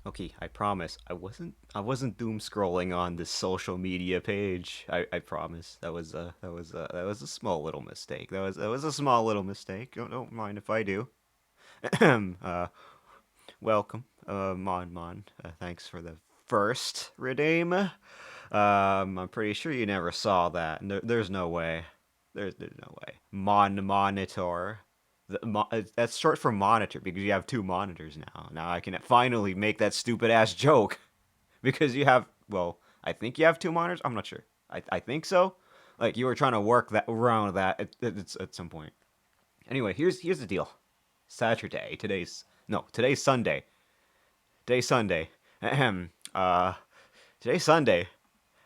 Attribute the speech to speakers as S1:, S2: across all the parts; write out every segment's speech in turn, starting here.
S1: Okay, I promise. I wasn't doom scrolling on this social media page. I promise. That was a small little mistake. That was a small little mistake. Don't mind if I do. Welcome. Mon. Thanks for the first redeem. I'm pretty sure you never saw that. There's no way. There's no way. Monitor. That's short for monitor because you have two monitors now. Now I can finally make that stupid ass joke because you have. Well, I think you have two monitors. I'm not sure. I think so. Like you were trying to work that around that at some point. Anyway, here's the deal. Saturday. Today's Sunday. Today's Sunday. Ahem. Today's Sunday,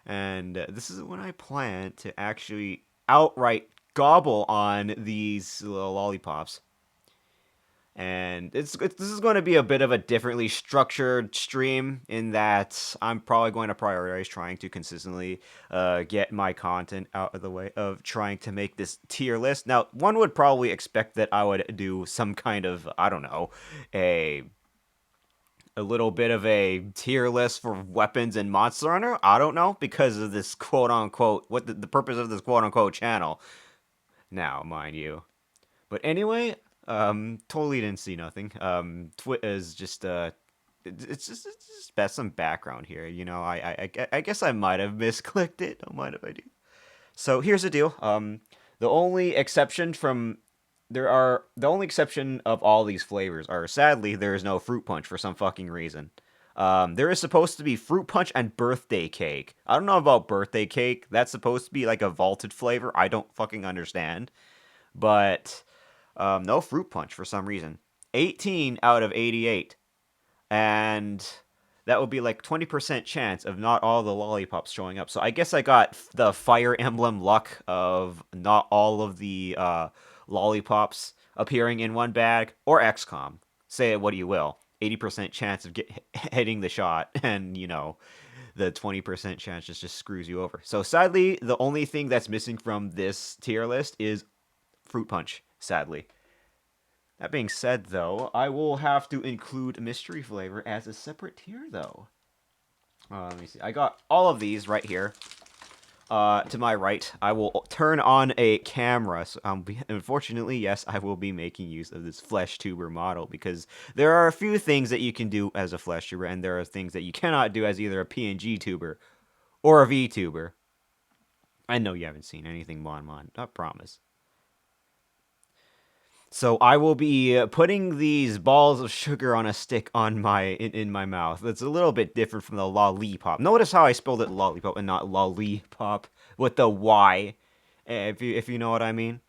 S1: and this is when I plan to actually outright gobble on these little lollipops. And this is going to be a bit of a differently structured stream in that I'm probably going to prioritize trying to consistently get my content out of the way of trying to make this tier list. Now, one would probably expect that I would do some kind of, I don't know, a a little bit of a tier list for weapons and Monster Hunter. I don't know because of this quote unquote what the purpose of this quote unquote channel. Now, mind you. But anyway, totally didn't see nothing. Twit is just it's just best some background here. I guess I might have misclicked it. Don't mind if I do. So here's the deal. The only exception from the only exception of all these flavors are sadly there is no fruit punch for some fucking reason. There is supposed to be fruit punch and birthday cake. I don't know about birthday cake. That's supposed to be like a vaulted flavor. I don't fucking understand. But no fruit punch for some reason. 18 out of 88. And that would be like 20% chance of not all the lollipops showing up. So I guess I got the Fire Emblem luck of not all of the lollipops appearing in one bag, or XCOM. Say it what you will. 80% chance of hitting the shot, and the 20% chance just screws you over. So sadly, the only thing that's missing from this tier list is fruit punch. Sadly. That being said, though, I will have to include mystery flavor as a separate tier, though. Let me see. I got all of these right here. To my right, I will turn on a camera. So, unfortunately, yes, I will be making use of this flesh tuber model because there are a few things that you can do as a flesh tuber, and there are things that you cannot do as either a PNG tuber or a VTuber. I know you haven't seen anything, Mon. I promise. So I will be putting these balls of sugar on a stick on in my mouth. It's a little bit different from the lollipop. Notice how I spelled it lollipop and not lollipop with the Y. If you know what I mean.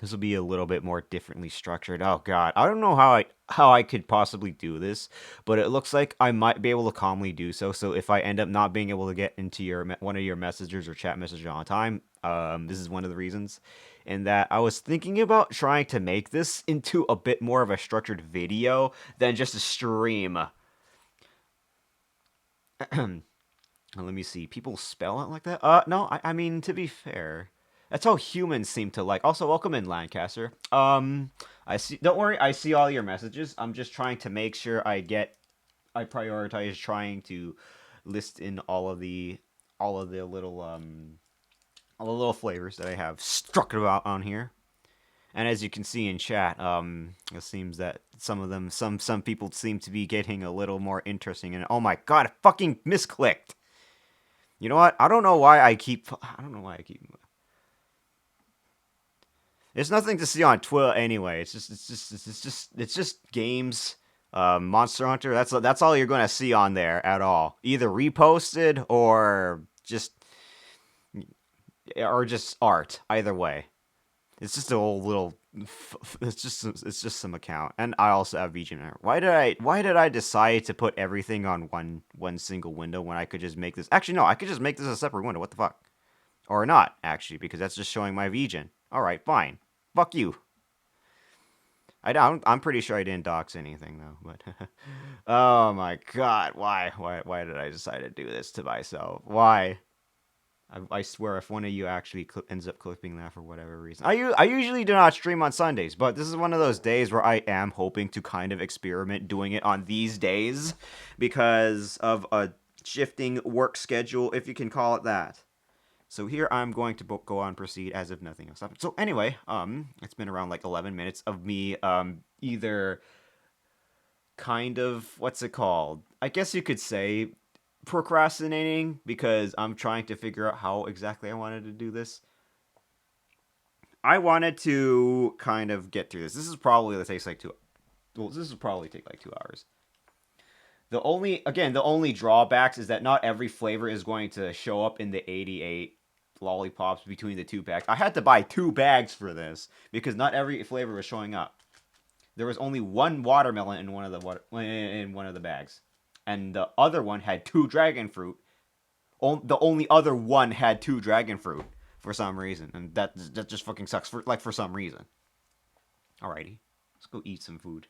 S1: This will be a little bit more differently structured. Oh god, I don't know how I could possibly do this, but it looks like I might be able to calmly do so. So if I end up not being able to get into your one of your messages or chat messages on time, this is one of the reasons. And that I was thinking about trying to make this into a bit more of a structured video than just a stream. Let me see. People spell it like that? No. I mean, to be fair, that's how humans seem to like. Also, welcome in, Lancaster. I see. Don't worry. I see all your messages. I'm just trying to make sure I prioritize trying to list in all of the little all the little flavors that I have struck about on here. And as you can see in chat, it seems that some of them, some people seem to be getting a little more interesting. And oh my god, I fucking misclicked. You know what? I don't know why I keep. I don't know why I keep. There's nothing to see on Twitter anyway. It's just games. Monster Hunter. That's all you're gonna see on there at all. Either reposted or just art. Either way, it's just a whole little. It's just some account, and I also have VGN. Why did I decide to put everything on one single window when I could just make this? Actually, no, I could just make this a separate window. What the fuck? Or not, actually, because that's just showing my VGen. Alright, fine. Fuck you. I'm pretty sure I didn't dox anything, though, but... oh my god, why? Why did I decide to do this to myself? Why? I swear, if one of you actually ends up clipping that for whatever reason. I usually do not stream on Sundays, but this is one of those days where I am hoping to kind of experiment doing it on these days because of a shifting work schedule, if you can call it that. So here I'm going to go on proceed as if nothing else happened. So anyway, it's been around like 11 minutes of me either kind of what's it called? I guess you could say procrastinating because I'm trying to figure out how exactly I wanted to do this. I wanted to kind of get through this. This is probably that takes like two. Well, this will probably take like 2 hours. The only drawbacks is that not every flavor is going to show up in the 88 lollipops between the two bags. I had to buy 2 bags for this because not every flavor was showing up. There was only one watermelon in one of the bags, and the other one had 2 dragon fruit. The only other one had 2 dragon fruit for some reason, and that just fucking sucks for some reason. Alrighty, let's go eat some food.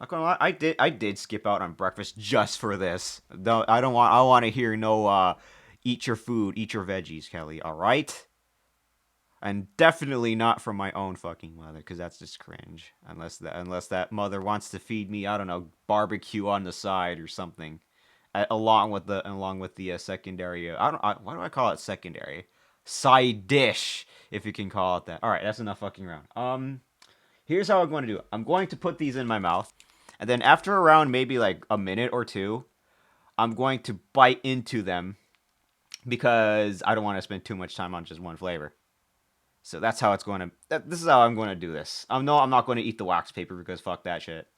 S1: Not gonna lie, I did skip out on breakfast just for this. No, I don't want. I want to hear no. Eat your food, eat your veggies, Kelly. All right. And definitely not from my own fucking mother, because that's just cringe. Unless that mother wants to feed me, I don't know, barbecue on the side or something, along with the secondary. Why do I call it secondary? Side dish, if you can call it that. All right, that's enough fucking around. Here's how I'm going to do it. I'm going to put these in my mouth, and then after around maybe like a minute or two, I'm going to bite into them because I don't want to spend too much time on just one flavor. So that's how it's going to. This is how I'm going to do this. No, I'm not going to eat the wax paper because fuck that shit.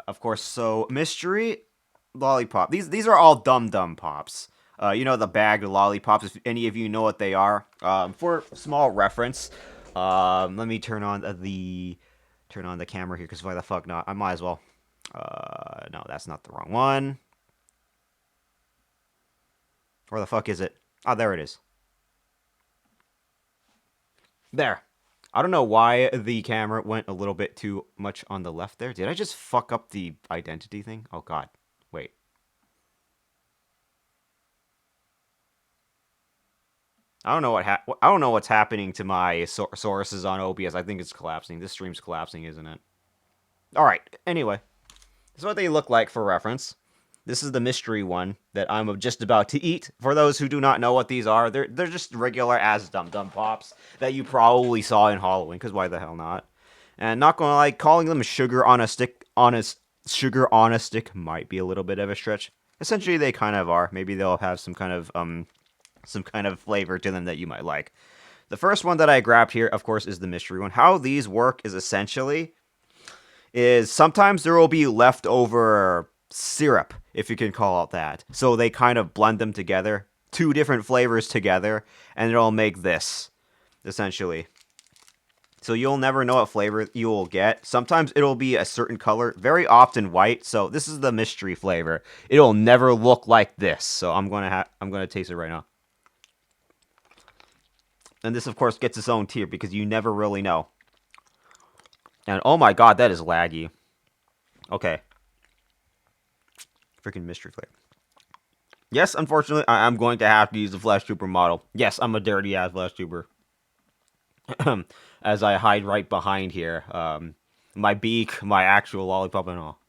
S1: Of course. So mystery lollipop. These are all dum pops. The bag of lollipops. If any of you know what they are. For small reference, let me turn on the camera here because why the fuck not? I might as well. No, that's not the wrong one. Where the fuck is it? Oh, there it is. There. I don't know why the camera went a little bit too much on the left there. Did I just fuck up the identity thing? Oh god. Wait. I don't know what's happening to my sources on OBS. I think it's collapsing. This stream's collapsing, isn't it? All right. Anyway, this is what they look like for reference. This is the mystery one that I'm just about to eat. For those who do not know what these are, they're just regular ass dum pops that you probably saw in Halloween. Because why the hell not? And not gonna lie, calling them sugar on a stick might be a little bit of a stretch. Essentially, they kind of are. Maybe they'll have some kind of flavor to them that you might like. The first one that I grabbed here, of course, is the mystery one. How these work is essentially sometimes there will be leftover syrup, if you can call it that. So they kind of blend them together, 2 different flavors together, and it'll make this, essentially. So you'll never know what flavor you will get. Sometimes it'll be a certain color, very often white. So this is the mystery flavor. It'll never look like this. So I'm gonna taste it right now. And this, of course, gets its own tier because you never really know. And oh my god, that is laggy. Okay. Freaking mystery flavor. Yes, unfortunately, I'm going to have to use the Flash Trooper model. Yes, I'm a dirty ass Flash Trooper. As I hide right behind here. My beak, my actual lollipop, and all.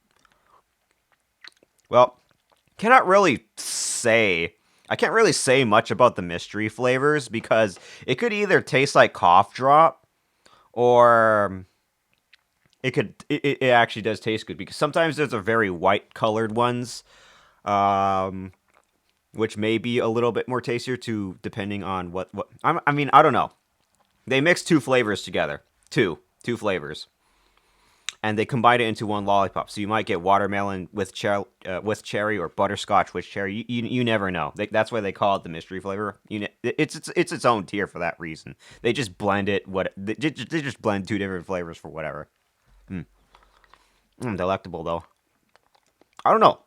S1: Well, cannot really say. I can't really say much about the mystery flavors because it could either taste like cough drop or it actually does taste good because sometimes there's a very white colored ones, um, which may be a little bit more tastier to depending on what I mean I don't know. They mix 2 flavors together, two flavors, and they combine it into one lollipop. So you might get watermelon with cherry or butterscotch with cherry. You never know. That's why they call it the mystery flavor. It's its own tier for that reason. They just blend it. They just blend 2 different flavors for whatever. Delectable though. I don't know.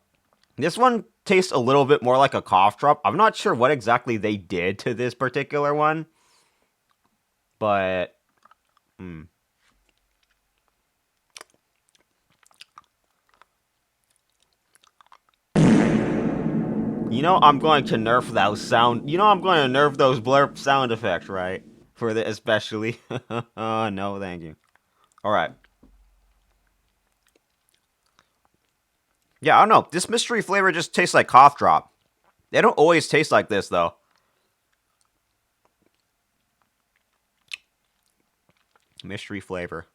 S1: This one tastes a little bit more like a cough drop. I'm not sure what exactly they did to this particular one, but You know I'm going to nerf those sound. You know I'm going to nerf those blurp sound effects, right? For the especially. No, thank you. All right. Yeah, I don't know. This mystery flavor just tastes like cough drop. They don't always taste like this though. Mystery flavor.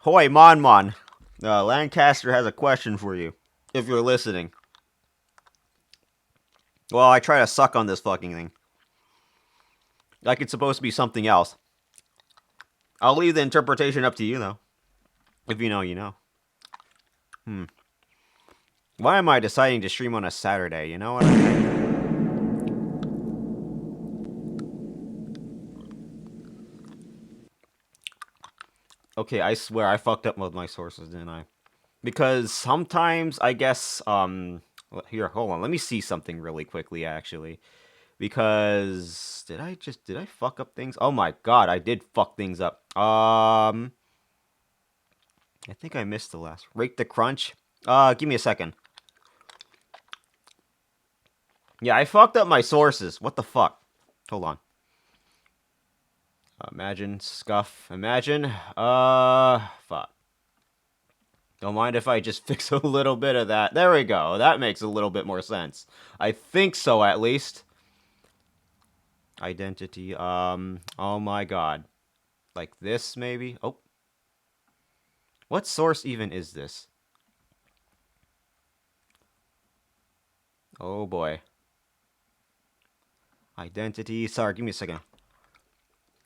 S1: Hoi, Mon Mon. Lancaster has a question for you. If you're listening. Well, I try to suck on this fucking thing. Like it's supposed to be something else. I'll leave the interpretation up to you, though. If you know, you know. Why am I deciding to stream on a Saturday? You know what I mean? Okay, I swear I fucked up with my sources, didn't I? Because sometimes, I guess, here, hold on. Let me see something really quickly, actually. Because, did I fuck up things? Oh my god, I did fuck things up. I think I missed the last. Rate the crunch. Give me a second. Yeah, I fucked up my sources. What the fuck? Hold on. Imagine, scuff, imagine. Fuck. Don't mind if I just fix a little bit of that. There we go. That makes a little bit more sense. I think so, at least. Identity, oh my god. Like this, maybe? Oh. What source even is this? Oh boy. Identity, sorry, give me a second.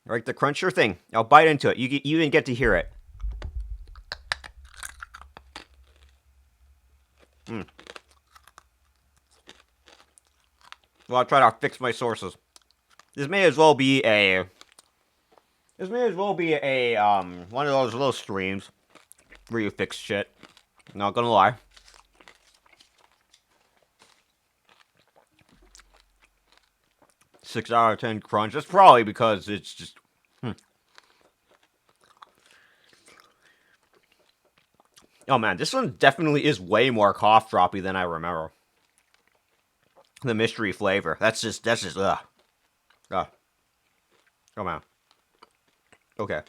S1: Right, the cruncher thing. I'll bite into it. You even get to hear it. Well, I'll try to fix my sources. This may as well be a... one of those little streams where you fix shit. Not gonna lie. Six out of 10 crunch. That's probably because it's just... Oh man, this one definitely is way more cough droppy than I remember. The mystery flavor. That's just, ugh. Ugh. Come on. Okay.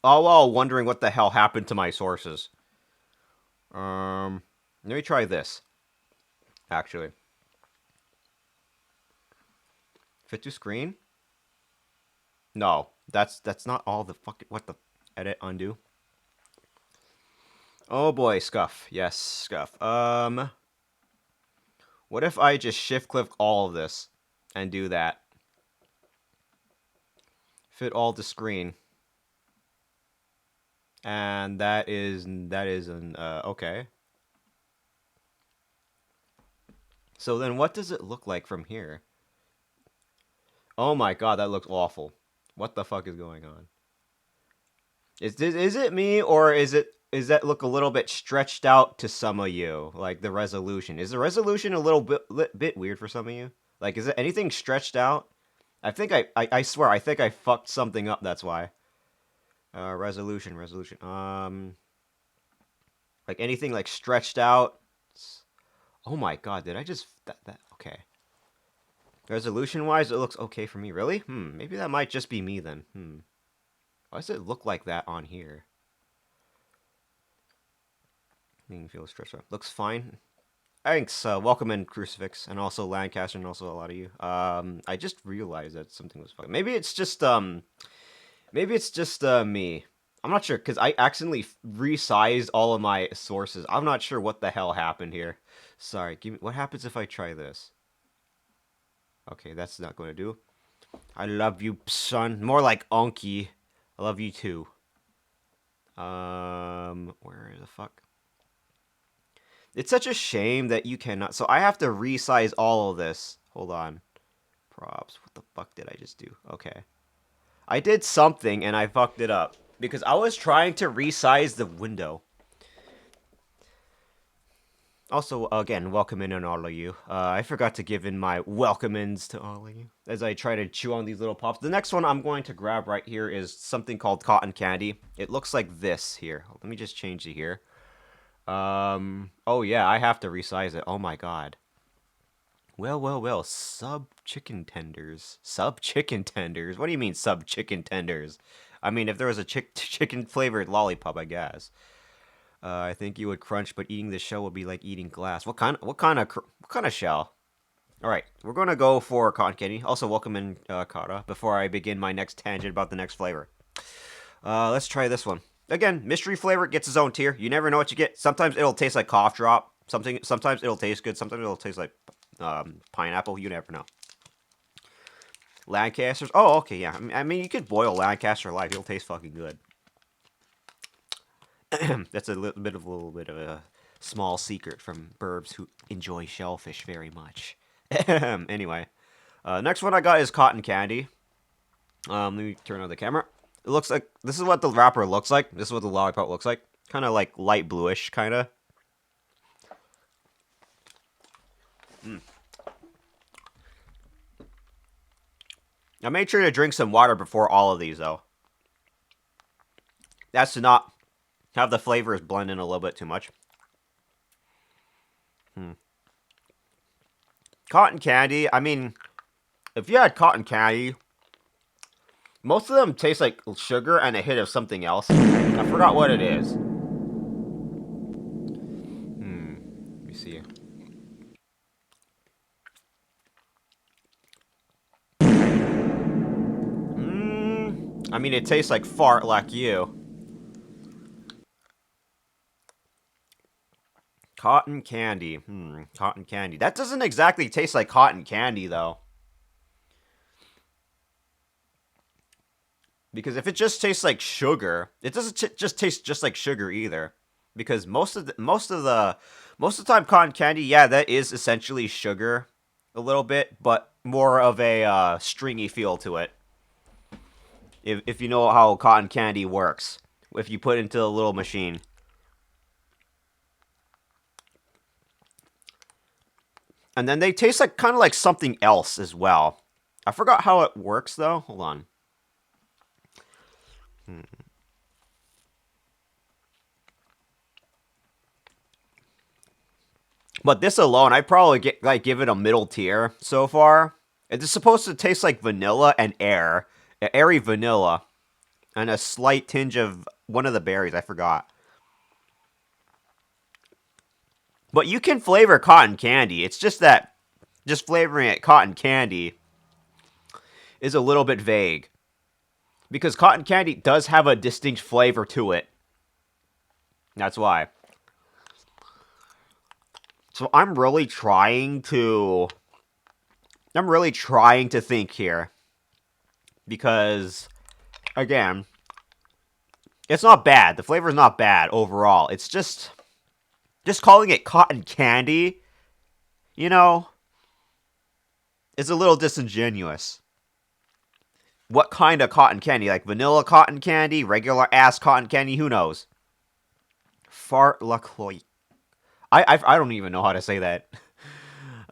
S1: All while wondering what the hell happened to my sources. Let me try this. Actually. Fit to screen? No. That's not all the fucking... What the... Edit, undo. Oh boy, scuff. Yes, scuff. What if I just shift click all of this and do that? Fit all to screen. And that is an okay. So then what does it look like from here? Oh my god, that looks awful. What the fuck is going on? Is it me, or is that look a little bit stretched out to some of you? Like the resolution. Is the resolution a little bit weird for some of you? Like, is it anything stretched out? I think I swear I think I fucked something up. That's why. Resolution. Like anything like stretched out. Oh my god, did I just that okay. Resolution wise, it looks okay for me. Really? Maybe that might just be me then. Why does it look like that on here? Feel stretched out. Looks fine. Thanks. Welcome in, Crucifix, and also Lancaster, and also a lot of you. I just realized that something was fucking. Maybe it's just me. I'm not sure because I accidentally resized all of my sources. I'm not sure what the hell happened here. Sorry. Give me. What happens if I try this? Okay, that's not going to do. I love you, son. More like Unky. I love you too. Where the fuck? It's such a shame that you cannot. So I have to resize all of this. Hold on. Props. What the fuck did I just do? Okay. I did something and I fucked it up. Because I was trying to resize the window. Also, again, welcome in on all of you. I forgot to give in my welcome-ins to all of you. As I try to chew on these little pops. The next one I'm going to grab right here is something called cotton candy. It looks like this here. Let me just change it here. Oh yeah, I have to resize it. Oh my god. Well. Sub chicken tenders. Sub chicken tenders. What do you mean sub chicken tenders? I mean, if there was a chicken flavored lollipop, I guess. I think you would crunch, but eating the shell would be like eating glass. What kind of shell? All right, we're gonna go for cotton candy. Also, welcome in Kara. Before I begin my next tangent about the next flavor, let's try this one. Again, mystery flavor gets its own tier. You never know what you get. Sometimes it'll taste like cough drop. Sometimes it'll taste good. Sometimes it'll taste like pineapple. You never know. Lancasters. Oh, okay, yeah. I mean, you could boil Lancaster live. It'll taste fucking good. That's a little bit of a small secret from burbs who enjoy shellfish very much. Anyway, next one I got is cotton candy. Let me turn on the camera. It looks like this is what the wrapper looks like. This is what the lollipop looks like. Kind of like light bluish, kind of. I made sure to drink some water before all of these, though. That's to not have the flavors blend in a little bit too much. Cotton candy. I mean, if you had cotton candy, most of them taste like sugar and a hit of something else. I forgot what it is. Let me see. I mean, it tastes like fart like you. Cotton candy. Cotton candy. That doesn't exactly taste like cotton candy, though. Because if it just tastes like sugar, it doesn't just taste just like sugar either. Because most of the time, cotton candy, yeah, that is essentially sugar, a little bit, but more of a stringy feel to it. If you know how cotton candy works, if you put it into a little machine. And then they taste like kind of like something else as well. I forgot how it works though. Hold on. But this alone, I'd probably give it a middle tier so far. It's supposed to taste like vanilla and air, airy vanilla, and a slight tinge of one of the berries. I forgot. But you can flavor cotton candy. It's just that just flavoring it cotton candy is a little bit vague because cotton candy does have a distinct flavor to it. That's why. So I'm really trying to think here because again, it's not bad. The flavor is not bad overall. It's just calling it cotton candy, you know, is a little disingenuous. What kind of cotton candy? Like vanilla cotton candy, regular ass cotton candy, who knows? Fart lacroix. I don't even know how to say that.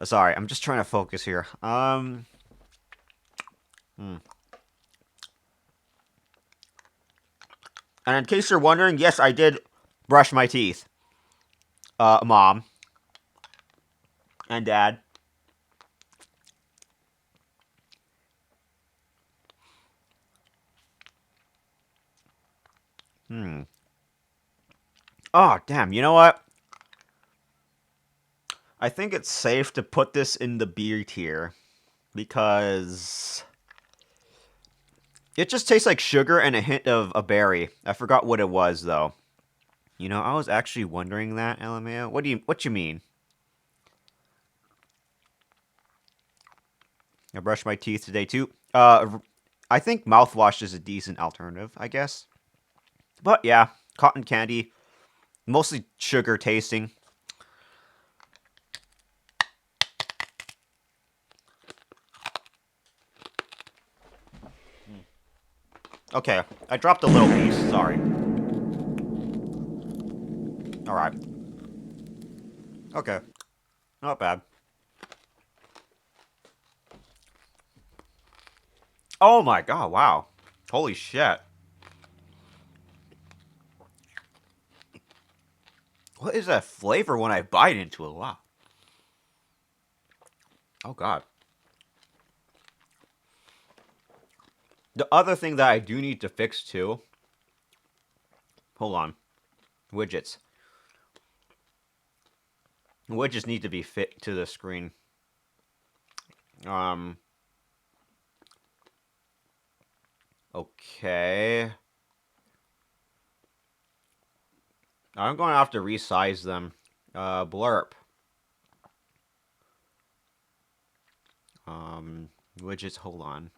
S1: Sorry, I'm just trying to focus here. And in case you're wondering, yes, I did brush my teeth. Mom and dad. Oh, damn. You know what? I think it's safe to put this in the B tier because it just tastes like sugar and a hint of a berry. I forgot what it was though. You know, I was actually wondering that, LMAO. What you mean? I brushed my teeth today too. I think mouthwash is a decent alternative, I guess. But yeah, cotton candy, mostly sugar tasting. Okay, I dropped a little piece. Sorry. All right. Okay, not bad. Oh my god! Wow. Holy shit. What is that flavor when I bite into it? Wow. Oh, God. The other thing that I do need to fix, too... Hold on. Widgets. Widgets need to be fit to the screen. Okay. I'm going to have to resize them. Blurb. Widgets, hold on.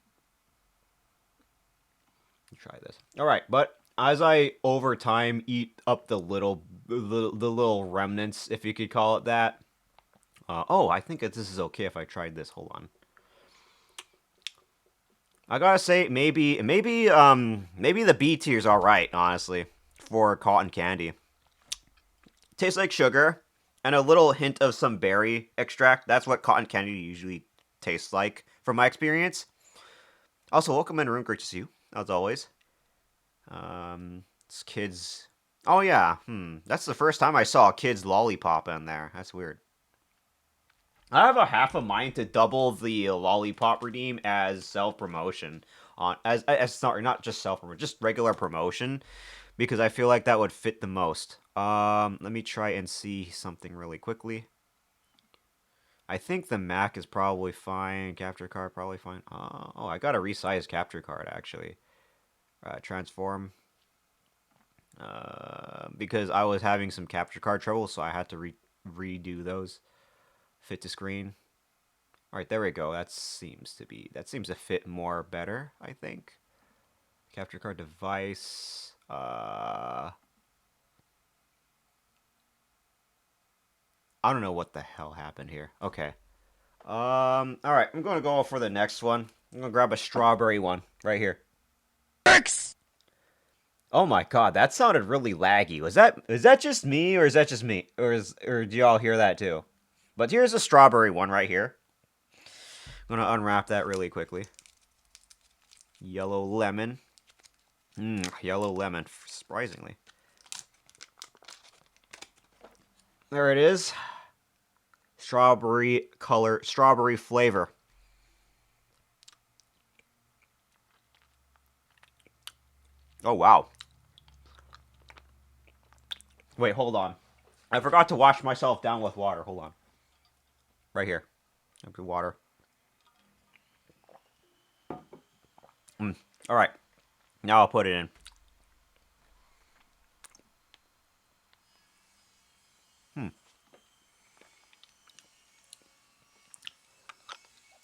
S1: Try this. All right, but as I over time eat up the little remnants, if you could call it that. Oh, I think that this is okay if I tried this. Hold on. I gotta say, maybe the B tier's all right, honestly, for cotton candy. Tastes like sugar and a little hint of some berry extract. That's what cotton candy usually tastes like, from my experience. Also, welcome in, room. Great to see you, as always. It's kids. Oh yeah, That's the first time I saw a kid's lollipop in there. That's weird. I have a half a mind to double the lollipop redeem as self promotion on as not just self promotion, just regular promotion, because I feel like that would fit the most. Let me try and see something really quickly. I think the Mac is probably fine. Capture card probably fine. Oh, I got a resized capture card actually. Transform. Because I was having some capture card trouble, so I had to redo those. Fit to screen. All right, there we go. That seems to fit more better, I think. Capture card device. I don't know what the hell happened here. Okay. All right. I'm gonna go for the next one. I'm gonna grab a strawberry one right here. X. Oh my god, that sounded really laggy. Is that just me, or is that just me, or do y'all hear that too? But here's a strawberry one right here. I'm gonna unwrap that really quickly. Yellow lemon. Yellow lemon, surprisingly. There it is. Strawberry color, strawberry flavor. Oh, wow. Wait, hold on. I forgot to wash myself down with water. Hold on. Right here. Empty water. All right. Now I'll put it in.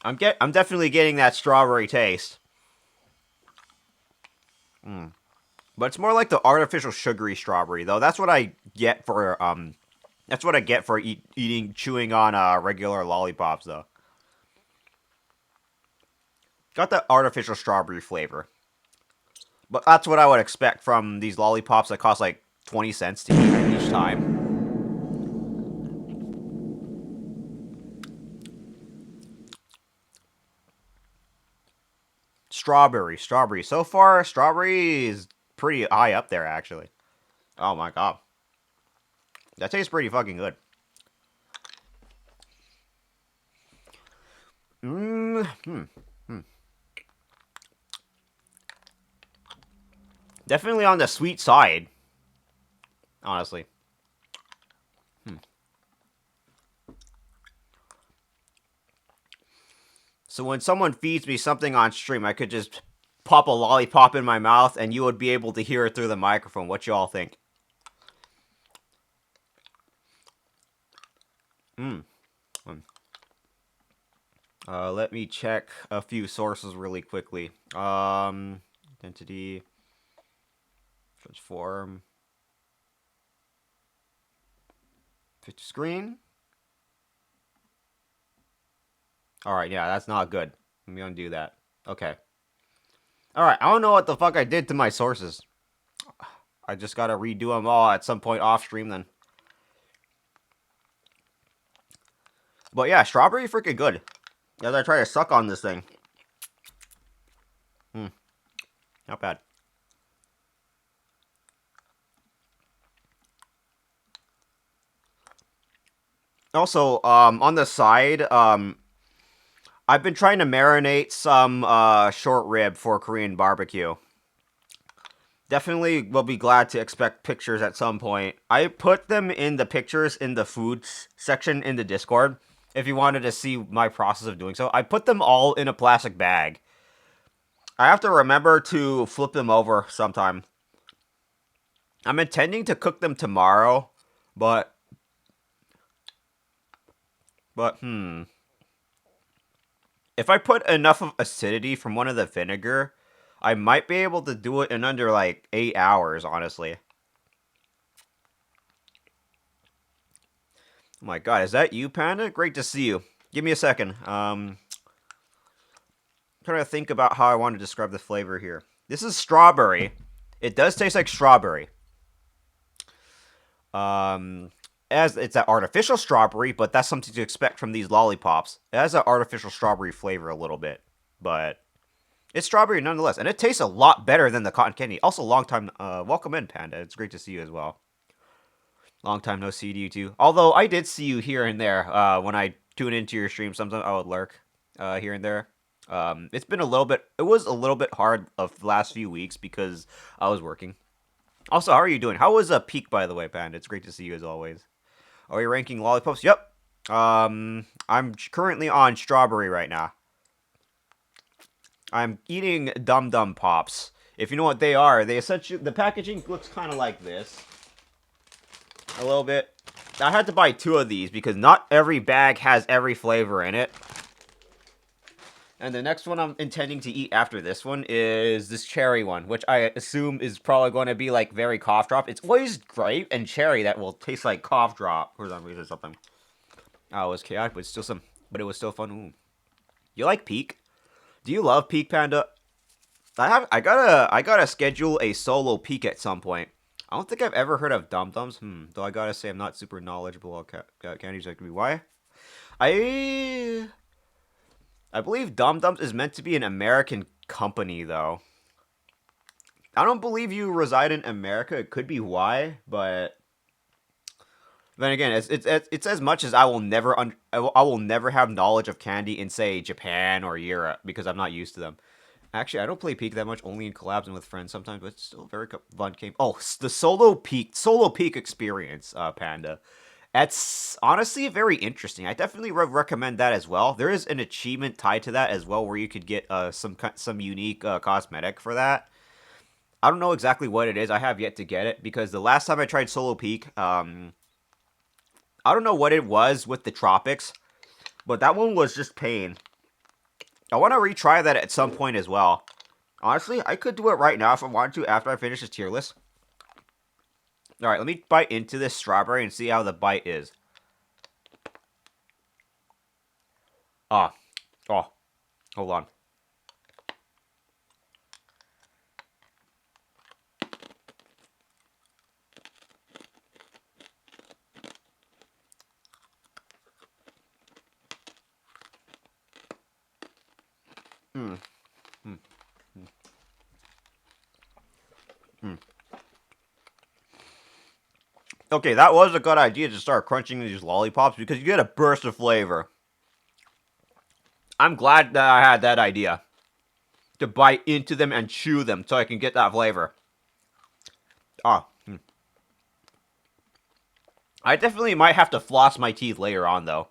S1: I'm definitely getting that strawberry taste. But it's more like the artificial sugary strawberry, though. That's what I get for eating chewing on regular lollipops, though. Got that artificial strawberry flavor. But that's what I would expect from these lollipops that cost like 20 cents to eat each time. Strawberry. So far, strawberry is pretty high up there, actually. Oh my god. That tastes pretty fucking good. Definitely on the sweet side, honestly. So when someone feeds me something on stream, I could just pop a lollipop in my mouth and you would be able to hear it through the microphone. What y'all think? Let me check a few sources really quickly. Identity, transform, fit to screen. All right, yeah, that's not good. Let me undo that. Okay. All right, I don't know what the fuck I did to my sources. I just gotta redo them all at some point off stream then. But yeah, strawberry freaking good. As I try to suck on this thing. Not bad. Also, on the side, I've been trying to marinate some short rib for Korean barbecue. Definitely will be glad to expect pictures at some point. I put them in the pictures in the foods section in the Discord if you wanted to see my process of doing so. I put them all in a plastic bag. I have to remember to flip them over sometime. I'm intending to cook them tomorrow, but but if I put enough of acidity from one of the vinegar, I might be able to do it in under like 8 hours, honestly. Oh my god, is that you, Panda? Great to see you. Give me a second. Trying to think about how I want to describe the flavor here. This is strawberry. It does taste like strawberry. Um, as it's an artificial strawberry, but that's something to expect from these lollipops. It has an artificial strawberry flavor a little bit, but it's strawberry nonetheless, and it tastes a lot better than the cotton candy. Also, long time. Welcome in, Panda. It's great to see you as well. Long time no see to you too. Although I did see you here and there when I tune into your stream. Sometimes I would lurk here and there. It's been a little bit. It was a little bit hard of the last few weeks because I was working. Also, how are you doing? How was a peak, by the way, Panda? It's great to see you as always. Are you ranking lollipops? Yep. I'm currently on strawberry right now. I'm eating Dum Pops. If you know what they are, they essentially the packaging looks kind of like this, a little bit. I had to buy two of these because not every bag has every flavor in it. And the next one I'm intending to eat after this one is this cherry one, which I assume is probably going to be like very cough drop. It's always grape and cherry that will taste like cough drop for some reason or something. Oh, it was chaotic, but still some. But it was still fun. Ooh. You like Peak? Do you love Peak, Panda? I gotta schedule a solo Peak at some point. I don't think I've ever heard of Dum Dums. Though I gotta say I'm not super knowledgeable about candies like me. Why? I I believe Dum Dums is meant to be an American company, though. I don't believe you reside in America. It could be why, but then again, it's as much as I will never I will never have knowledge of candy in say Japan or Europe because I'm not used to them. Actually, I don't play Peak that much, only in collabs and with friends sometimes, but it's still a very fun game. Oh, the solo Peak experience, Panda. That's honestly very interesting. I definitely recommend that as well. There is an achievement tied to that as well, where you could get some unique cosmetic for that. I don't know exactly what it is. I have yet to get it because the last time I tried solo Peak, I don't know what it was with the tropics, but that one was just pain. I want to retry that at some point as well. Honestly, I could do it right now if I wanted to after I finish this tier list. Alright, let me bite into this strawberry and see how the bite is. Ah. Oh. Hold on. Hmm. Hmm. Hmm. Okay, that was a good idea to start crunching these lollipops because you get a burst of flavor. I'm glad that I had that idea. To bite into them and chew them so I can get that flavor. Ah. I definitely might have to floss my teeth later on, though.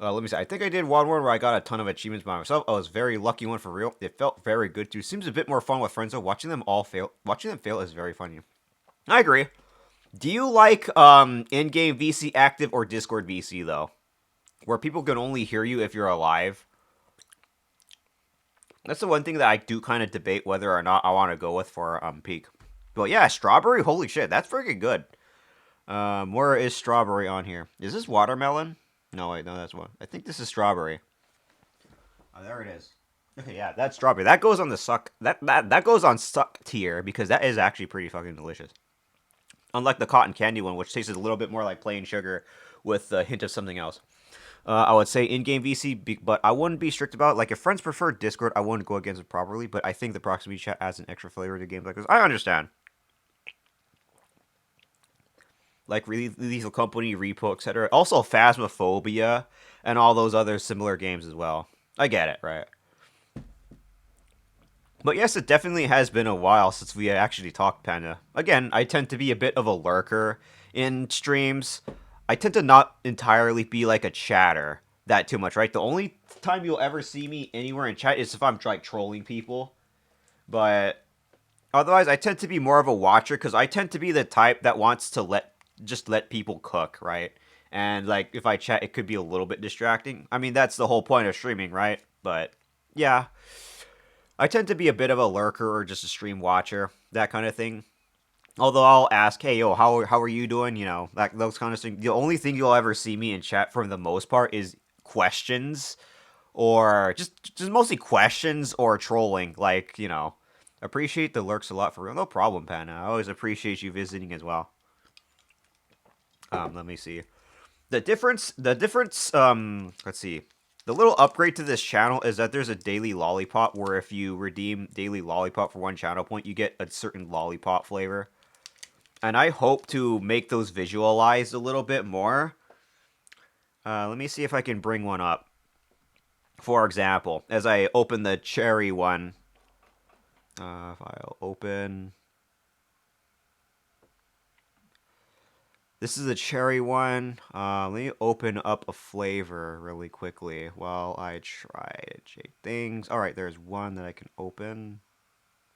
S1: Let me see. I think I did one where I got a ton of achievements by myself. I was very lucky one for real. It felt very good too. Seems a bit more fun with friends though. Watching them fail is very funny. I agree. Do you like in-game VC active or Discord VC though, where people can only hear you if you're alive? That's the one thing that I do kind of debate whether or not I want to go with for peak. But yeah, strawberry. Holy shit, that's freaking good. Where is strawberry on here? Is this watermelon? No, wait, no, that's one. I think this is strawberry. Oh, there it is. Okay, yeah, that's strawberry. That goes on the suck. That goes on suck tier because that is actually pretty fucking delicious. Unlike the cotton candy one, which tastes a little bit more like plain sugar with a hint of something else. I would say in-game VC, but I wouldn't be strict about it. Like, if friends prefer Discord, I wouldn't go against it properly, but I think the proximity chat adds an extra flavor to games like this. I understand. like Lethal Company, Repo, etc. Also, Phasmophobia and all those other similar games as well. I get it, right? But yes, it definitely has been a while since we actually talked Panda. Again, I tend to be a bit of a lurker in streams. I tend to not entirely be like a chatter that too much, right? The only time you'll ever see me anywhere in chat is if I'm like trolling people. But otherwise, I tend to be more of a watcher because I tend to be the type that wants to let people cook, right? And like if I chat, it could be a little bit distracting. I mean, that's the whole point of streaming, right? But yeah, I tend to be a bit of a lurker or just a stream watcher, that kind of thing. Although I'll ask, hey, yo, how are you doing? You know, like those kind of things. The only thing you'll ever see me in chat for the most part is questions or just mostly questions or trolling. Like, you know, appreciate the lurks a lot for real. No problem, Panna. I always appreciate you visiting as well. Let me see. The difference, let's see. The little upgrade to this channel is that there's a daily lollipop where if you redeem daily lollipop for 1 channel point, you get a certain lollipop flavor. And I hope to make those visualized a little bit more. Let me see if I can bring one up. For example, as I open the cherry one, if I'll open. This is a cherry one. Let me open up a flavor really quickly while I try to check things. All right, there's one that I can open.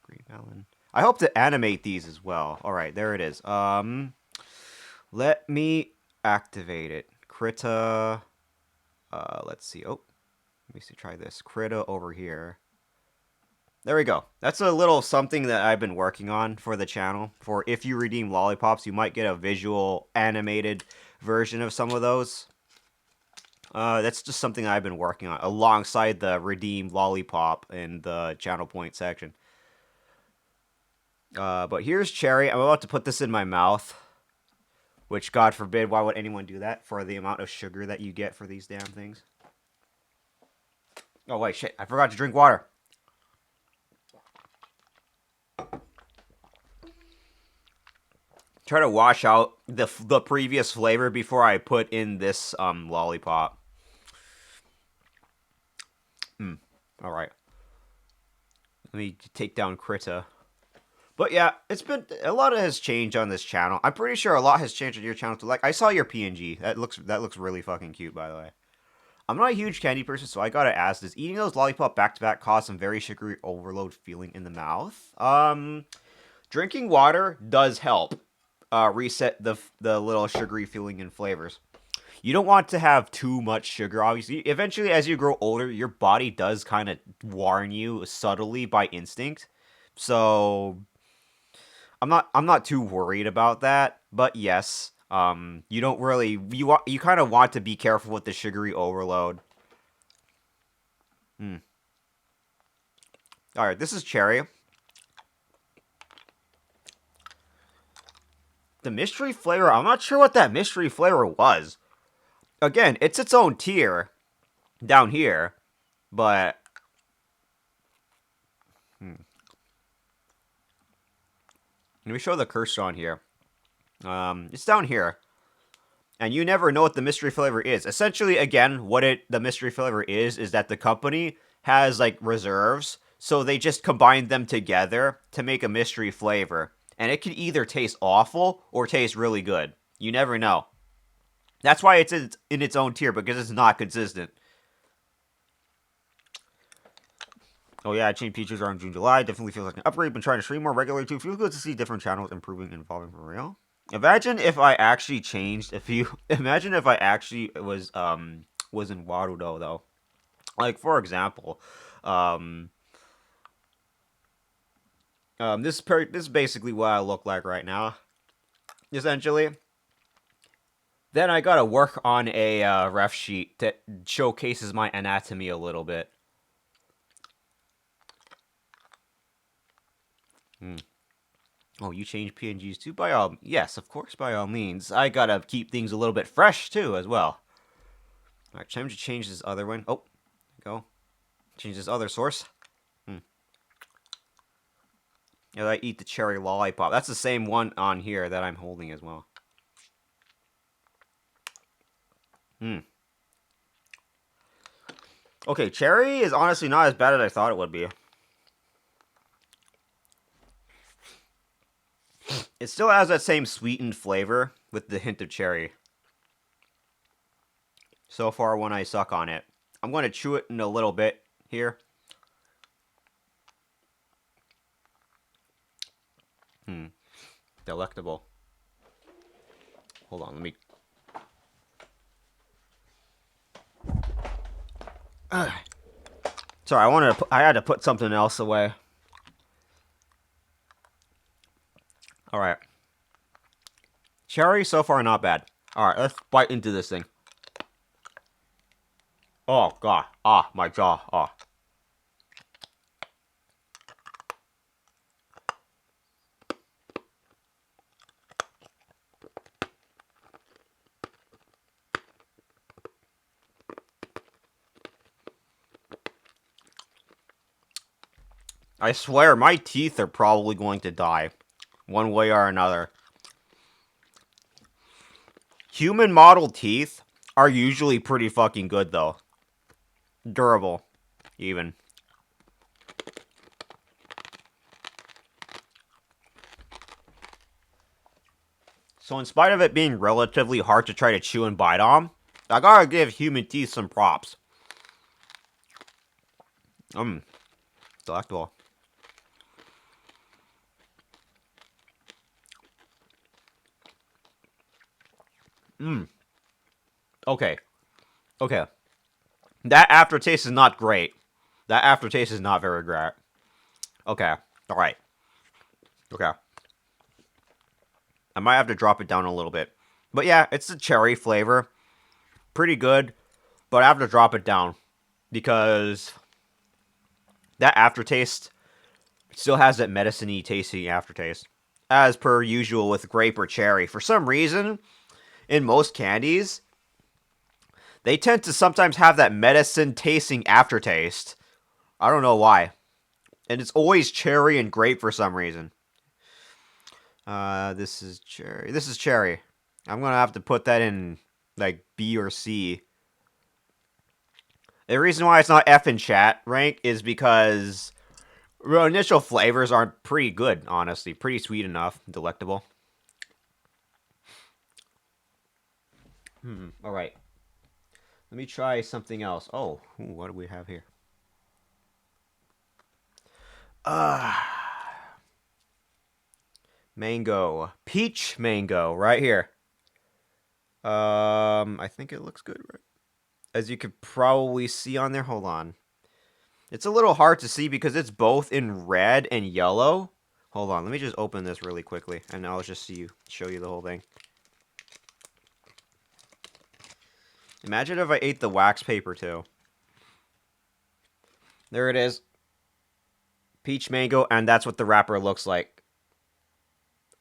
S1: Green melon. I hope to animate these as well. All right, there it is. Let me activate it. Krita. Let's see. Oh, let me see. Try this. Krita over here. There we go. That's a little something that I've been working on for the channel. For if you redeem lollipops, you might get a visual animated version of some of those. That's just something I've been working on alongside the redeem lollipop in the channel point section. But here's cherry. I'm about to put this in my mouth. Which, God forbid, why would anyone do that for the amount of sugar that you get for these damn things? Oh, wait, shit. I forgot to drink water. Try to wash out the previous flavor before I put in this lollipop. All right. Let me take down Krita. But yeah, it's been a lot has changed on this channel. I'm pretty sure a lot has changed on your channel too. Like I saw your PNG. That looks really fucking cute, by the way. I'm not a huge candy person, so I gotta ask: does eating those lollipop back to back cause some very sugary overload feeling in the mouth? Drinking water does help reset the little sugary feeling and flavors. You don't want to have too much sugar, obviously. Eventually, as you grow older, your body does kind of warn you subtly by instinct. So I'm not too worried about that. But yes, you don't really you kind of want to be careful with the sugary overload. Hmm. All right, this is cherry. The mystery flavor. I'm not sure what that mystery flavor was. Again, it's its own tier down here, but let me show the cursor on here. It's down here, and you never know what the mystery flavor is. Essentially, again, the mystery flavor is that the company has like reserves, so they just combine them together to make a mystery flavor, and it could either taste awful or taste really good. You never know. That's why it's in its own tier because it's not consistent. Oh yeah, change features around June, July. Definitely feels like an upgrade. Been trying to stream more regularly too. Feels good to see different channels improving and evolving for real. Imagine if I actually changed a few. Imagine if I actually was in Warudo though. Like for example, um this is basically what I look like right now. Essentially. Then I gotta work on a ref sheet that showcases my anatomy a little bit. Hmm. Oh, you change PNGs too? Yes, of course, by all means. I gotta keep things a little bit fresh too, as well. All right, time to change this other one. Oh, go. Change this other source. Yeah, I eat the cherry lollipop. That's the same one on here that I'm holding as well. Hmm. Okay, cherry is honestly not as bad as I thought it would be. It still has that same sweetened flavor with the hint of cherry. So far, when I suck on it, I'm going to chew it in a little bit here. Hmm. Delectable. Hold on, let me. Sorry, I had to put something else away. All right. Cherry so far not bad. All right, let's bite into this thing. Oh god. Ah, my jaw. Ah. I swear my teeth are probably going to die one way or another. Human model teeth are usually pretty fucking good though. Durable even. So in spite of it being relatively hard to try to chew and bite on, I gotta give human teeth some props. Delectable. Okay. Okay. That aftertaste is not great. That aftertaste is not very great. Okay. Alright. Okay. I might have to drop it down a little bit. But yeah, it's a cherry flavor. Pretty good. But I have to drop it down. Because that aftertaste still has that medicine-y tasting aftertaste. As per usual with grape or cherry. For some reason, in most candies, they tend to sometimes have that medicine tasting aftertaste. I don't know why. And it's always cherry and grape for some reason. This is cherry. This is cherry. I'm gonna have to put that in like B or C. The reason why it's not F in chat rank is because the initial flavors aren't pretty good, honestly. Pretty sweet enough. Delectable. Alright. Let me try something else. Oh, what do we have here? Mango. Peach mango, right here. I think it looks good, right? As you could probably see on there. Hold on. It's a little hard to see because it's both in red and yellow. Hold on, let me just open this really quickly, and I'll just show you the whole thing. Imagine if I ate the wax paper too. There it is. Peach mango, and that's what the wrapper looks like.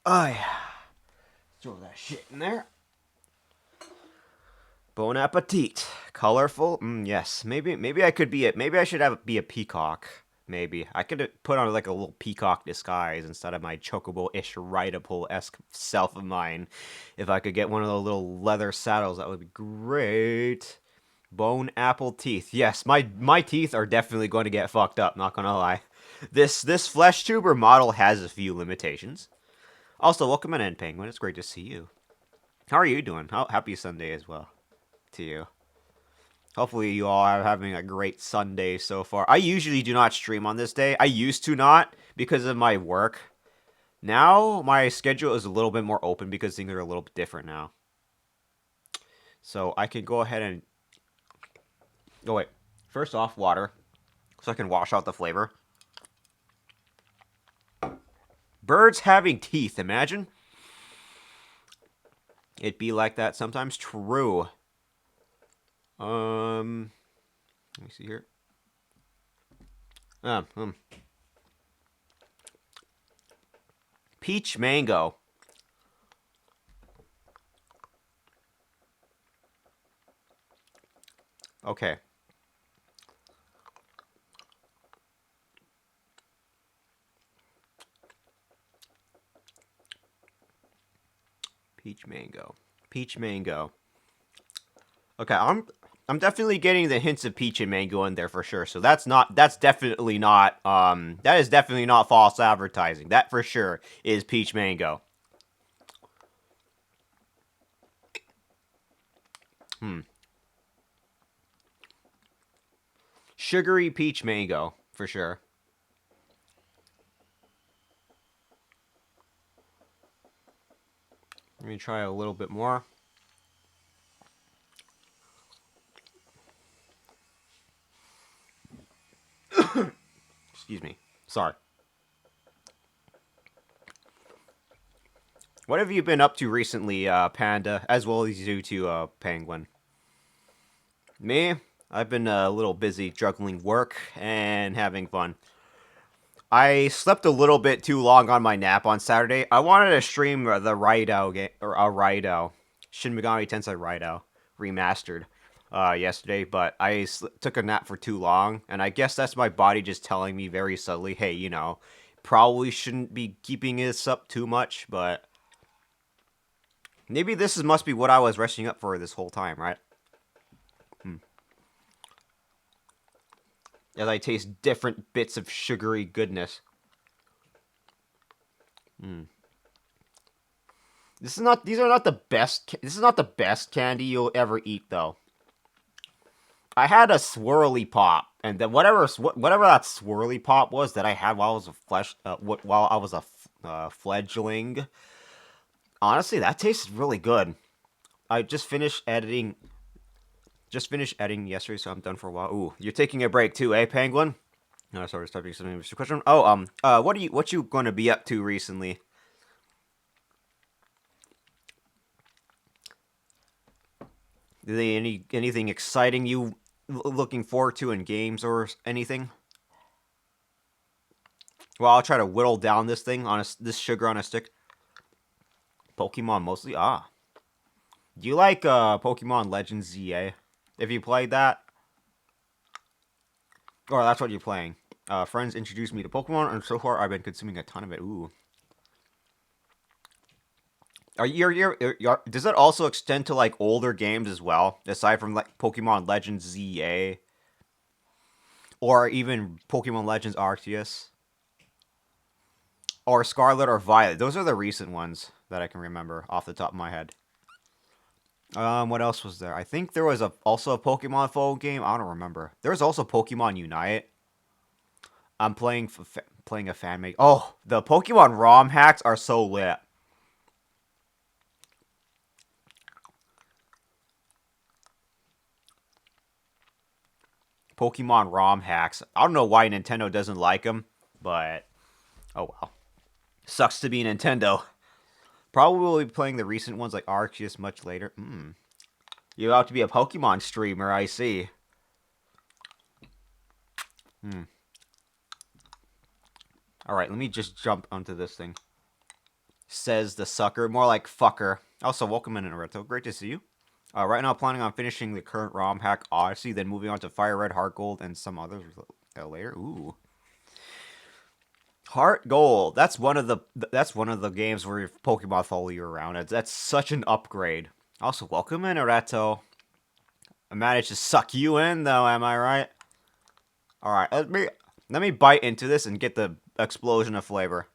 S1: Oh yeah. Throw that shit in there. Bon appetit. Colorful? Yes. Maybe I could be it. Maybe I should be a peacock. Maybe. I could put on like a little peacock disguise instead of my chocobo-ish rideable-esque self of mine. If I could get one of those little leather saddles, that would be great. Bone apple teeth. Yes, my teeth are definitely going to get fucked up, not gonna lie. This flesh tuber model has a few limitations. Also, welcome in, Penguin. It's great to see you. How are you doing? Happy Sunday as well to you. Hopefully you all are having a great Sunday so far. I usually do not stream on this day. I used to not because of my work. Now my schedule is a little bit more open because things are a little bit different now. So I can go ahead and... Oh wait. First off, water. So I can wash out the flavor. Birds having teeth, imagine. It be like that sometimes. True. Let me see here. Peach mango. Okay. Peach mango. Peach mango. Okay, I'm definitely getting the hints of peach and mango in there for sure. So that's definitely not that is definitely not false advertising. That for sure is peach mango. Hmm. Sugary peach mango for sure. Let me try a little bit more. Excuse me. Sorry. What have you been up to recently, Panda, as well as you to Penguin? Me? I've been a little busy juggling work and having fun. I slept a little bit too long on my nap on Saturday. I wanted to stream the Raidou game or Raidou, Shin Megami Tensei Raidou remastered yesterday, but took a nap for too long, and I guess that's my body just telling me very subtly, hey, probably shouldn't be keeping this up too much, but maybe must be what I was resting up for this whole time, right? Hmm. As I taste different bits of sugary goodness. Hmm. This is not. These are not the best. This is not the best candy you'll ever eat, though. I had a swirly pop, and then whatever that swirly pop was that I had while I was while I was fledgling. Honestly, that tastes really good. I just finished editing. Just finished editing yesterday, so I'm done for a while. Ooh, you're taking a break too, eh, Penguin? No, sorry, starting something. Mr. Question. Oh, what you going to be up to recently? Anything exciting you looking forward to in games or anything? Well, I'll try to whittle down this thing on this sugar on a stick. Pokemon mostly. Ah, do you like Pokemon Legends ZA? If you played that, or that's what you're playing. Friends introduced me to Pokemon, and so far I've been consuming a ton of it. Ooh, does that also extend to like older games as well, aside from like Pokemon Legends ZA or even Pokemon Legends Arceus or Scarlet or Violet? Those are the recent ones that I can remember off the top of my head. What else was there? I think there was also a Pokemon phone game. I don't remember. There was also Pokemon Unite. I'm playing a fan make. Oh, the Pokemon ROM hacks are so lit. Pokemon ROM hacks. I don't know why Nintendo doesn't like them, but oh well. Sucks to be Nintendo. Probably will be playing the recent ones like Arceus much later. You're about to be a Pokemon streamer, I see. Hmm. Alright, let me just jump onto this thing. Says the sucker. More like fucker. Also, welcome in, Naruto. Great to see you. Right now, planning on finishing the current ROM hack Odyssey, then moving on to Fire Red, Heart Gold, and some others later. Ooh, Heart Gold. That's one of the games where Pokemon follow you around. That's such an upgrade. Also, welcome in, Naruto. I managed to suck you in, though. Am I right? All right, let me bite into this and get the explosion of flavor.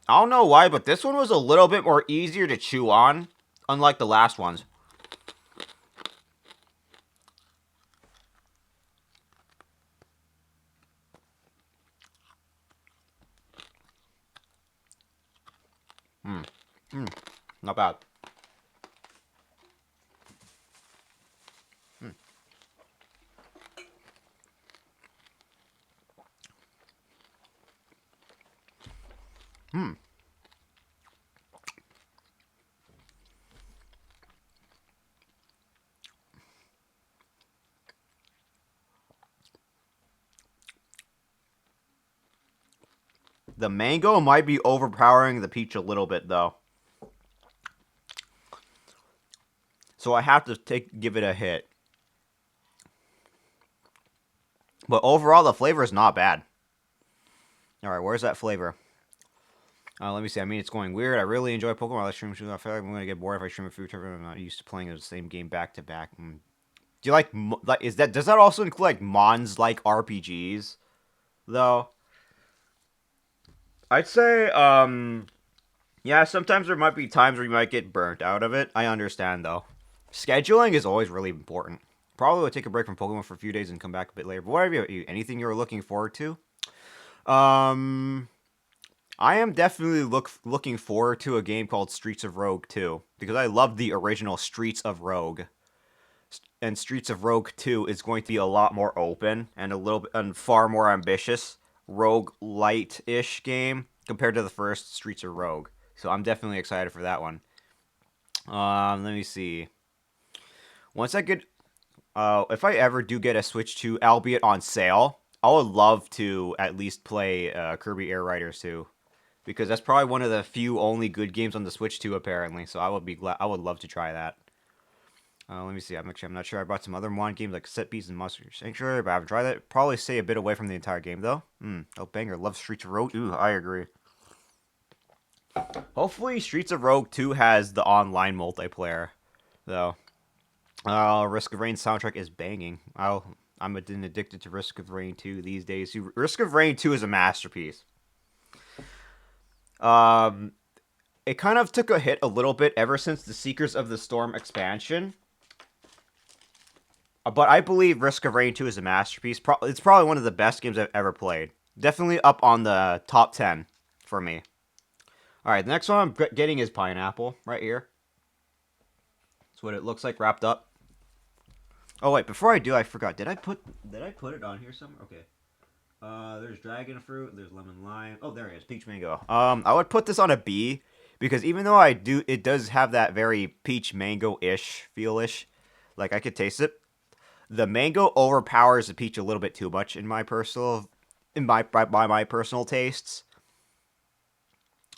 S1: I don't know why, but this one was a little bit more easier to chew on, unlike the last ones. Hmm. Hmm. Not bad. Hmm. Hmm. The mango might be overpowering the peach a little bit, though. So I have to give it a hit. But overall, the flavor is not bad. All right, where's that flavor? Let me see. I mean, it's going weird. I really enjoy Pokemon. I like streaming. I feel like I'm going to get bored if I stream a food tournament. I'm not used to playing the same game back to back. Do you like? Is that does that also include like Mons like RPGs though? I'd say yeah. Sometimes there might be times where you might get burnt out of it. I understand though. Scheduling is always really important. Probably would take a break from Pokemon for a few days and come back a bit later. But what about you? Anything you're looking forward to? Um, I am definitely looking forward to a game called Streets of Rogue 2 because I love the original Streets of Rogue. And Streets of Rogue 2 is going to be a lot more open and a little bit and far more ambitious rogue light-ish game compared to the first Streets of Rogue. So I'm definitely excited for that one. Let me see. Once I get if I ever do get a Switch 2, albeit on sale, I would love to at least play Kirby Air Riders 2 because that's probably one of the few only good games on the Switch 2 apparently. So I would be glad. I would love to try that. Let me see. I'm not sure. I bought some other Mon games like Set Piece and Monster Sanctuary, but I haven't tried that. Probably stay a bit away from the entire game though. Oh banger! Love Streets of Rogue. Ooh, I agree. Hopefully, Streets of Rogue 2 has the online multiplayer though. Risk of Rain soundtrack is banging. I'm addicted to Risk of Rain 2 these days. Risk of Rain 2 is a masterpiece. Um, it kind of took a hit a little bit ever since the Seekers of the Storm expansion. But I believe Risk of Rain 2 is a masterpiece. It's probably one of the best games I've ever played. Definitely up on the top 10 for me. Alright, the next one I'm getting is Pineapple right here. That's what it looks like wrapped up. Oh wait, before I do, I forgot. Did I put it on here somewhere? Okay. There's dragon fruit. There's lemon lime. Oh, there it is. Peach mango. I would put this on a B because even though it does have that very peach mango ish feel ish. Like I could taste it. The mango overpowers the peach a little bit too much in my personal, by my personal tastes.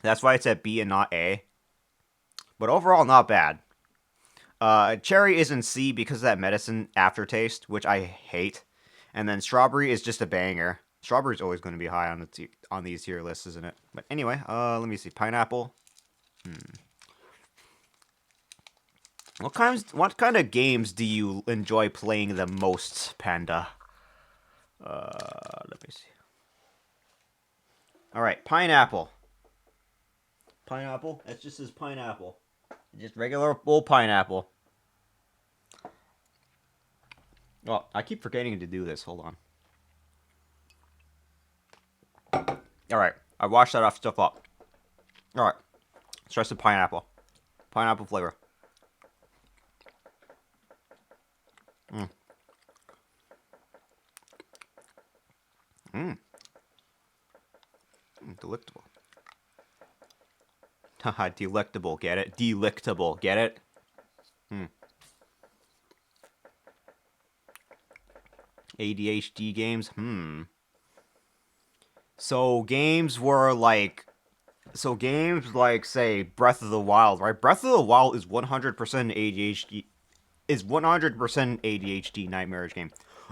S1: That's why it's at B and not A. But overall, not bad. Cherry is in C because of that medicine aftertaste, which I hate. And then strawberry is just a banger. Strawberry's always going to be high on on these tier lists, isn't it? But anyway, let me see. Pineapple. What kind of games do you enjoy playing the most, Panda? Let me see. All right, pineapple. Pineapple. That's just as pineapple. Just regular old pineapple. Well, I keep forgetting to do this. Hold on. All right, I washed that stuff up. All right, let's try some pineapple. Pineapple flavor. Mmm. Mmm. Delectable. Haha, delectable. Get it? Delectable. Get it? Hmm. ADHD games? So games like say Breath of the Wild, right? Breath of the Wild is 100% ADHD is 100% ADHD nightmarish game.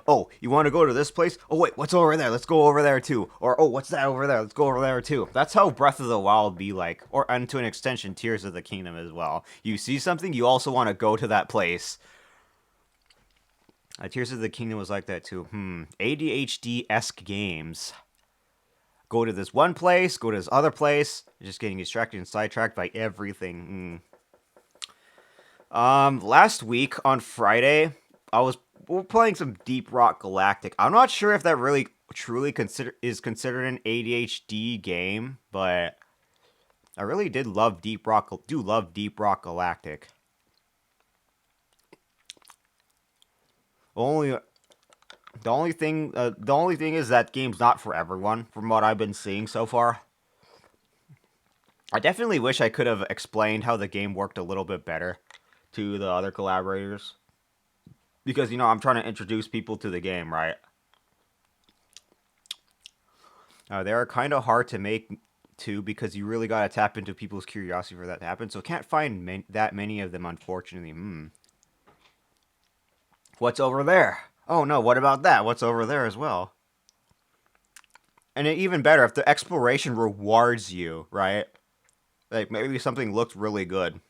S1: Oh, you want to go to this place? Oh wait, what's over there? Let's go over there too. Or oh, what's that over there? Let's go over there too. That's how Breath of the Wild be like, or and to an extension, Tears of the Kingdom as well. You see something, you also want to go to that place. Tears of the Kingdom was like that too. ADHD-esque games. Go to this one place, go to this other place. You're just getting distracted and sidetracked by everything. Last week on Friday, we were playing some Deep Rock Galactic. I'm not sure if that really truly considered an ADHD game, but I really did love Deep Rock. Do love Deep Rock Galactic. Only the only thing is that game's not for everyone, from what I've been seeing so far. I definitely wish I could have explained how the game worked a little bit better to the other collaborators. Because, I'm trying to introduce people to the game, right? They are kind of hard to make, too, because you really gotta tap into people's curiosity for that to happen. So can't find that many of them, unfortunately. What's over there? Oh no, what about that? What's over there as well? And even better, if the exploration rewards you, right? Like, maybe something looked really good.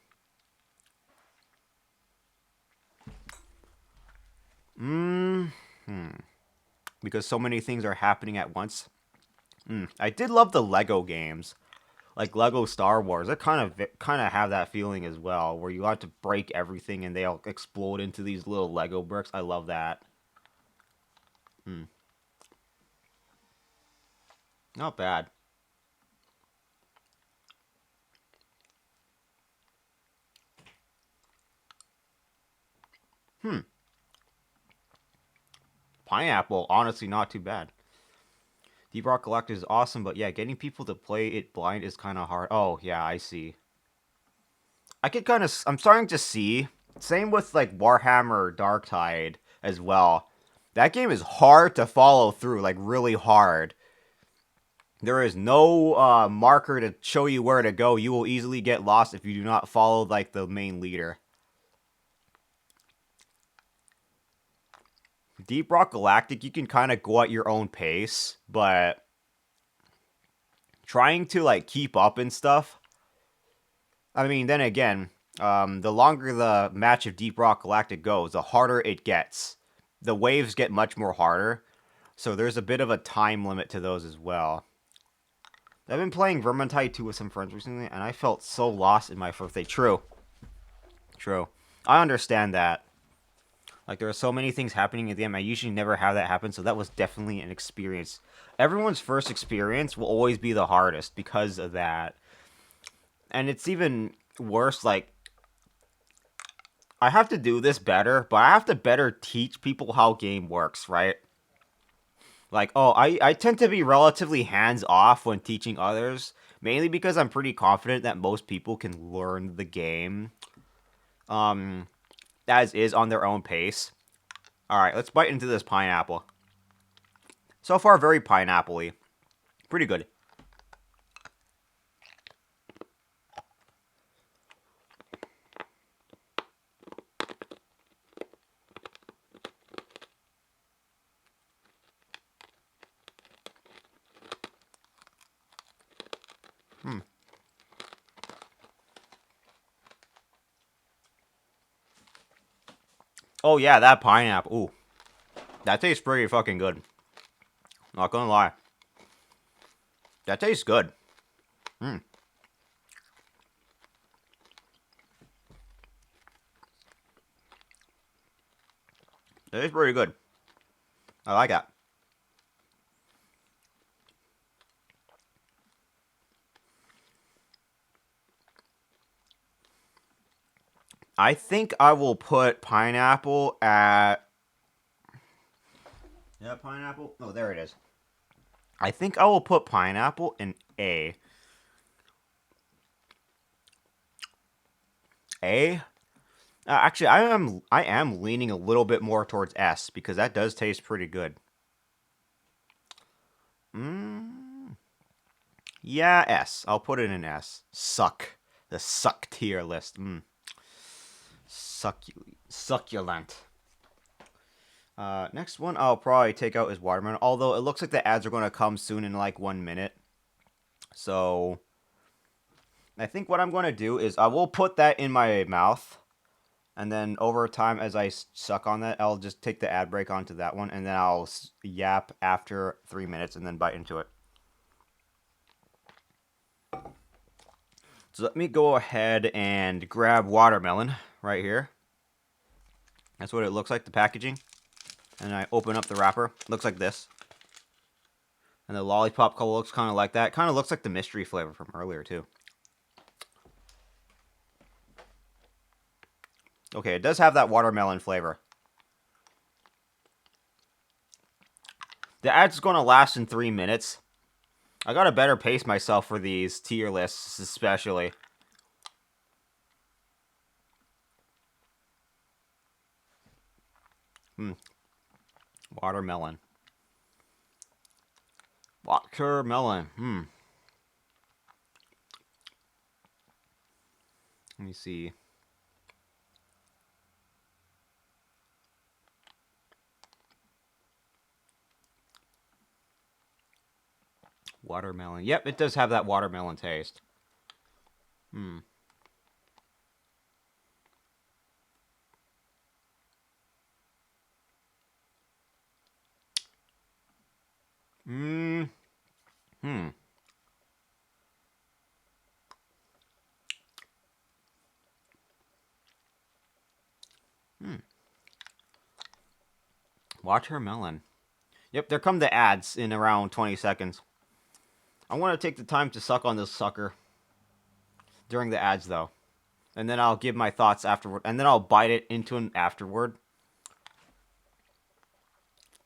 S1: Mmm. Because so many things are happening at once. I did love the Lego games, like Lego Star Wars. It kind of have that feeling as well, where you have to break everything and they all explode into these little Lego bricks. I love that. Hmm. Not bad. Hmm. Pineapple, honestly, not too bad. Deep Rock Galactic is awesome, but yeah, getting people to play it blind is kind of hard. Oh yeah, I see. I'm starting to see. Same with like Warhammer Dark Tide as well. That game is hard to follow through, like really hard. There is no marker to show you where to go. You will easily get lost if you do not follow like the main leader. Deep Rock Galactic, you can kind of go at your own pace, but trying to like keep up and stuff. I mean, then again, the longer the match of Deep Rock Galactic goes, the harder it gets. The waves get much more harder, so there's a bit of a time limit to those as well. I've been playing Vermintide 2 with some friends recently, and I felt so lost in my first day. True. True. I understand that. Like, there are so many things happening at the end. I usually never have that happen, so that was definitely an experience. Everyone's first experience will always be the hardest because of that. And it's even worse, like, I have to do this better, but I have to better teach people how game works, right? Like, I tend to be relatively hands off when teaching others, mainly because I'm pretty confident that most people can learn the game um, as is on their own pace. Alright, let's bite into this pineapple. So far, very pineapple-y. Pretty good. Hmm. Oh yeah, that pineapple. Ooh, that tastes pretty fucking good. Not gonna lie. That tastes good. Hmm. It is pretty good. I like that. I think I will put pineapple at. Yeah, pineapple. Oh, there it is. I think I will put pineapple in A. A. Actually, I am leaning a little bit more towards S because that does taste pretty good. Mm, yeah, S. I'll put it in S. Suck. The suck tier list. Succulent. Next one I'll probably take out is watermelon. Although it looks like the ads are going to come soon in like 1 minute. So I think what I'm going to do is I will put that in my mouth. And then over time, as I suck on that, I'll just take the ad break onto that one. And then I'll yap after 3 minutes and then bite into it. So let me go ahead and grab watermelon right here. That's what it looks like, the packaging. And I open up the wrapper. Looks like this. And the lollipop color looks kind of like that. Kind of looks like the mystery flavor from earlier, too. Okay, it does have that watermelon flavor. The ad's going to last in 3 minutes. I gotta better pace myself for these tier lists, especially. Watermelon. Watermelon. Let me see. Watermelon. Yep, it does have that watermelon taste. Hmm. Hmm. Hmm. Hmm. Watermelon. Yep, there come the ads in around 20 seconds. I want to take the time to suck on this sucker during the ads, though. And then I'll give my thoughts afterward. And then I'll bite it into an afterward.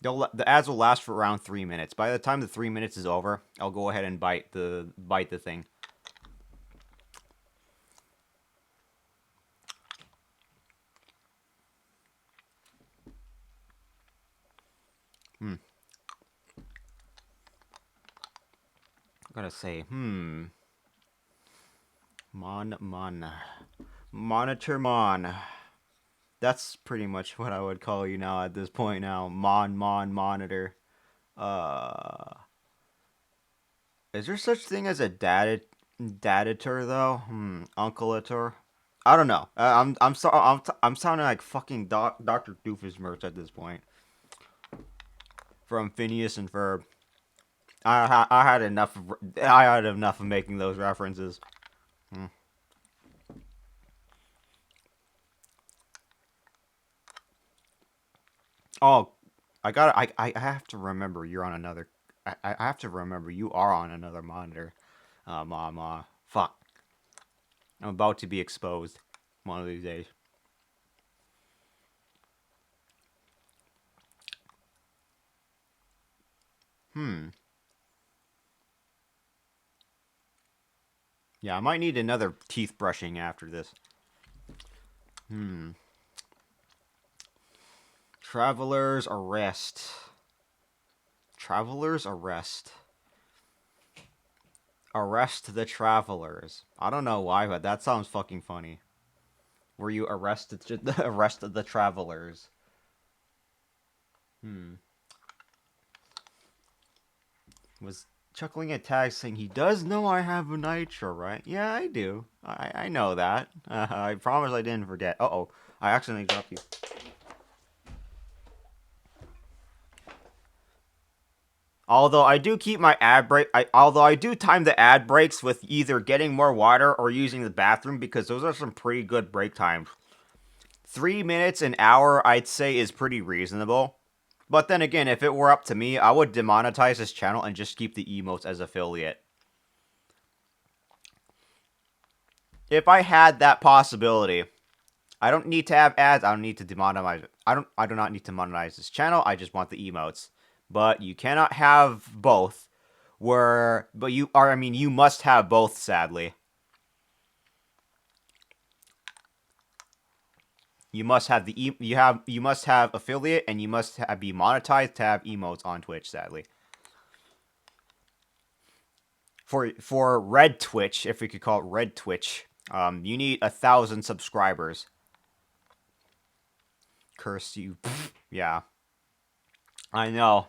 S1: The ads will last for around 3 minutes. By the time the 3 minutes is over, I'll go ahead and bite the thing. Hmm. I gotta say, Monitor Mon. That's pretty much what I would call you now at this point now. Monitor. Uh, is there such thing as a dadator though? Uncleator. I don't know. I'm sorry. I'm sounding like fucking Dr. Doofus merch at this point. From Phineas and Ferb. I had enough. I had enough of making those references. Hmm. Oh, I have to remember you're on another. I have to remember you are on another monitor. Mama. Fuck. I'm about to be exposed one of these days. Hmm. Yeah, I might need another teeth brushing after this. Hmm. Traveler's Arrest. Traveler's Arrest. Arrest the Travelers. I don't know why, but that sounds fucking funny. Where you arrested the travelers. Hmm. Was chuckling at Tag saying he does know I have a nitro, right? Yeah, I do. I know that. I promise I didn't forget. Uh-oh. I accidentally dropped you. Although I do keep my ad break, although I do time the ad breaks with either getting more water or using the bathroom because those are some pretty good break times. 3 minutes an hour, I'd say, is pretty reasonable. But then again, if it were up to me, I would demonetize this channel and just keep the emotes as affiliate. If I had that possibility, I don't need to have ads. I don't need to demonetize it. I do not need to monetize this channel. I just want the emotes. But you cannot have both. But you are. I mean, you must have both. Sadly, you must have you must have affiliate and you must be monetized to have emotes on Twitch. Sadly, for Red Twitch, if we could call it Red Twitch, you need 1,000 subscribers. Curse you. Yeah, I know.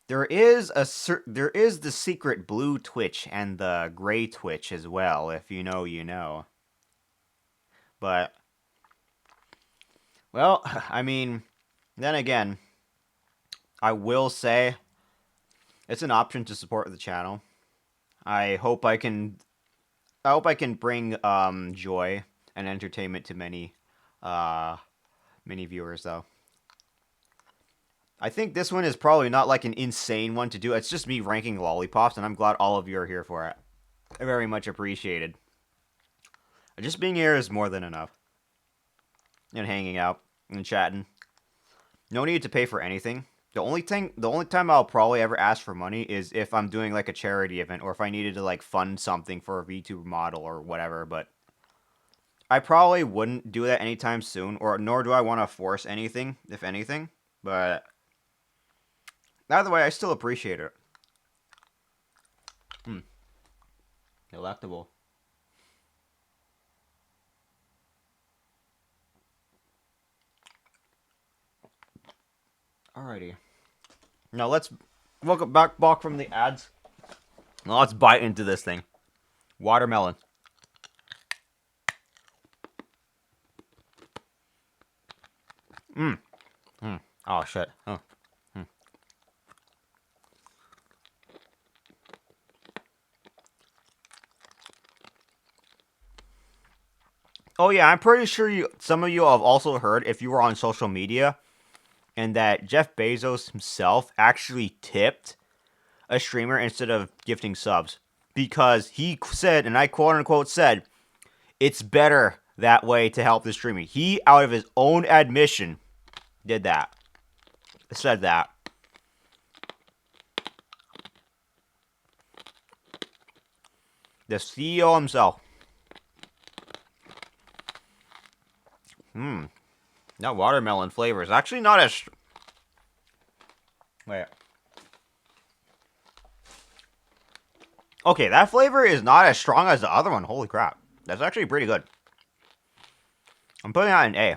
S1: There is the secret blue Twitch and the gray Twitch as well. If you know, you know. But well, I mean, then again, I will say it's an option to support the channel. I hope I can. I hope I can bring joy and entertainment to uh many viewers though. I think this one is probably not like an insane one to do. It's just me ranking lollipops, and I'm glad all of you are here for it. Very much appreciated. Just being here is more than enough. And hanging out and chatting. No need to pay for anything. The only time I'll probably ever ask for money is if I'm doing like a charity event or if I needed to like fund something for a VTuber model or whatever, but I probably wouldn't do that anytime soon, or nor do I want to force anything, if anything. But either way, I still appreciate it. Hmm. Delectable. Alrighty. Now let's welcome back from the ads. Now let's bite into this thing. Watermelon. Mmm. Mm. Oh, shit. Oh. Mm. Oh, yeah, I'm pretty sure some of you have also heard, if you were on social media, and that Jeff Bezos himself actually tipped a streamer instead of gifting subs. Because he said, and I quote unquote said, it's better that way to help the streaming. He, out of his own admission, did that. Said that. The CEO himself. Hmm. That watermelon flavor is actually not as. Wait. Okay, that flavor is not as strong as the other one. Holy crap. That's actually pretty good. I'm putting that in A.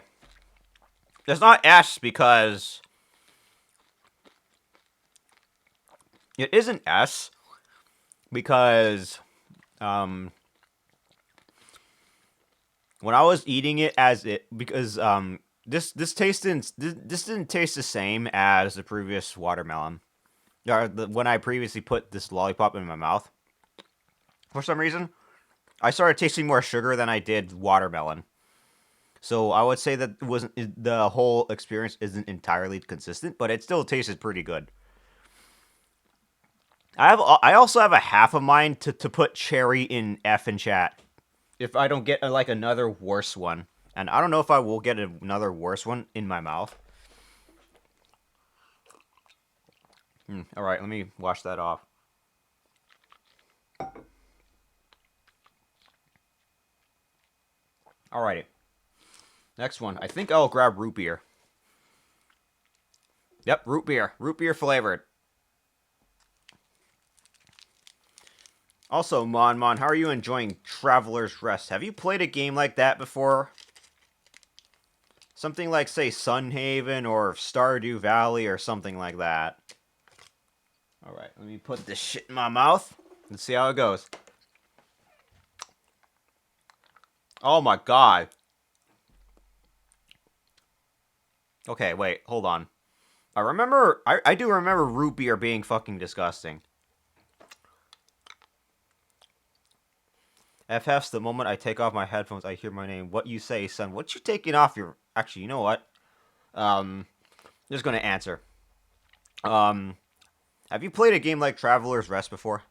S1: It's not S because it isn't S because when I was eating it as it because this didn't taste the same as the previous watermelon. When I previously put this lollipop in my mouth, for some reason, I started tasting more sugar than I did watermelon. So I would say that the whole experience isn't entirely consistent, but it still tasted pretty good. I also have a half of mine to put cherry in F in chat if I don't get like another worse one, and I don't know if I will get another worse one in my mouth. All right, let me wash that off. Alrighty, next one. I think I'll grab root beer. Yep, root beer flavored. Also, Mon, how are you enjoying Traveler's Rest? Have you played a game like that before? Something like, say, Sunhaven or Stardew Valley or something like that. Alright, let me put this shit in my mouth. Let's see how it goes. Oh my god. Okay, wait, hold on. I do remember root beer being fucking disgusting. FF's the moment I take off my headphones, I hear my name. What you say, son? What you taking off your... Actually, you know what? Just gonna answer. Um, have you played a game like Traveler's Rest before?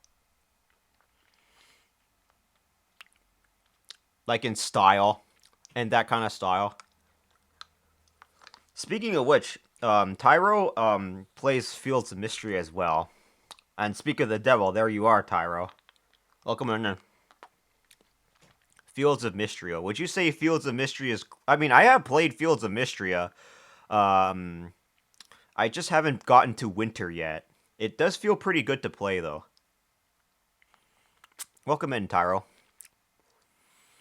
S1: Like in style, and that kind of style. Speaking of which, Tyro plays Fields of Mystery as well. And speak of the devil, there you are, Tyro. Welcome in. Fields of Mystery. Would you say Fields of Mystery is? I mean, I have played Fields of Mystery. I just haven't gotten to Winter yet. It does feel pretty good to play though. Welcome in, Tyro.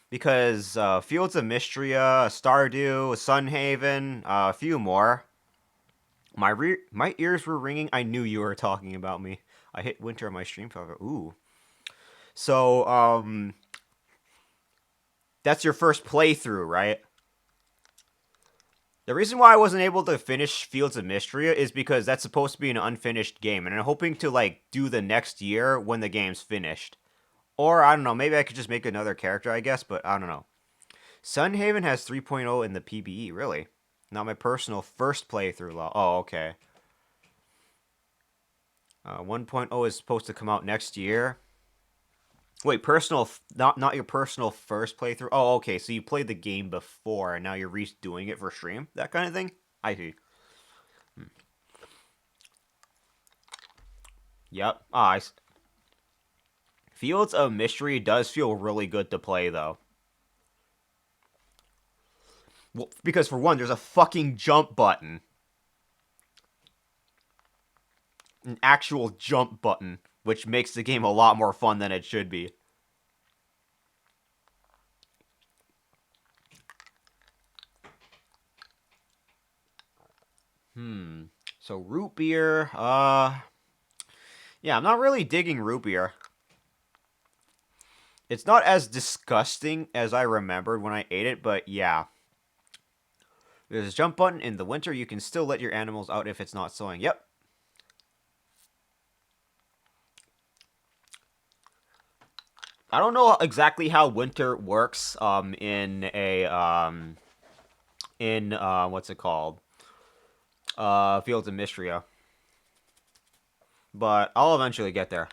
S1: Because Fields of Mystria, Stardew, Sunhaven, a few more. My ears were ringing. I knew you were talking about me. I hit winter on my stream cover. Ooh. So that's your first playthrough, right? The reason why I wasn't able to finish Fields of Mystria is because that's supposed to be an unfinished game, and I'm hoping to like do the next year when the game's finished. Or I don't know, maybe I could just make another character, I guess, but I don't know. Sunhaven has 3.0 in the PBE, really. Not my personal first playthrough. Oh, okay. 1.0 is supposed to come out next year. Wait, personal, not your personal first playthrough. Oh, okay. So you played the game before, and now you're redoing it for stream, that kind of thing. I see. Yep. Fields of Mystery does feel really good to play, though. Well, because for one, there's a fucking jump button. An actual jump button, which makes the game a lot more fun than it should be. So root beer, yeah, I'm not really digging root beer. It's not as disgusting as I remembered when I ate it, but yeah. There's a jump button. In the winter, you can still let your animals out if it's not sowing. Yep. I don't know exactly how winter works in what's it called? Fields of Mystria. But I'll eventually get there.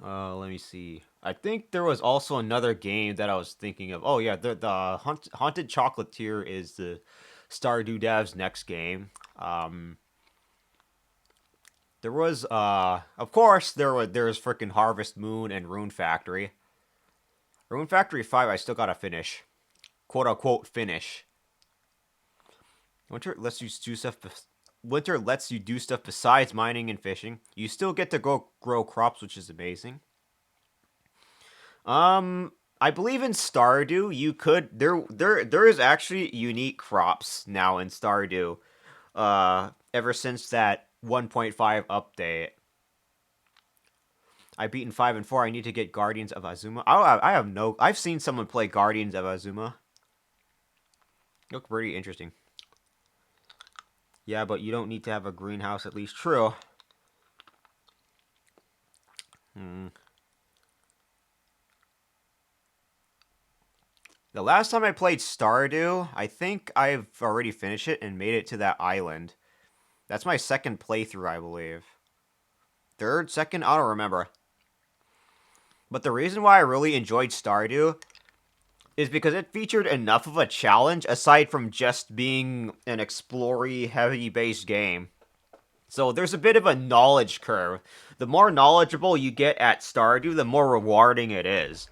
S1: Let me see. I think there was also another game that I was thinking of. Oh yeah, the Haunted Chocolatier is the Stardew Dev's next game. There was of course there's freaking Harvest Moon and Rune Factory. Rune Factory 5 I still gotta finish. Quote unquote finish. Winter lets you do stuff Winter lets you do stuff besides mining and fishing. You still get to grow crops, which is amazing. I believe in Stardew you could there is actually unique crops now in Stardew. Ever since that 1.5 update. I've beaten 5 and 4. I need to get Guardians of Azuma. I have no. I've seen someone play Guardians of Azuma. Look pretty interesting. Yeah, but you don't need to have a greenhouse, at least. True. The last time I played Stardew, I think I've already finished it and made it to that island. That's my second playthrough, I believe. Third, second, I don't remember. But the reason why I really enjoyed Stardew is because it featured enough of a challenge aside from just being an explory heavy based game. So there's a bit of a knowledge curve. The more knowledgeable you get at Stardew, the more rewarding it is.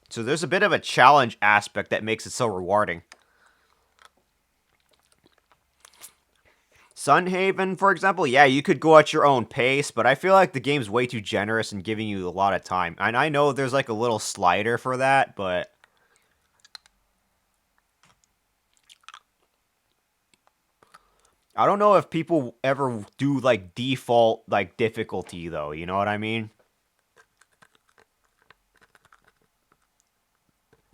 S1: So there's a bit of a challenge aspect that makes it so rewarding. Sunhaven, for example, yeah, you could go at your own pace, but I feel like the game's way too generous in giving you a lot of time. And I know there's like a little slider for that, but I don't know if people ever do like default like difficulty though, you know what I mean?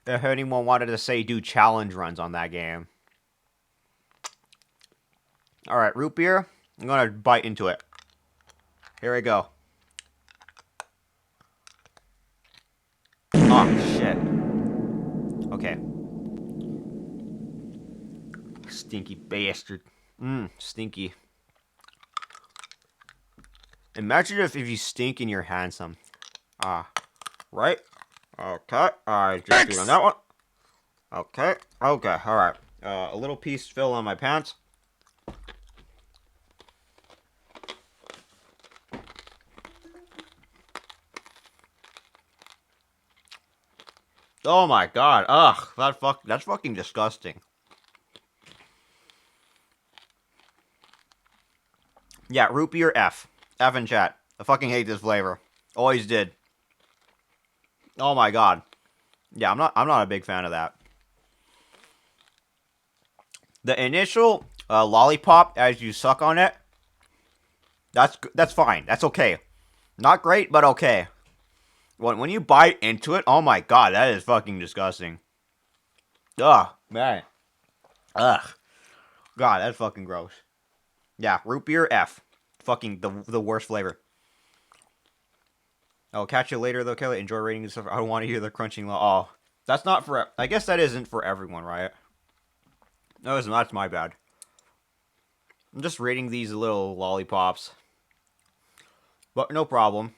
S1: If anyone wanted to say do challenge runs on that game. Alright, root beer. I'm gonna bite into it. Here we go. Oh, shit. Okay. Stinky bastard. Stinky. Imagine if you stink and you're handsome. Right? Okay. Alright, just do on that one. Okay. Okay, alright. A little piece fell on my pants. Oh my god. Ugh. That's fucking disgusting. Yeah, root beer F. F in chat. I fucking hate this flavor. Always did. Oh my god. Yeah, I'm not a big fan of that. The initial lollipop as you suck on it, that's fine. That's okay. Not great, but okay. When you bite into it, oh my god, that is fucking disgusting. Ugh, man. Ugh. God, that's fucking gross. Yeah, root beer F. Fucking the worst flavor. I'll catch you later though, Kelly. Enjoy reading this stuff. I don't want to hear the crunching. Oh, that's not for. I guess that isn't for everyone, right? No, it's not. That's my bad. I'm just reading these little lollipops, but no problem.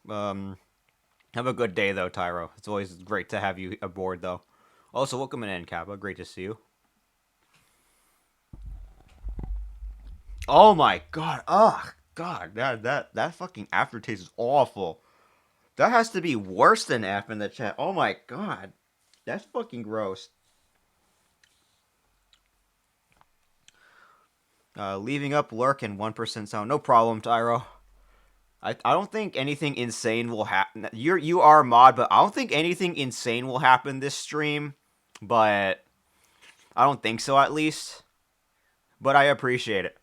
S1: Have a good day though, Tyro. It's always great to have you aboard though. Also, welcome in, Kappa. Great to see you. Oh my god. Ugh. God, that fucking aftertaste is awful. That has to be worse than F in the chat. Oh my god. That's fucking gross. Leaving up lurk and 1% sound. No problem, Tyro. I don't think anything insane will happen. You are a mod, but I don't think anything insane will happen this stream. But I don't think so, at least. But I appreciate it.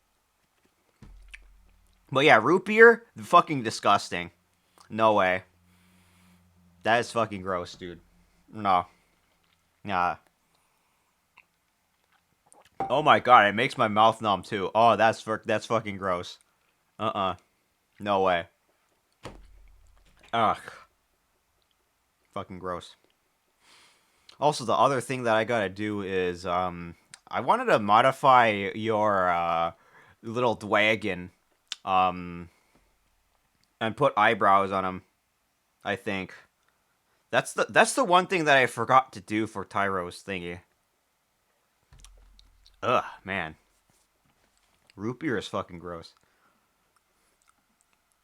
S1: But yeah, root beer, fucking disgusting. No way. That is fucking gross, dude. No. Nah. Oh my god, it makes my mouth numb too. Oh, that's fucking gross. Uh-uh. No way. Ugh. Fucking gross. Also, the other thing that I gotta do is, I wanted to modify your, little dwagon, um, and put eyebrows on him, I think. That's the one thing that I forgot to do for Tyro's thingy. Ugh, man. Root beer is fucking gross.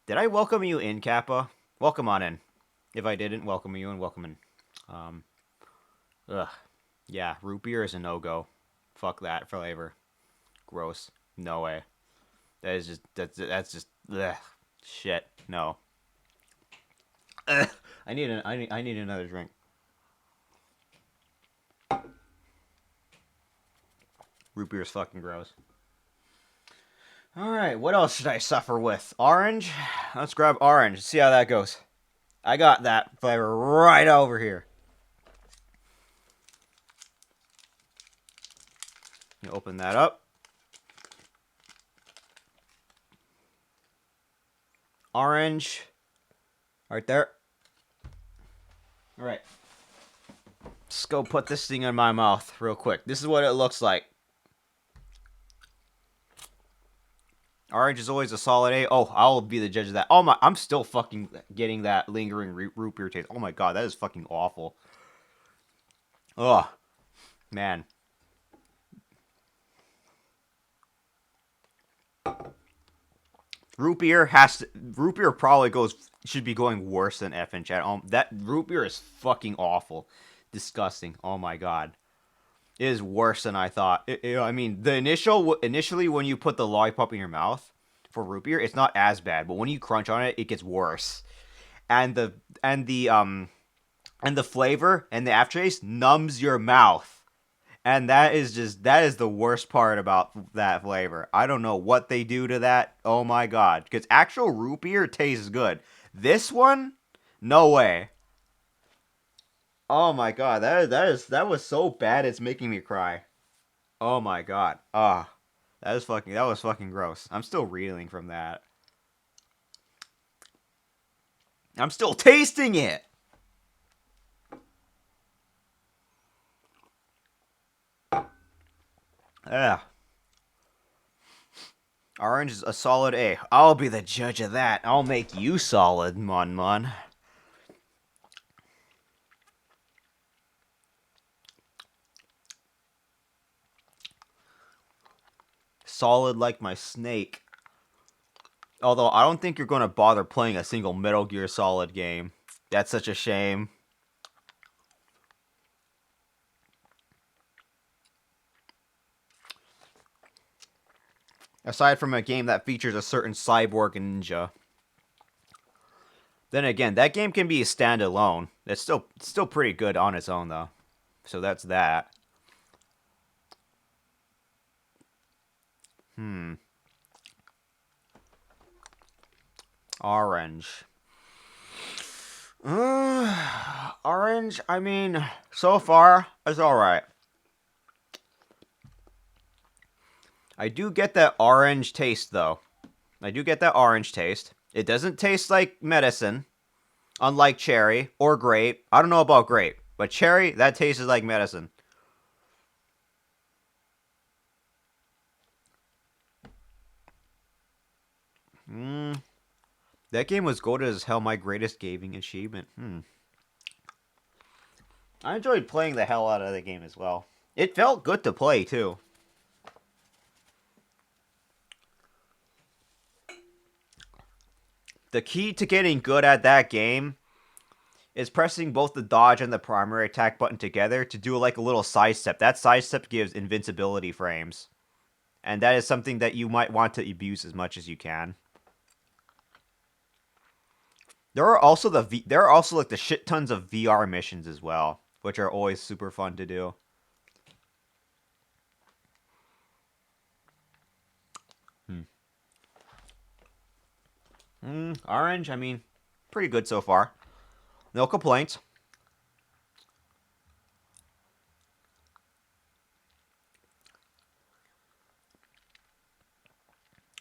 S1: Did I welcome you in, Kappa? Welcome on in. If I didn't, welcome you in, welcome in. Um, ugh. Yeah, root beer is a no-go. Fuck that flavor. Gross. No way. That's just ugh. Shit. No. Ugh. I need another drink. Root beer is fucking gross. All right, what else should I suffer with? Orange? Let's grab orange. See how that goes. I got that flavor right over here. You open that up. Orange. Right there. All right. Let's go put this thing in my mouth real quick. This is what it looks like. Orange is always a solid A. Oh, I'll be the judge of that. Oh my, I'm still fucking getting that lingering root beer taste. Oh my god, that is fucking awful. Ugh, man. Root beer probably should be going worse than F in chat. That root beer is fucking awful, disgusting. Oh my god, it is worse than I thought. I mean, initially when you put the lollipop in your mouth for root beer, it's not as bad, but when you crunch on it, it gets worse. And the flavor and the aftertaste numbs your mouth. And that is the worst part about that flavor. I don't know what they do to that. Oh my god. Because actual root beer tastes good. This one? No way. Oh my god. That was so bad it's making me cry. Oh my god. Ah. That was fucking gross. I'm still reeling from that. I'm still tasting it. Ugh. Orange is a solid A. I'll be the judge of that. I'll make you solid, Mon. Solid like my snake. Although I don't think you're going to bother playing a single Metal Gear Solid game. That's such a shame. Aside from a game that features a certain cyborg ninja. Then again, that game can be a standalone. It's still pretty good on its own though. So that's that. Orange. Orange, I mean, so far, it's alright. I do get that orange taste, though. I do get that orange taste. It doesn't taste like medicine, unlike cherry or grape. I don't know about grape, but cherry, that tastes like medicine. That game was goated as hell my greatest gaming achievement. I enjoyed playing the hell out of the game as well. It felt good to play, too. The key to getting good at that game is pressing both the dodge and the primary attack button together to do like a little sidestep. That sidestep gives invincibility frames. And that is something that you might want to abuse as much as you can. There are also like the shit tons of VR missions as well, which are always super fun to do. Orange, I mean, pretty good so far. No complaints.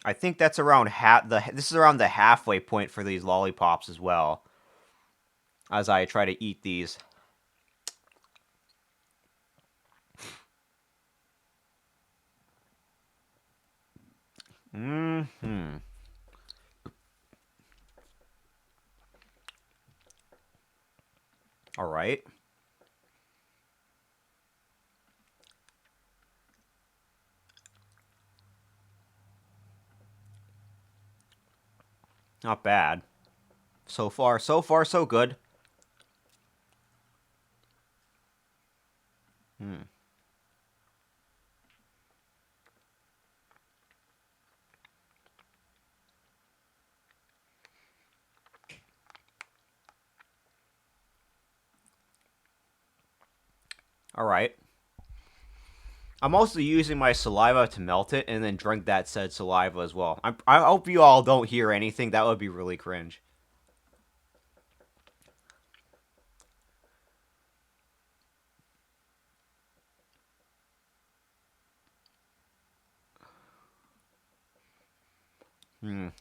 S1: I think that's around this is around the halfway point for these lollipops as well. As I try to eat these. Hmm. All right. Not bad. So far, so good. Hmm. All right. I'm also using my saliva to melt it and then drink that said saliva as well. I hope you all don't hear anything. That would be really cringe.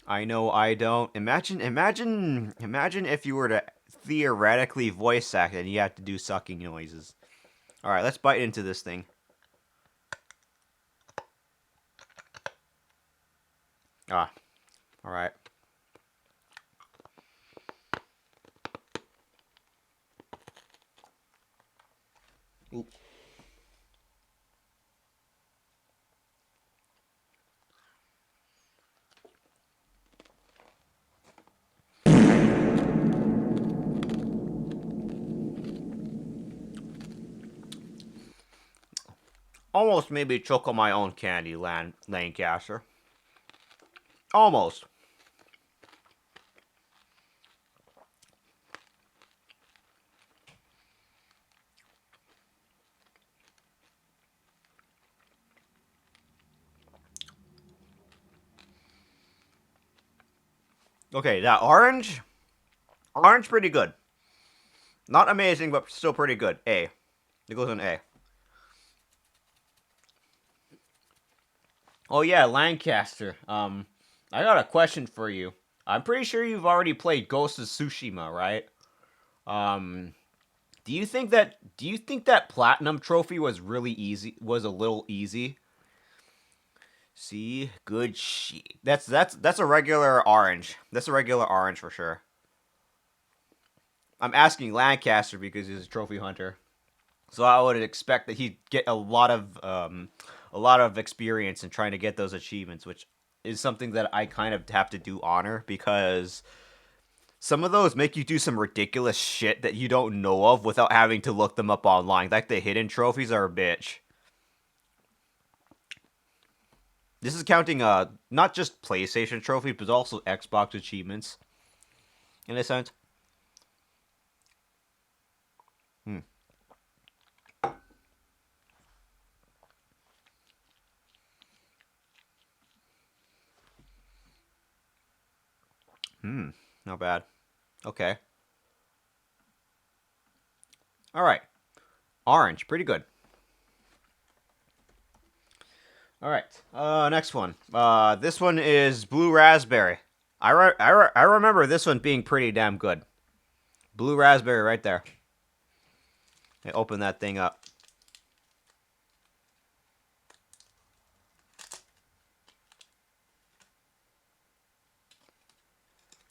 S1: I know I don't. Imagine if you were to theoretically voice act and you have to do sucking noises. All right, let's bite into this thing. Ah, all right. Oop. Almost made me choke on my own candy, Lancaster. Almost. Okay, that orange, pretty good. Not amazing, but still pretty good. A. It goes an A. Oh yeah, Lancaster. I got a question for you. I'm pretty sure you've already played Ghost of Tsushima, right? Um, do you think that platinum trophy was really easy? Was a little easy? See, good shit. That's a regular orange. That's a regular orange for sure. I'm asking Lancaster because he's a trophy hunter, so I would expect that he'd get a lot of experience in trying to get those achievements, which is something that I kind of have to do honor because some of those make you do some ridiculous shit that you don't know of without having to look them up online. Like the hidden trophies are a bitch. This is counting not just PlayStation trophies, but also Xbox achievements in a sense. Hmm. Hmm. Not bad. Okay. All right. Orange, pretty good. All right. Next one. This one is blue raspberry. I remember this one being pretty damn good. Blue raspberry right there. I open that thing up.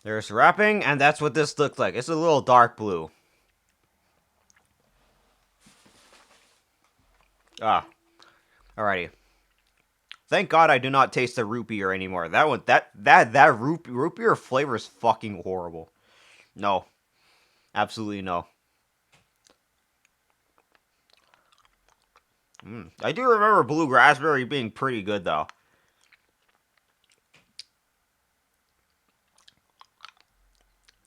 S1: There's wrapping, and that's what this looks like. It's a little dark blue. Ah, alrighty. Thank God I do not taste the root beer anymore. That root beer flavor is fucking horrible. No, absolutely no. I do remember blue raspberry being pretty good though.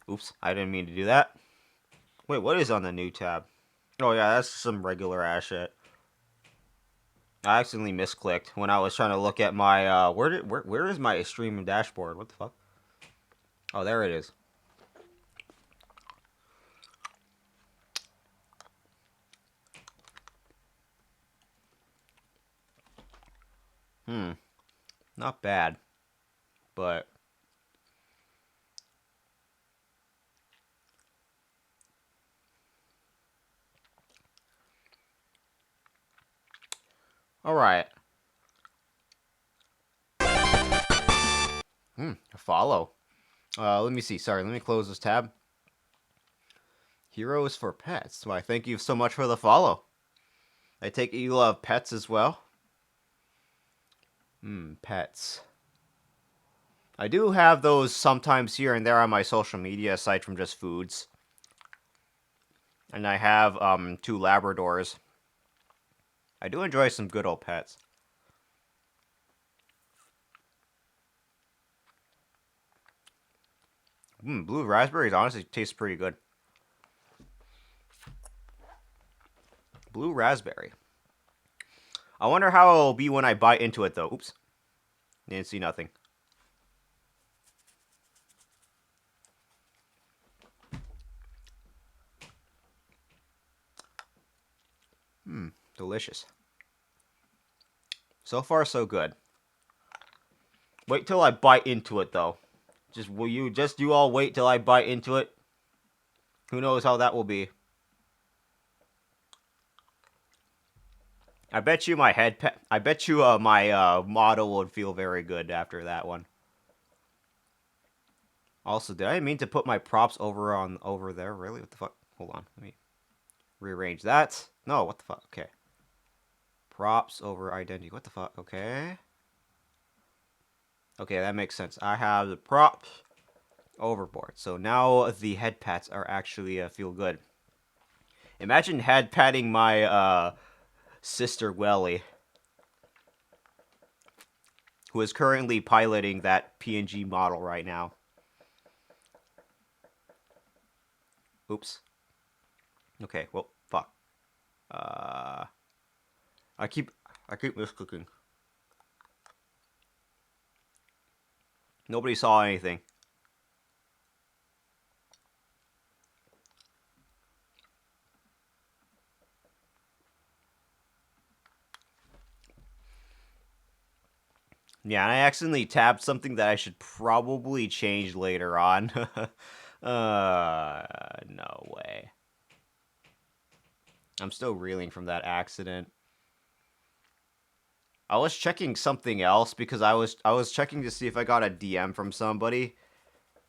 S1: Oops, I didn't mean to do that. Wait, what is on the new tab? Oh yeah, that's some regular ass shit. I accidentally misclicked when I was trying to look at my where is my stream dashboard? What the fuck? Oh, there it is. Hmm. Not bad. But all right. A follow. Let me see. Sorry, let me close this tab. Heroes for pets. Why, thank you so much for the follow. I take it you love pets as well? Pets. I do have those sometimes here and there on my social media aside from just foods. And I have two Labradors. I do enjoy some good old pets. Blue raspberries honestly taste pretty good. Blue raspberry. I wonder how it'll be when I bite into it though. Oops. Didn't see nothing. Delicious. So far, so good. Wait till I bite into it though. You all wait till I bite into it? Who knows how that will be? I bet you my model would feel very good after that one. Also, did I mean to put my props over there? Really? What the fuck? Hold on. Let me rearrange that. No, what the fuck? Okay. Props over identity. What the fuck? Okay. Okay, that makes sense. I have the props overboard. So now the head pats are actually feel good. Imagine head patting my sister Welly, who is currently piloting that PNG model right now. Oops. Okay, well, fuck. Uh, I keep misclicking. Nobody saw anything. Yeah, and I accidentally tabbed something that I should probably change later on. No way. I'm still reeling from that accident. I was checking something else because I was checking to see if I got a DM from somebody,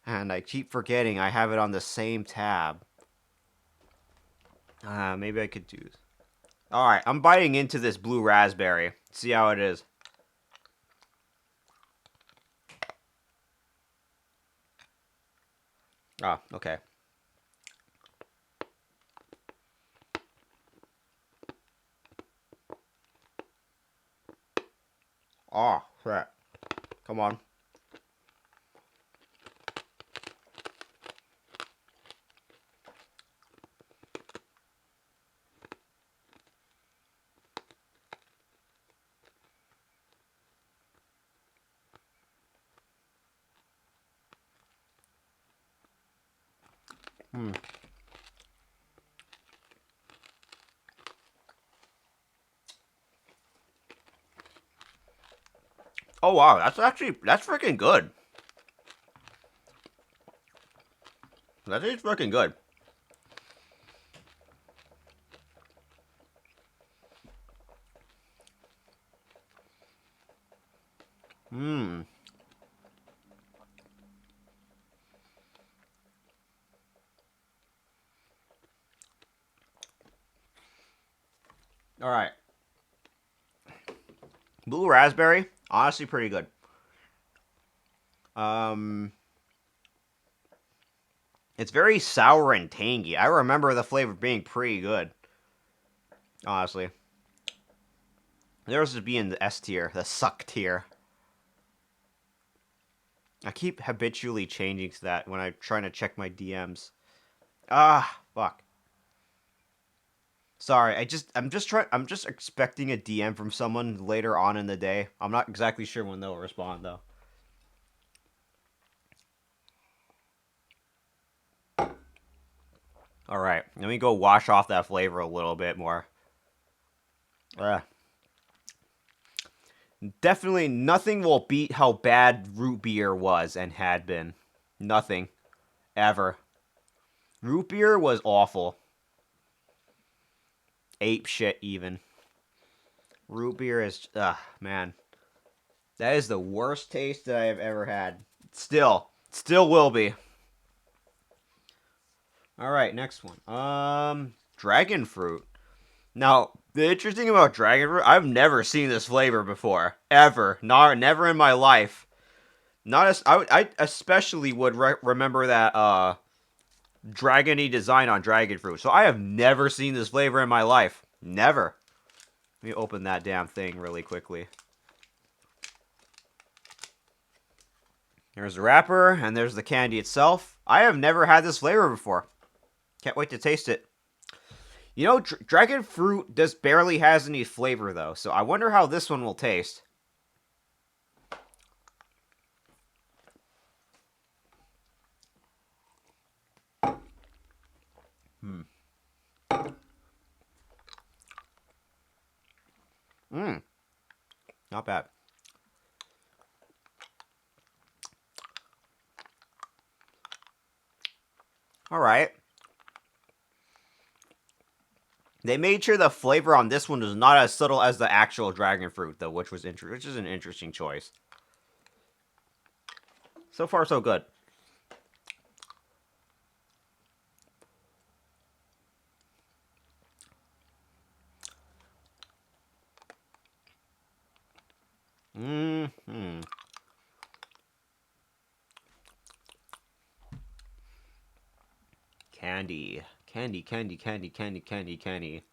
S1: and I keep forgetting I have it on the same tab. Maybe I could do. All right, I'm biting into this blue raspberry. See how it is. Ah, okay. Oh, crap. Come on. Oh wow, that's freaking good. That is freaking good. Hmm. All right. Blue raspberry, honestly pretty good. Um, it's very sour and tangy. I remember the flavor being pretty good. Honestly, theirs would be in the S tier, the suck tier. I keep habitually changing to that when I'm trying to check my DMs. Ah, fuck. Sorry, I'm just expecting a DM from someone later on in the day. I'm not exactly sure when they'll respond though. All right, let me go wash off that flavor a little bit more. Uh, Definitely nothing will beat how bad root beer was and had been. Nothing. Ever. Root beer was awful. Ape shit, even. Root beer is. Man. That is the worst taste that I have ever had. Still. Still will be. Alright, next one. Dragon fruit. Now, the interesting thing about dragon fruit, I've never seen this flavor before. Ever. Never in my life. Not as I especially would remember that dragony design on dragon fruit. So I have never seen this flavor in my life. Never. Let me open that damn thing really quickly. There's the wrapper, and there's the candy itself. I have never had this flavor before. Can't wait to taste it. You know, dragon fruit just barely has any flavor, though, so I wonder how this one will taste. Hmm. Mmm. Not bad. Alright. They made sure the flavor on this one was not as subtle as the actual dragon fruit, though, which is an interesting choice. So far, so good. Mm-hmm. Candy. Candy, candy, candy, candy, candy, candy.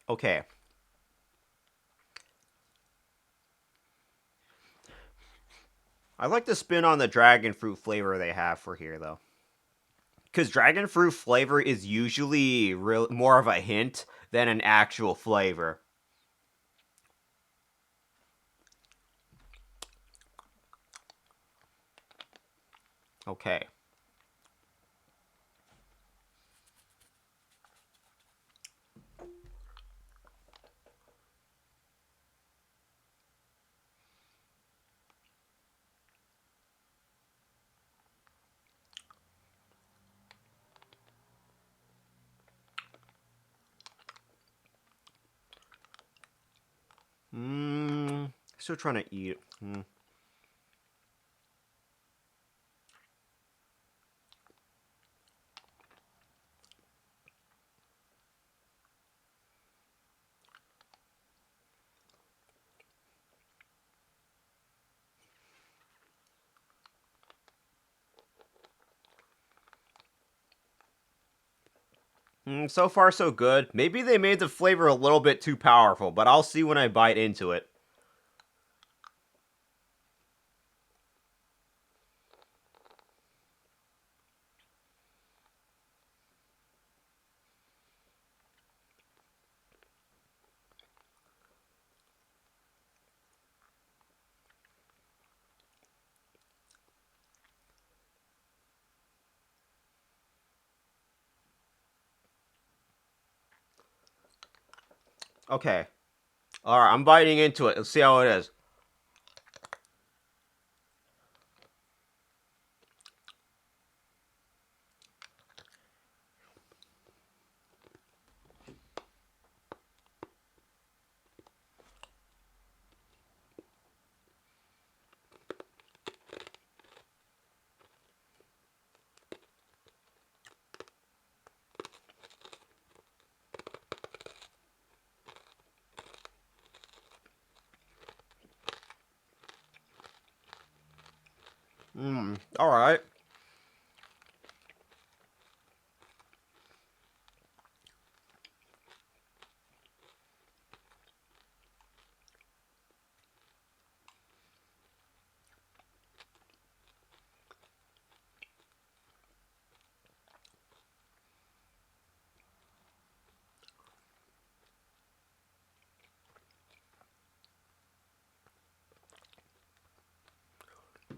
S1: Okay. I like the spin on the dragon fruit flavor they have for here, though. Because dragon fruit flavor is usually more of a hint than an actual flavor. Okay. Still trying to eat. So far, so good. Maybe they made the flavor a little bit too powerful, but I'll see when I bite into it. Okay. Alright, I'm biting into it. Let's see how it is. Alright.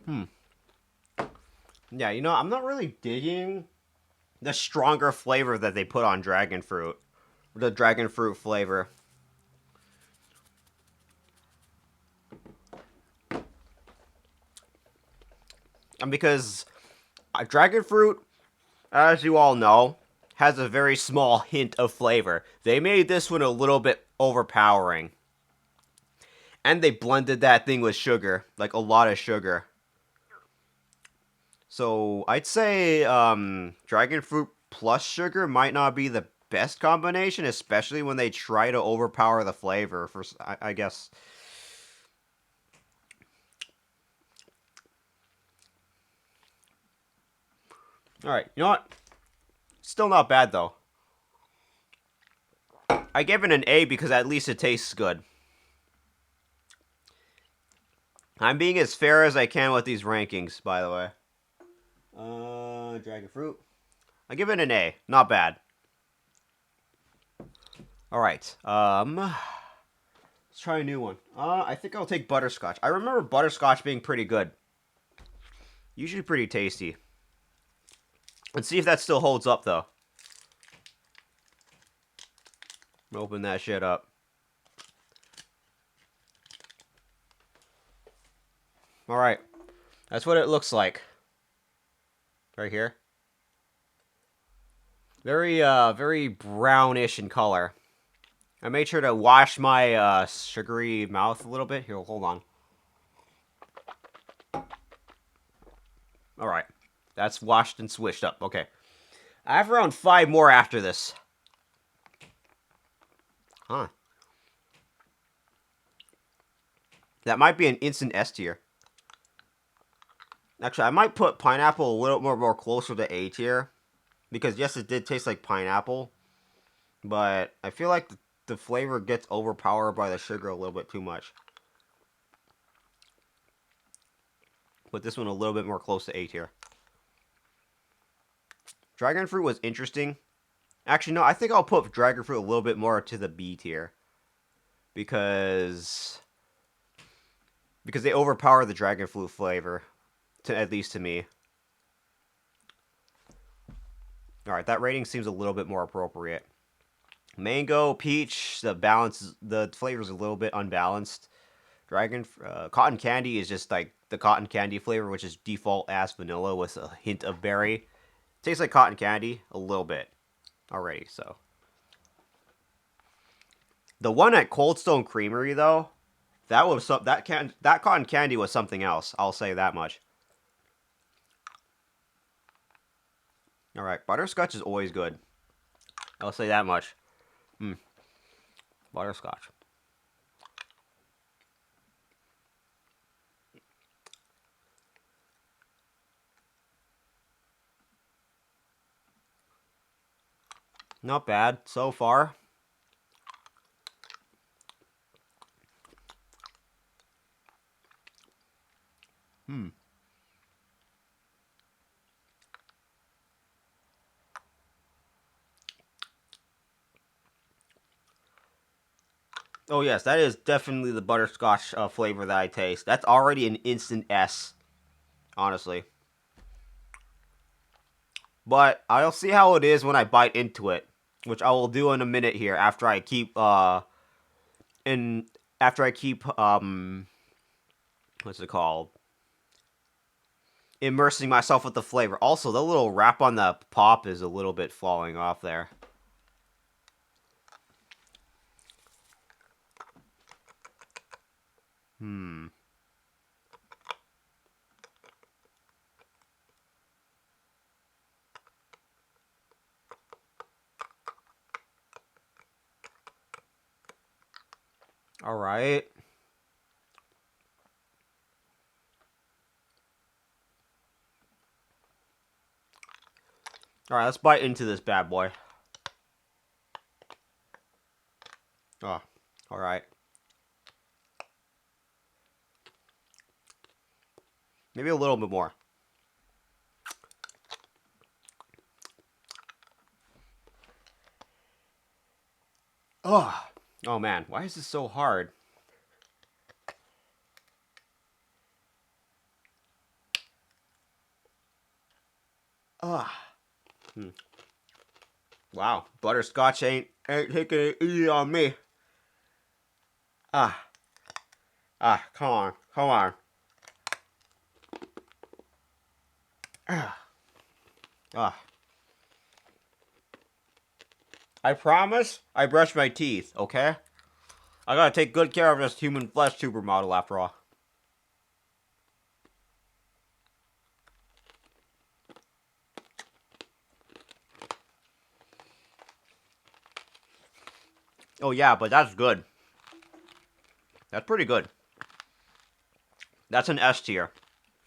S1: Hmm. Yeah, you know, I'm not really digging the stronger flavor that they put on dragon fruit. The dragon fruit flavor. And because dragon fruit, as you all know, has a very small hint of flavor. They made this one a little bit overpowering. And they blended that thing with sugar, like a lot of sugar. So I'd say dragon fruit plus sugar might not be the best combination, especially when they try to overpower the flavor. For I guess. All right, you know what? Still not bad though. I gave it an A because at least it tastes good. I'm being as fair as I can with these rankings, by the way. Dragon fruit. I give it an A. Not bad. All right. Let's try a new one. I think I'll take butterscotch. I remember butterscotch being pretty good. Usually pretty tasty. Let's see if that still holds up, though. Open that shit up. All right. That's what it looks like. Right here. Very brownish in color. I made sure to wash my sugary mouth a little bit. Here, hold on. All right. That's washed and swished up. Okay. I have around 5 more after this. Huh. That might be an instant S tier. Actually, I might put pineapple a little more closer to A tier. Because, yes, it did taste like pineapple. But I feel like the flavor gets overpowered by the sugar a little bit too much. Put this one a little bit more close to A tier. Dragon fruit was interesting. Actually, no, I think I'll put dragon fruit a little bit more to the B tier. Because they overpower the dragon fruit flavor. At least to me. Alright, that rating seems a little bit more appropriate. Mango, peach, the flavor's a little bit unbalanced. Cotton candy is just like the cotton candy flavor, which is default ass vanilla with a hint of berry. Tastes like cotton candy a little bit already. So the one at Cold Stone Creamery though, that cotton candy was something else. I'll say that much. All right, butterscotch is always good. I'll say that much. Butterscotch. Not bad so far. Oh yes, that is definitely the butterscotch flavor that I taste. That's already an instant S, honestly. But I'll see how it is when I bite into it, which I will do in a minute here after I keep in after I keep what's it called? Immersing myself with the flavor. Also, the little wrap on the pop is a little bit falling off there. All right. All right, let's bite into this bad boy. Oh, all right. Maybe a little bit more. Oh, oh man, why is this so hard? Ah. Hmm. Wow, butterscotch ain't taking it easy on me. Ah, come on, come on. Ah, ah. I promise I brush my teeth, okay? I gotta take good care of this human flesh supermodel after all. Oh yeah, but that's good. That's pretty good. That's an S tier.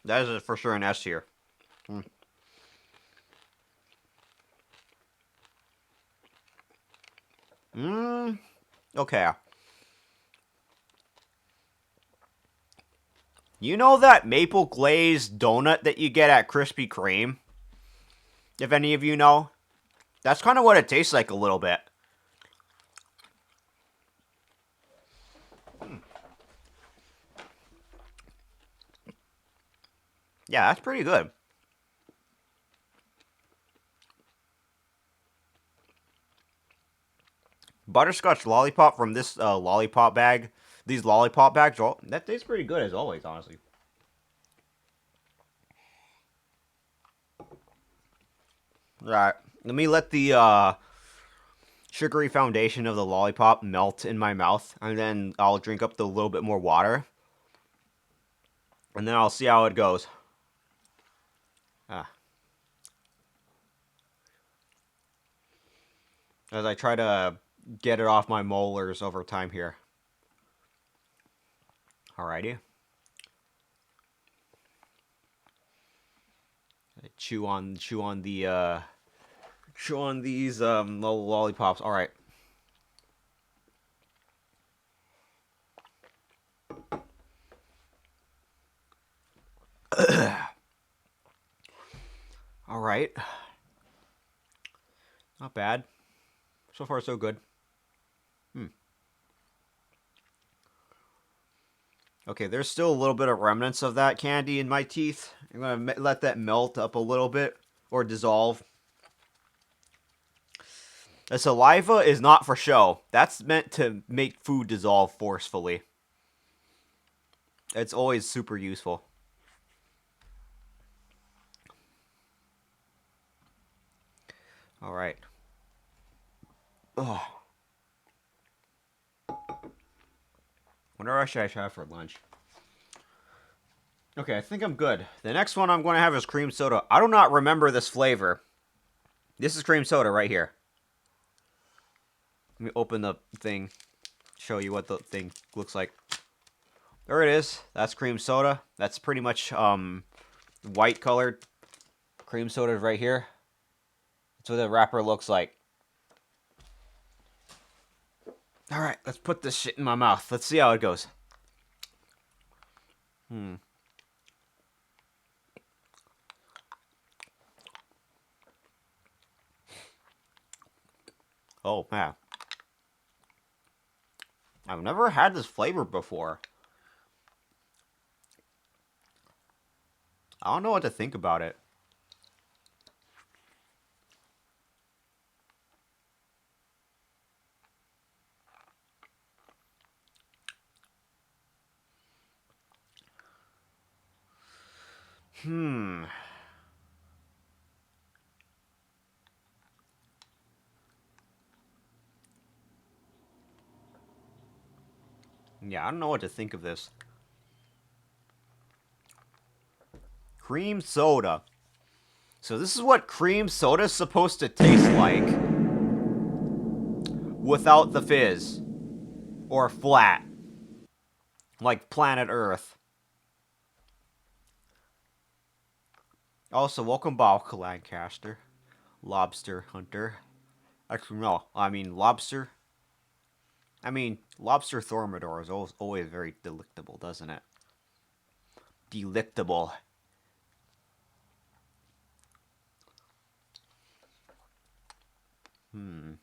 S1: That is for sure an S tier. Mm. Mm. Okay. You know that maple glazed donut that you get at Krispy Kreme? If any of you know, that's kind of what it tastes like a little bit. Yeah, that's pretty good. Butterscotch lollipop from this lollipop bag. These lollipop bags, that tastes pretty good as always, honestly. Alright, let me let the sugary foundation of the lollipop melt in my mouth, and then I'll drink up the little bit more water, and then I'll see how it goes. Ah. As I try to get it off my molars over time here. Alrighty. Chew on these little lollipops. Alright. Alright. Not bad. So far so good. Okay, there's still a little bit of remnants of that candy in my teeth. I'm gonna let that melt up a little bit or dissolve. The saliva is not for show. That's meant to make food dissolve forcefully. It's always super useful. All right. Oh, what should I try for lunch? Okay, I think I'm good. The next one I'm going to have is cream soda. I do not remember this flavor. This is cream soda right here. Let me open the thing, show you what the thing looks like. There it is. That's cream soda. That's pretty much white colored cream soda right here. That's what the wrapper looks like. All right, let's put this shit in my mouth. Let's see how it goes. Oh, man. I've never had this flavor before. I don't know what to think about it. Hmm. Yeah, I don't know what to think of this. Cream soda. So this is what cream soda is supposed to taste like without the fizz. Or flat. Like planet Earth. Also, welcome back, Lancaster. Lobster hunter. Actually, no. I mean, lobster. Lobster Thermidor is always very delectable, doesn't it? Delectable. Hmm.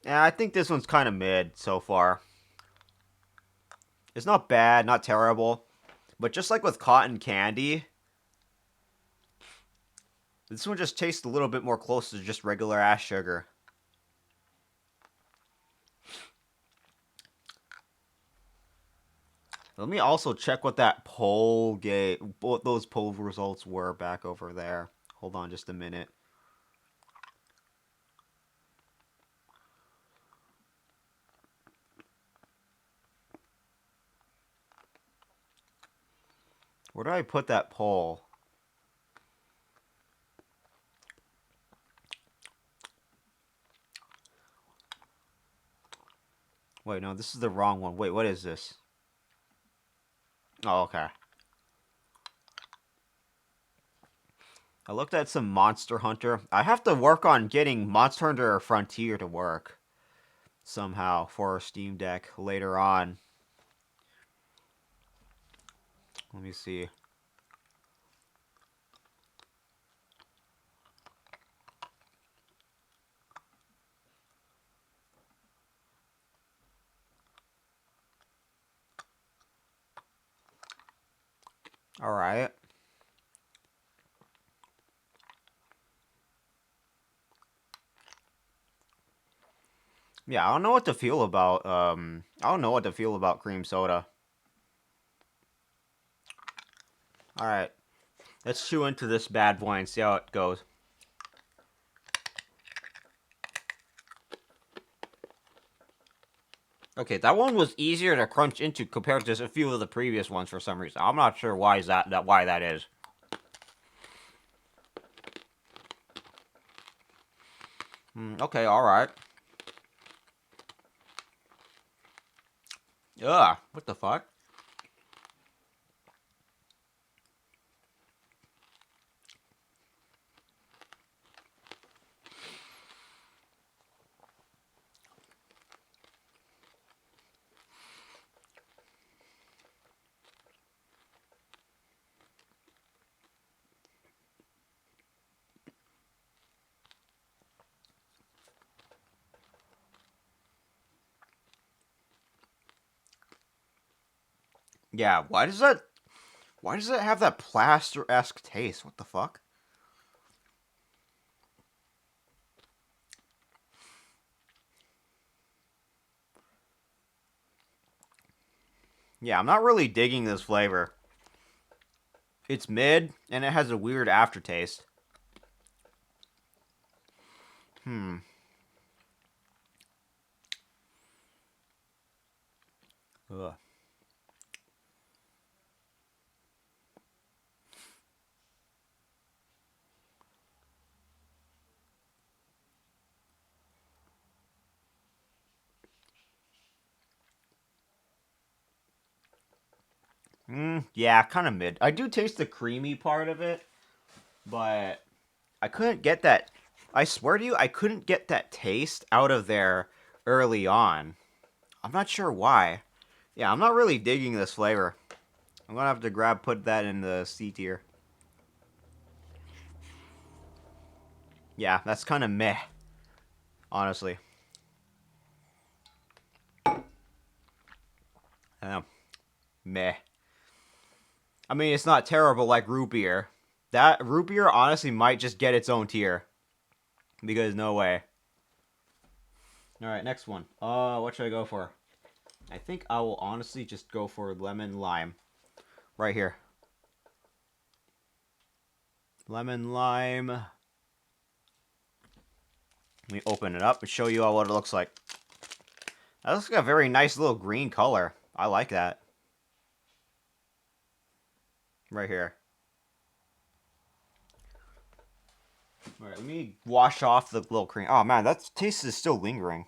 S1: Yeah, I think this one's kind of mid so far. It's not bad, not terrible. But just like with cotton candy, this one just tastes a little bit more close to just regular ass sugar. Let me also check what that poll what those poll results were back over there. Hold on just a minute. Where did I put that poll? Wait, no, this is the wrong one. Wait, what is this? Oh, okay. I looked at some Monster Hunter. I have to work on getting Monster Hunter Frontier to work somehow for Steam Deck later on. Let me see. All right. Yeah, I don't know what to feel about I don't know what to feel about cream soda. All right. Let's chew into this bad boy and see how it goes. Okay, that one was easier to crunch into compared to a few of the previous ones for some reason. I'm not sure why why that is. Okay, all right. Ugh, what the fuck? Yeah, why does it have that plaster-esque taste? What the fuck? Yeah, I'm not really digging this flavor. It's mid, and it has a weird aftertaste. Hmm. Ugh. Yeah, kind of mid. I do taste the creamy part of it, but I couldn't get that. I swear to you, I couldn't get that taste out of there early on. I'm not sure why. Yeah, I'm not really digging this flavor. I'm gonna have to put that in the C tier. Yeah, that's kind of meh, honestly. Meh. I mean, it's not terrible like root beer. That root beer honestly might just get its own tier. Because no way. Alright, next one. What should I go for? I think I will honestly just go for lemon lime. Right here. Lemon lime. Let me open it up and show you all what it looks like. That looks like a very nice little green color. I like that. Right here. Alright, let me wash off the little cream. Oh man, that taste is still lingering.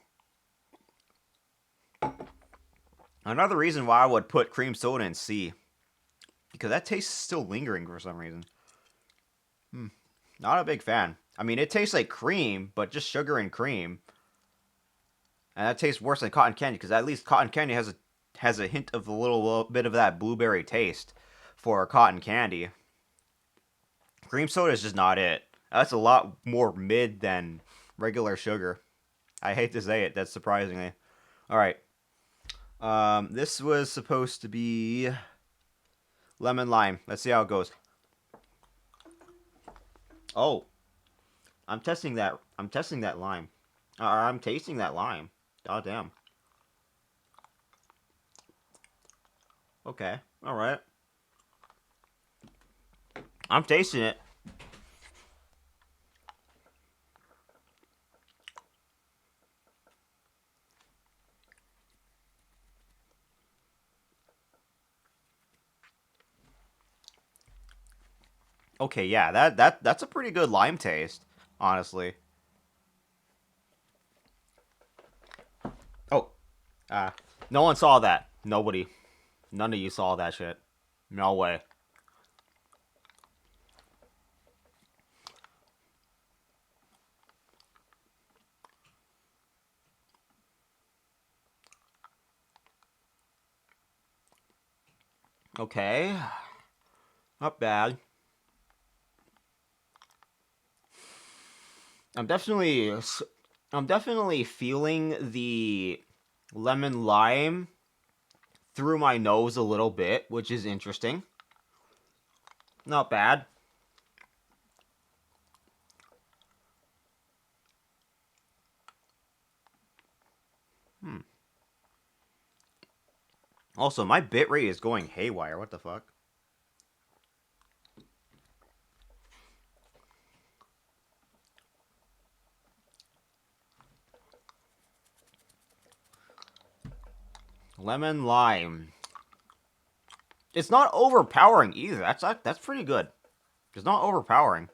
S1: Another reason why I would put cream soda in C. Because that taste is still lingering for some reason. Not a big fan. I mean, it tastes like cream, but just sugar and cream. And that tastes worse than cotton candy, because at least cotton candy has a hint of a little bit of that blueberry taste for cotton candy. Cream soda is just not it. That's a lot more mid than regular sugar. I hate to say it, that's surprisingly. All right. This was supposed to be lemon lime. Let's see how it goes. Oh, I'm testing that. I'm testing that lime. I'm tasting that lime. God damn. Okay. All right. I'm tasting it. Okay, yeah, that's a pretty good lime taste, honestly. Oh, uh, no one saw that. Nobody. None of you saw that shit. No way. Okay. Not bad. I'm definitely I'm definitely feeling the lemon lime through my nose a little bit, which is interesting. Not bad. Hmm. Also, my bitrate is going haywire. What the fuck? Lemon lime. It's not overpowering either. That's pretty good. It's not overpowering.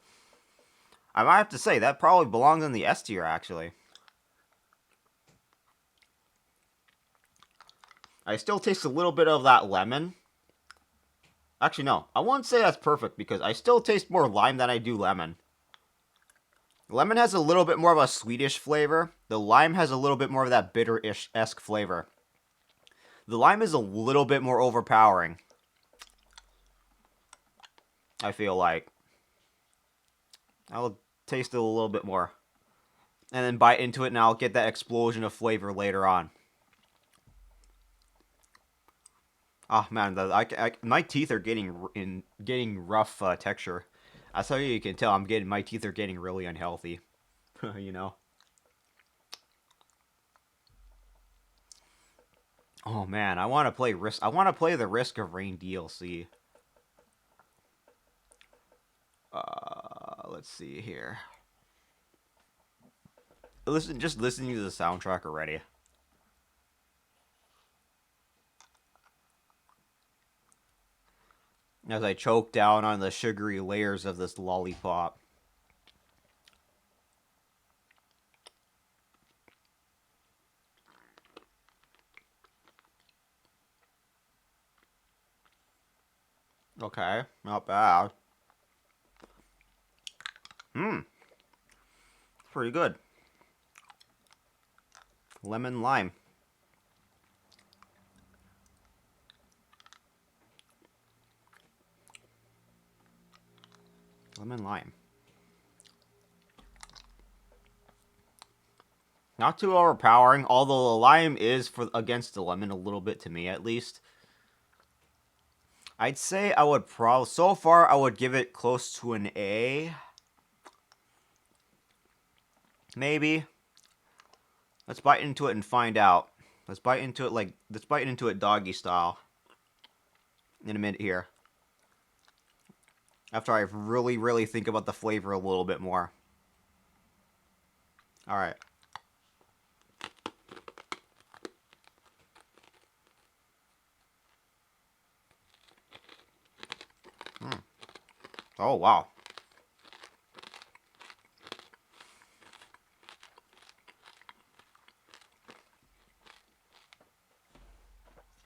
S1: I might have to say that probably belongs in the S tier actually. I still taste a little bit of that lemon. Actually, no. I won't say that's perfect because I still taste more lime than I do lemon. Lemon has a little bit more of a sweetish flavor. The lime has a little bit more of that bitter-ish-esque flavor. The lime is a little bit more overpowering. I feel like. I'll taste it a little bit more. And then bite into it and I'll get that explosion of flavor later on. Oh man, my teeth are getting rough texture. That's how you can tell my teeth are getting really unhealthy. You know. Oh man, I want to play Risk. I want to play the Risk of Rain DLC. Let's see here. Just listening to the soundtrack already. As I choke down on the sugary layers of this lollipop. Okay, not bad. Hmm, pretty good. Lemon lime. Lemon lime. Not too overpowering, although the lime is for against the lemon a little bit to me at least. I'd say I would probably so far I would give it close to an A. Maybe. Let's bite into it and find out. Let's bite into it doggy style. In a minute here. After I really think about the flavor a little bit more. Alright. Mm. Oh, wow.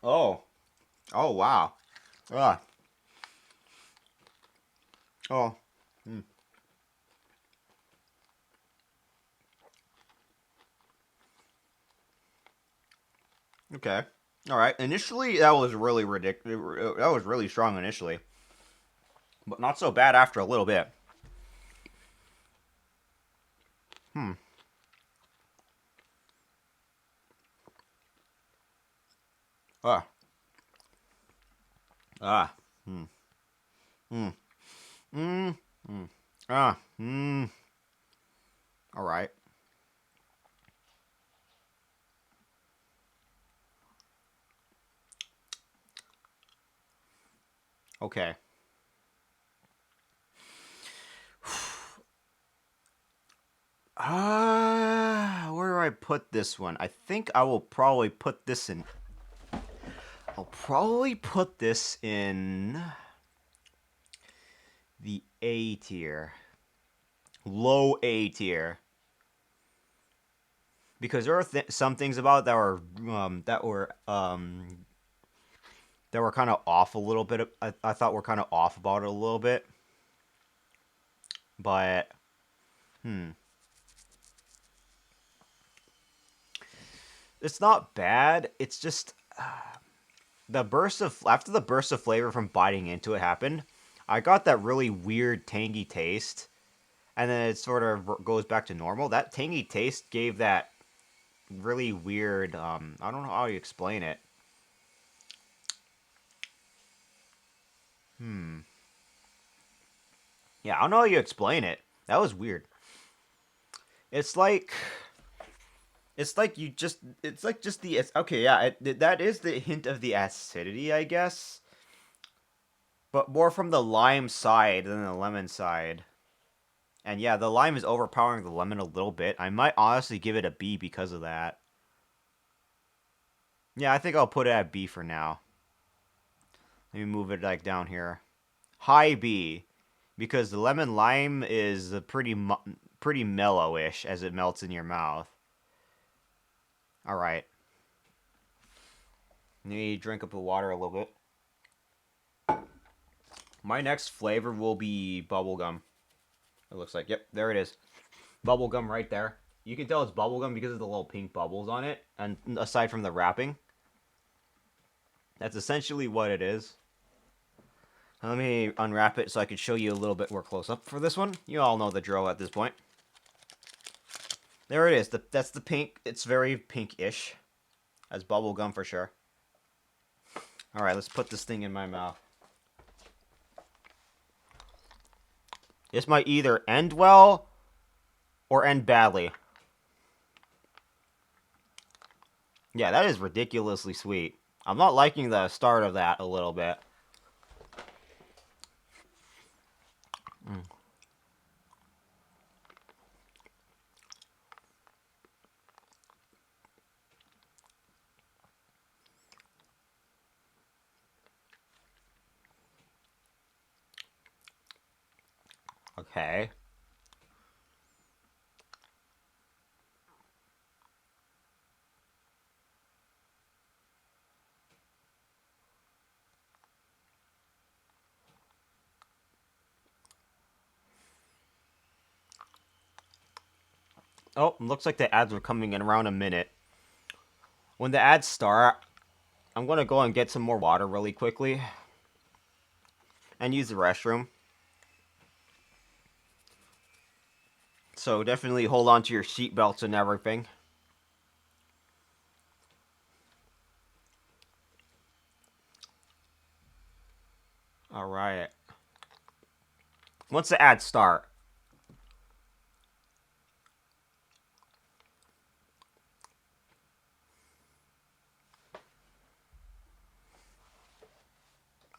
S1: Oh. Oh, wow. Ah. Oh. Mm. Okay. Alright. Initially, that was really ridiculous. That was really strong initially. But not so bad after a little bit. Hmm. Ah. Ah. Hmm. Hmm. Hmm. Hmm. Ah. Hmm. All right. Okay. Where do I put this one? I think I will probably put this in. I'll probably put this in the A tier, low A tier, because there are some things about it that were kind of off a little bit. I thought were kind of off about it a little bit, but hmm, it's not bad. It's just the burst of after the burst of flavor from biting into it happened, I got that really weird tangy taste, and then it sort of goes back to normal. That tangy taste gave that really weird. I don't know how you explain it. Hmm. Yeah, I don't know how you explain it. That was weird. It's like it's like you just it's like just the it's okay, yeah, that is the hint of the acidity, I guess, but more from the lime side than the lemon side. And yeah, the lime is overpowering the lemon a little bit. I might honestly give it a B because of that. Yeah, I think I'll put it at B for now. Let me move it like down here. High B, because the lemon lime is a pretty mellowish as it melts in your mouth. All right, let me drink up the water a little bit. My next flavor will be bubblegum. It looks like, yep, there it is. Bubblegum right there. You can tell it's bubblegum because of the little pink bubbles on it, and aside from the wrapping, that's essentially what it is. Let me unwrap it so I can show you a little bit more close up for this one. You all know the drill at this point. There it is. That's the pink. It's very pink-ish. As bubblegum for sure. Alright, let's put this thing in my mouth. This might either end well or end badly. Yeah, that is ridiculously sweet. I'm not liking the start of that a little bit. Mm. Okay. Oh, looks like the ads are coming in around a minute. When the ads start, I'm gonna go and get some more water really quickly and use the restroom. So definitely hold on to your seatbelts and everything. Alright. Once the ads start.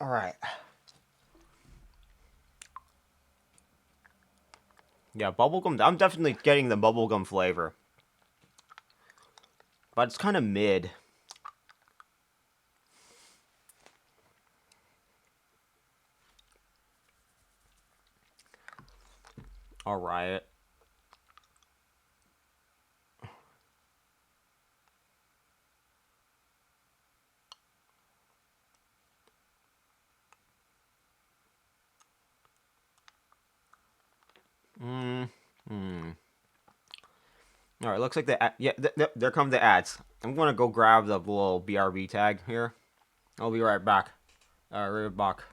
S1: Alright. Yeah, bubblegum. I'm definitely getting the bubblegum flavor. But it's kind of mid. Alright. Hmm. Hmm. Alright, looks like yeah, there come the ads. I'm gonna go grab the little BRB tag here. I'll be right back. Right back.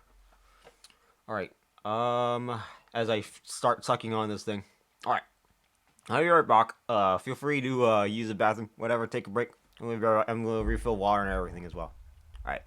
S1: Alright. As I start sucking on this thing. Alright. I'll be right back. Feel free to use the bathroom, whatever, take a break. I'm gonna refill water and everything as well. All right.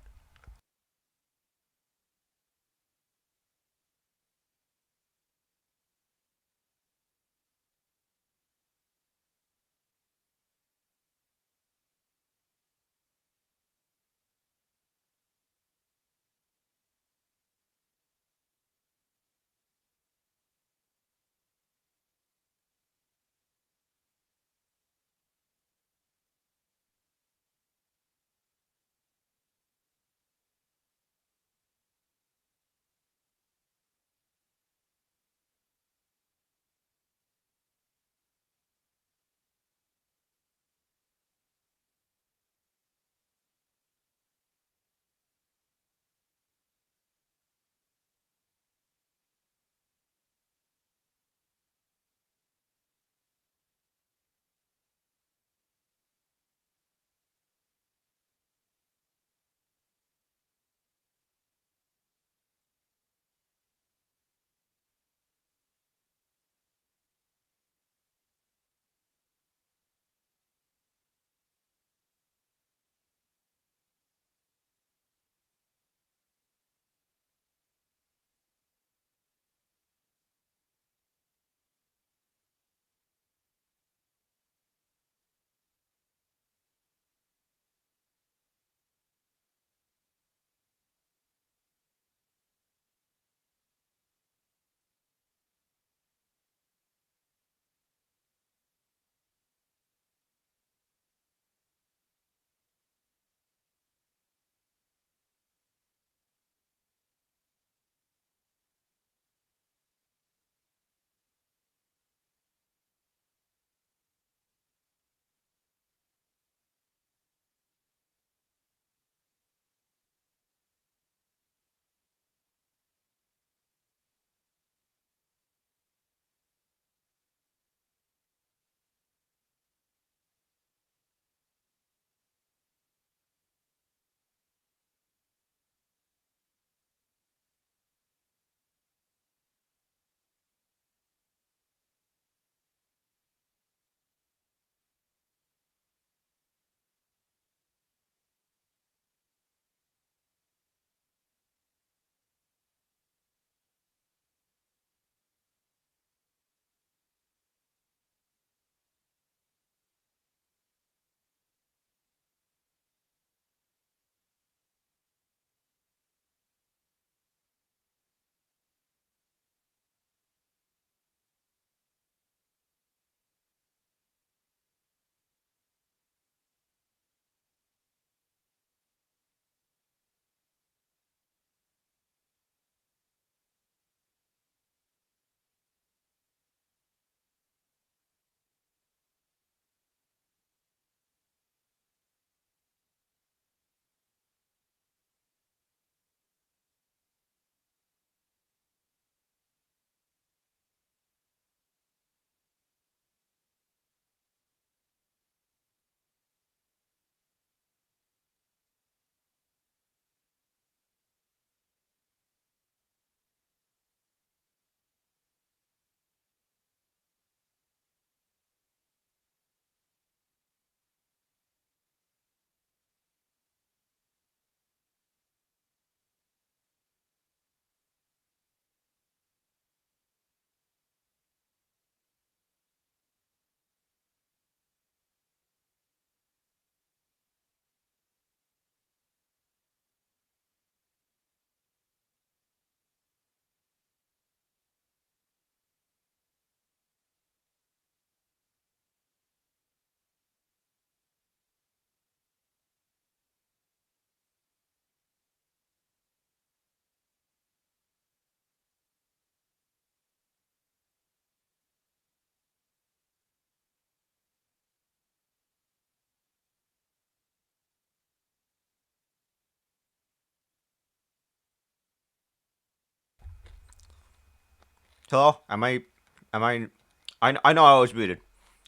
S1: Hello? Am I know I was muted.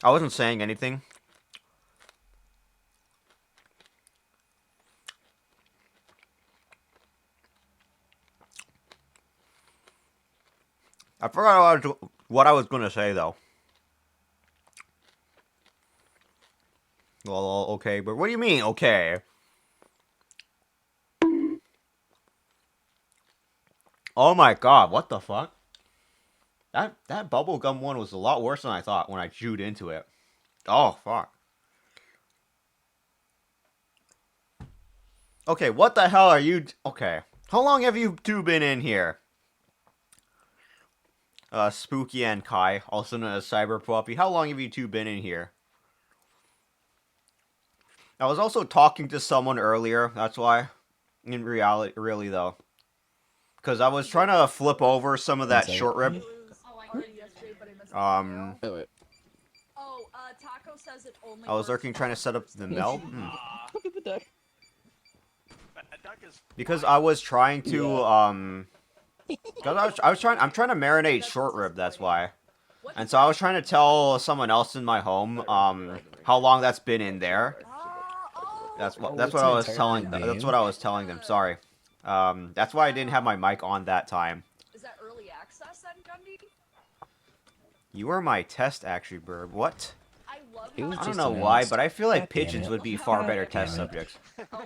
S1: I wasn't saying anything. I forgot what I was gonna say though. Well, okay, but what do you mean, okay? Oh my god, what the fuck? That bubblegum one was a lot worse than I thought when I chewed into it. Oh fuck. Okay, what the hell are you? Okay, how long have you two been in here? Spooky and Kai, also known as Cyber Puppy. How long have you two been in here? I was also talking to someone earlier. That's why. In reality, really though, because I was trying to flip over some of that short rib.
S2: Oh, wait.
S3: Taco says it only
S1: I was
S3: works
S1: lurking trying to set up the meld.
S2: Look at the duck.
S1: Because I was trying to
S2: Yeah.
S1: because I'm trying to marinate short rib. That's why. And so I was trying to tell someone else in my home how long that's been in there. That's what
S2: it's
S1: I
S2: an
S1: was
S2: entire
S1: telling.
S2: game?
S1: That's what I was telling them. Sorry. That's why I didn't have my mic on that time.
S3: Is that early access then, Gundy?
S1: You were my test actually, Burb. What?
S3: I love
S2: It was
S1: I don't
S2: just
S1: know why,
S2: announced.
S1: but I feel like
S2: God damn
S1: pigeons
S2: it.
S1: would be far
S2: God
S1: better
S2: damn
S1: test
S2: it.
S1: subjects.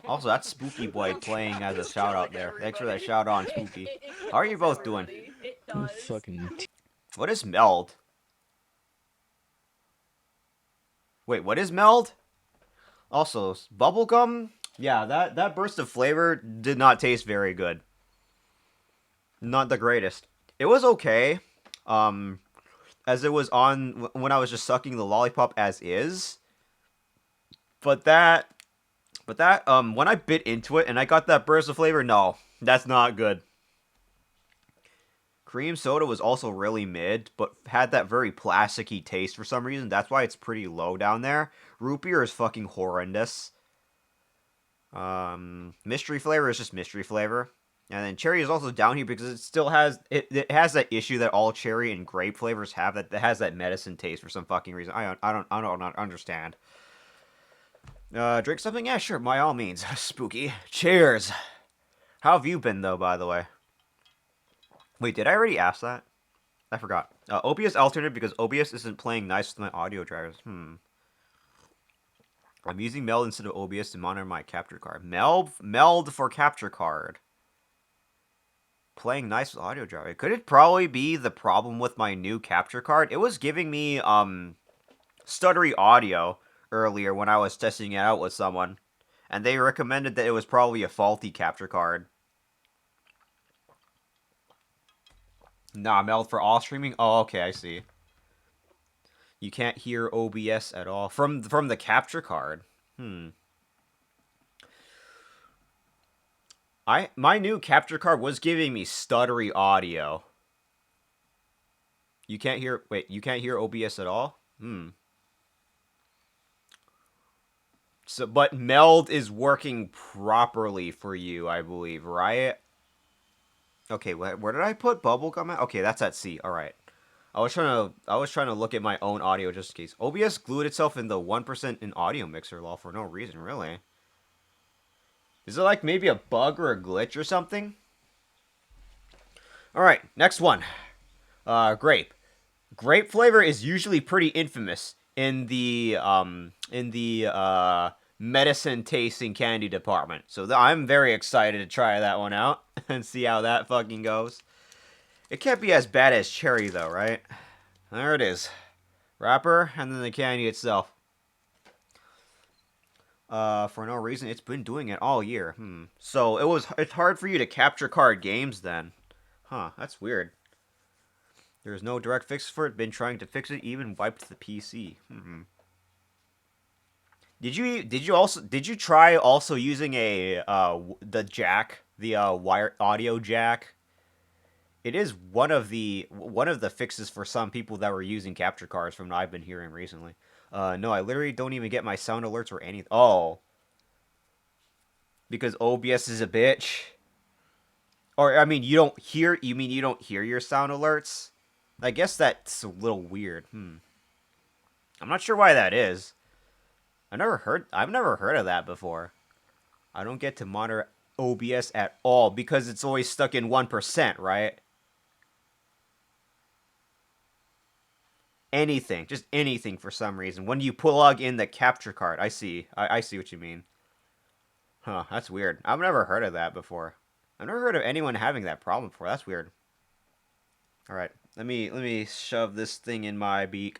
S1: Also, that's Spooky Boy playing as a shout out there. Thanks for that shout out on Spooky. How are you both doing?
S3: It
S2: You
S3: does.
S2: fucking.
S1: What is meld? Wait, what is meld? Also, bubblegum? Yeah, that burst of flavor did not taste very good. Not the greatest. It was okay. As it was on when I was just sucking the lollipop as is. But when I bit into it and I got that burst of flavor, no, that's not good. Cream soda was also really mid, but had that very plasticky taste for some reason. That's why it's pretty low down there. Root beer is fucking horrendous. Mystery flavor is just mystery flavor. And then cherry is also down here because it still has it has that issue that all cherry and grape flavors have that has that medicine taste for some fucking reason. I don't understand. Drink something? Yeah, sure, by all means. Spooky. Cheers. How have you been though, by the way? Wait, did I already ask that? I forgot. OBS alternate because OBS isn't playing nice with my audio drivers. I'm using Meld instead of OBS to monitor my capture card. Meld for capture card. Playing nice with audio driver. Could it probably be the problem with my new capture card? It was giving me stuttery audio earlier when I was testing it out with someone, and they recommended that it was probably a faulty capture card. Nah, Meld for all streaming? Oh, okay, I see. You can't hear OBS at all from the capture card. My new capture card was giving me stuttery audio. You can't hear you can't hear OBS at all? So but Meld is working properly for you, I believe, right? Okay, where did I put bubblegum at? Okay, that's at C. All right. I was trying to look at my own audio just in case. OBS glued itself in the 1% in audio mixer law for no reason, really. Is it like maybe a bug or a glitch or something? All right, next one. Grape. Grape flavor is usually pretty infamous in the medicine tasting candy department. So I'm very excited to try that one out and see how that fucking goes. It can't be as bad as cherry though, right? There it is. Wrapper and then the candy itself. For no reason, it's been doing it all year. So it's hard for you to capture card games then. Huh, that's weird. There's no direct fix for it. Been trying to fix it, even wiped the PC. Did you try also using the jack, the wire audio jack? It is one of the fixes for some people that were using capture cards from what I've been hearing recently. No, I literally don't even get my sound alerts or anything. Oh. Because OBS is a bitch? Or I mean, you don't hear your sound alerts? I guess that's a little weird. I'm not sure why that is. I've never heard of that before. I don't get to monitor OBS at all because it's always stuck in 1%, right? Anything, just anything for some reason. When you plug in the capture card, I see. I see what you mean. Huh, that's weird. I've never heard of that before. I've never heard of anyone having that problem before. That's weird. All right, let me shove this thing in my beak.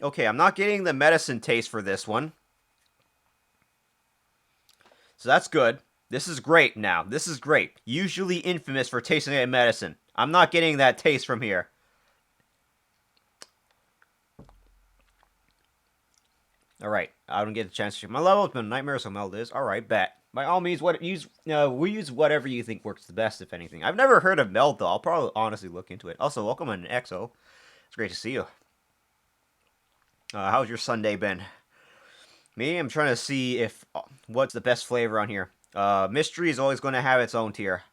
S1: Okay, I'm not getting the medicine taste for this one. So that's good. This is great now. This is great. Usually infamous for tasting like medicine. I'm not getting that taste from here. Alright, I don't get a chance to check my level. It's been a nightmare, so Meld is. Alright, bet. By all means, we use whatever you think works the best, if anything. I've never heard of Meld, though. I'll probably honestly look into it. Also, welcome on EXO. It's great to see you. How's your Sunday been? Me, I'm trying to see if what's the best flavor on here. Mystery is always going to have its own tier.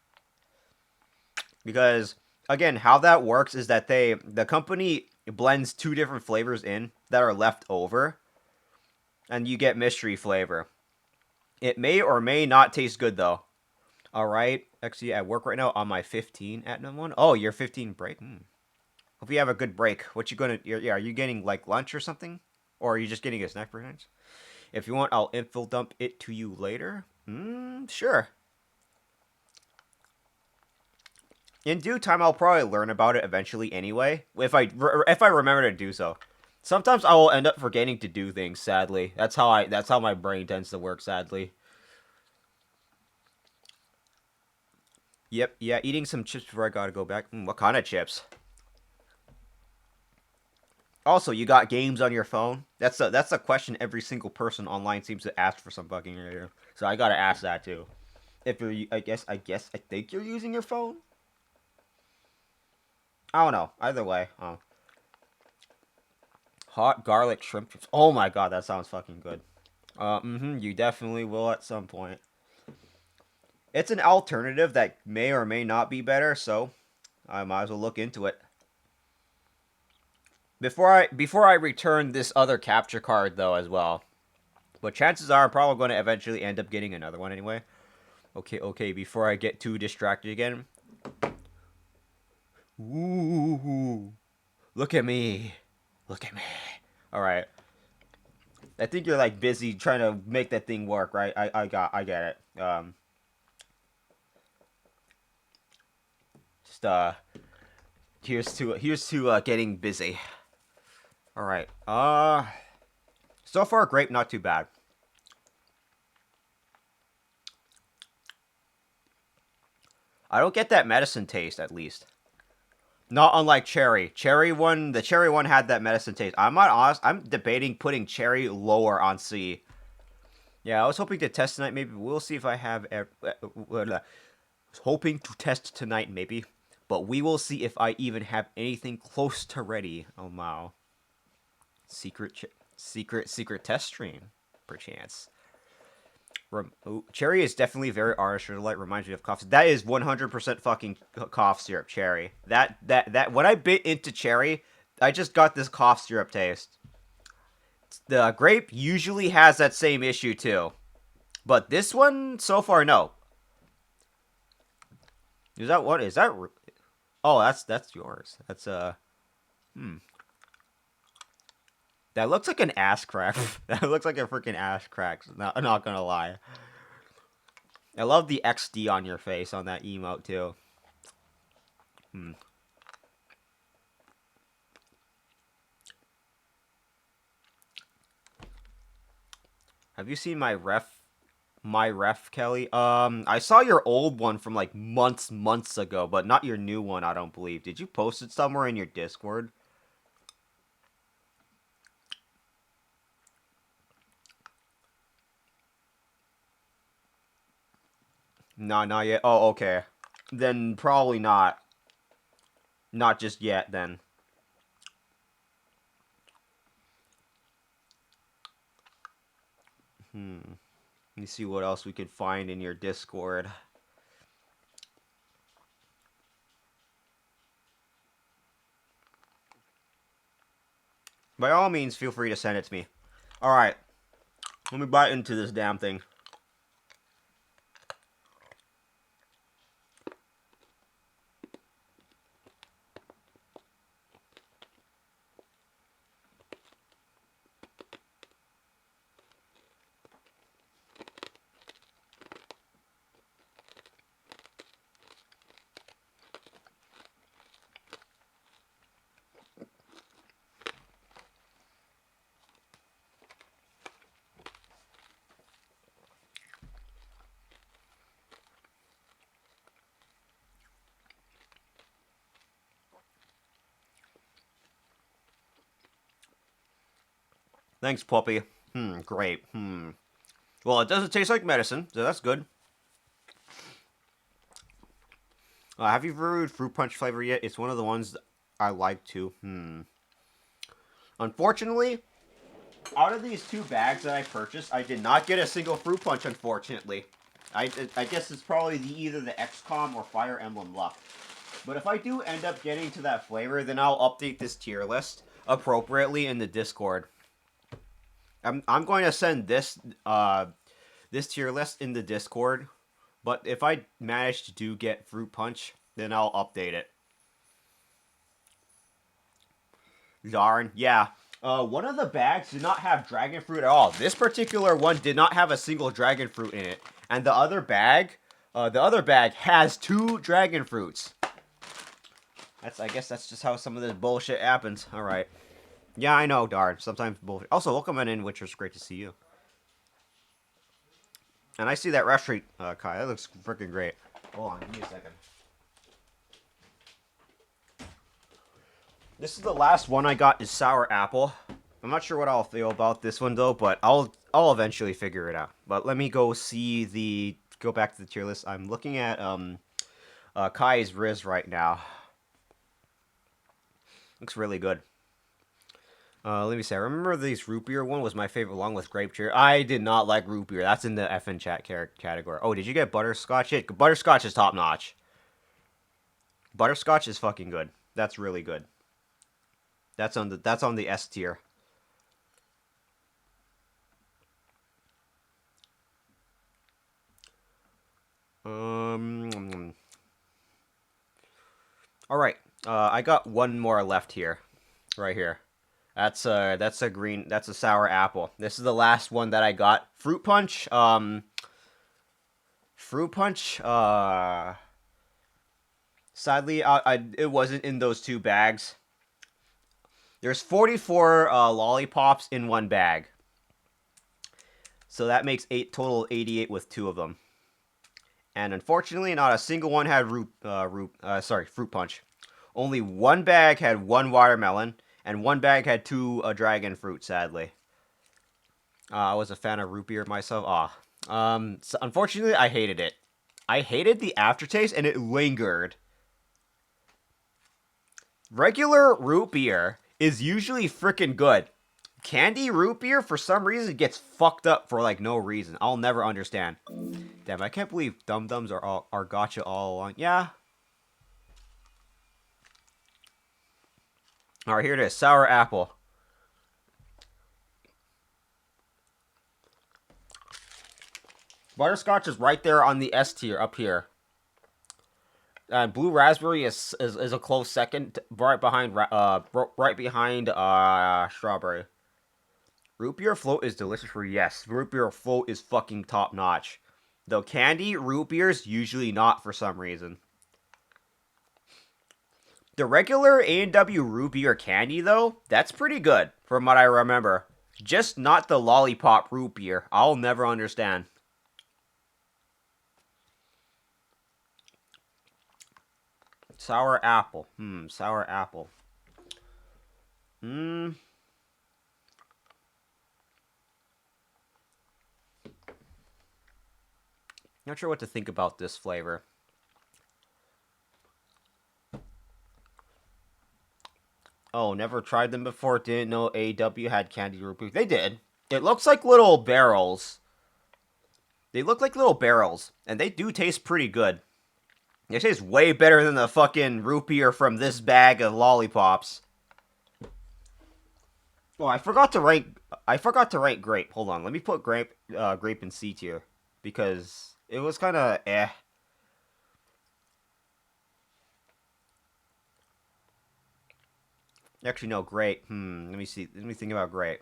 S1: Because, again, how that works is that the company blends two different flavors in that are left over, and you get mystery flavor. It may or may not taste good, though. Alright, actually, at work right now on my 15 at number one. Oh, your 15 break? Hope you have a good break. What you gonna, yeah, are you getting, like, lunch or something? Or are you just getting a snack, perhaps? If you want, I'll info dump it to you later. Sure. In due time, I'll probably learn about it eventually anyway, if I remember to do so. Sometimes I will end up forgetting to do things, sadly. That's how my brain tends to work, sadly. Yep, yeah, eating some chips before I gotta go back. What kind of chips? Also, you got games on your phone? That's a question every single person online seems to ask for some fucking reason. So I gotta ask that too. If you're, I think you're using your phone. I don't know. Either way, hot garlic shrimp chips. Oh my god, that sounds fucking good. You definitely will at some point. It's an alternative that may or may not be better, so I might as well look into it. Before I return this other capture card though as well. But chances are I'm probably going to eventually end up getting another one anyway. Okay, before I get too distracted again. Ooh. Look at me. Look at me. Alright. I think you're like busy trying to make that thing work, right? I get it. Just here's to getting busy. All right. So far great, not too bad. I don't get that medicine taste at least. Not unlike cherry. The cherry one had that medicine taste. I'm not honest. I'm debating putting cherry lower on C. Yeah, I was hoping to test tonight. Maybe we'll see if I have. Was hoping to test tonight, maybe, but we will see if I even have anything close to ready. Oh wow. Secret test stream, perchance. Cherry is definitely very artificial. Like reminds me of cough. That is 100% fucking cough syrup cherry. That when I bit into cherry, I just got this cough syrup taste. The grape usually has that same issue too, but this one so far no. Is that what is that? Oh, that's yours. That's hmm. That looks like an ass crack. That looks like a freaking ass crack. Not gonna lie. I love the XD on your face on that emote too. Hmm. Have you seen my ref, Kelly? I saw your old one from like months ago, but not your new one, I don't believe. Did you post it somewhere in your Discord? No, not yet. Oh, okay. Then probably not. Not just yet, then. Let me see what else we could find in your Discord. By all means, feel free to send it to me. Alright. Let me bite into this damn thing. Thanks, puppy. Grape. Well, it doesn't taste like medicine, so that's good. Have you brewed fruit punch flavor yet? It's one of the ones I like too. Unfortunately, out of these two bags that I purchased, I did not get a single fruit punch. Unfortunately, I guess it's probably either the XCOM or Fire Emblem luck. But if I do end up getting to that flavor, then I'll update this tier list appropriately in the Discord. I'm going to send this tier list in the Discord. But if I manage to do get fruit punch, then I'll update it. Darn, yeah. One of the bags did not have dragon fruit at all. This particular one did not have a single dragon fruit in it, and the other bag has 2 dragon fruits. I guess that's just how some of this bullshit happens. All right. Yeah, I know, darn. Sometimes bullshit. Also, welcome in, Witcher. It's great to see you. And I see that restaurant, Kai. That looks freaking great. Hold on, give me a second. This is the last one I got is sour apple. I'm not sure what I'll feel about this one though, but I'll eventually figure it out. But let me go back to the tier list. I'm looking at Kai's Riz right now. Looks really good. Let me see. I remember this root beer one was my favorite along with grape cheer. I did not like root beer. That's in the FN chat category. Oh, did you get butterscotch? Shit, butterscotch is top notch. Butterscotch is fucking good. That's really good. That's on the S tier. All right. I got one more left here, right here. That's a sour apple. This is the last one that I got. Fruit punch. Fruit punch. Sadly, it wasn't in those 2 bags. There's 44 lollipops in one bag. So that makes total 88 with 2 of them. And unfortunately, not a single one had fruit punch. Only one bag had 1 watermelon, and 1 bag had 2 dragon fruit. Sadly, I was a fan of root beer myself. So unfortunately, I hated it. I hated the aftertaste, and it lingered. Regular root beer is usually freaking good. Candy root beer, for some reason, gets fucked up for like no reason. I'll never understand. Damn, I can't believe Dums are gotcha all along. Yeah. All right, here it is. Sour apple. Butterscotch is right there on the S tier up here. Blue raspberry is a close second, right behind strawberry. Root beer float is delicious for yes. Root beer float is fucking top notch. Though candy root beers usually not for some reason. The regular A&W root beer candy though, that's pretty good from what I remember. Just not the lollipop root beer. I'll never understand. Sour apple. Sour apple. Not sure what to think about this flavor. Oh, never tried them before. Didn't know AW had candy root beer. They did. It looks like little barrels. They look like little barrels, and they do taste pretty good. They taste way better than the fucking root beer from this bag of lollipops. Oh, I forgot to rank grape. Hold on, let me put grape in C tier because it was kind of eh. Actually, no, grape. Let me see. Let me think about grape.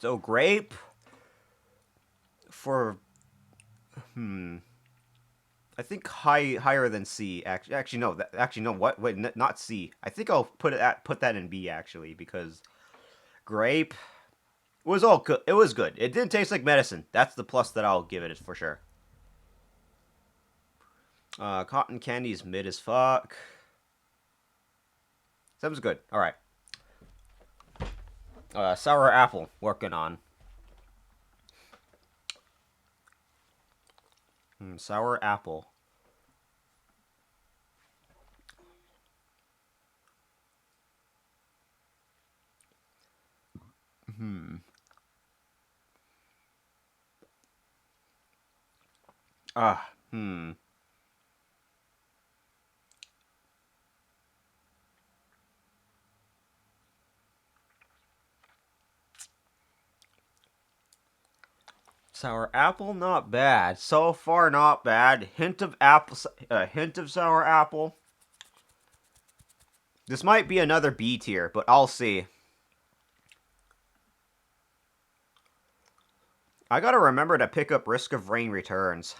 S1: So grape for I think higher than C. Actually no. Actually no. What? Wait, not C. I think I'll put that in B actually because grape was all good. It was good. It didn't taste like medicine. That's the plus that I'll give it for sure. Cotton candy is mid as fuck. Sounds good. All right. Sour apple. Working on. Sour apple. Hmm. Ah. Hmm. Sour apple, not bad. So far, not bad. Hint of apple. Hint of sour apple. This might be another B tier, but I'll see. I gotta remember to pick up Risk of Rain Returns.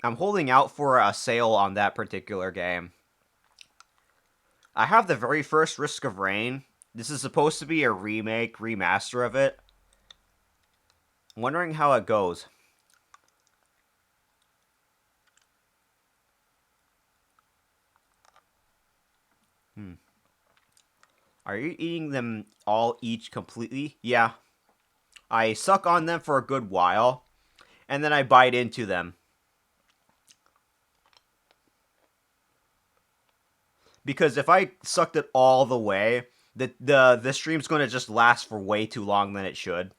S1: I'm holding out for a sale on that particular game. I have the very first Risk of Rain. This is supposed to be a remake, remaster of it. I'm wondering how it goes. Hmm. Are you eating them all each completely? Yeah. I suck on them for a good while, and then I bite into them. Because if I sucked it all the way, the stream's going to just last for way too long than it should.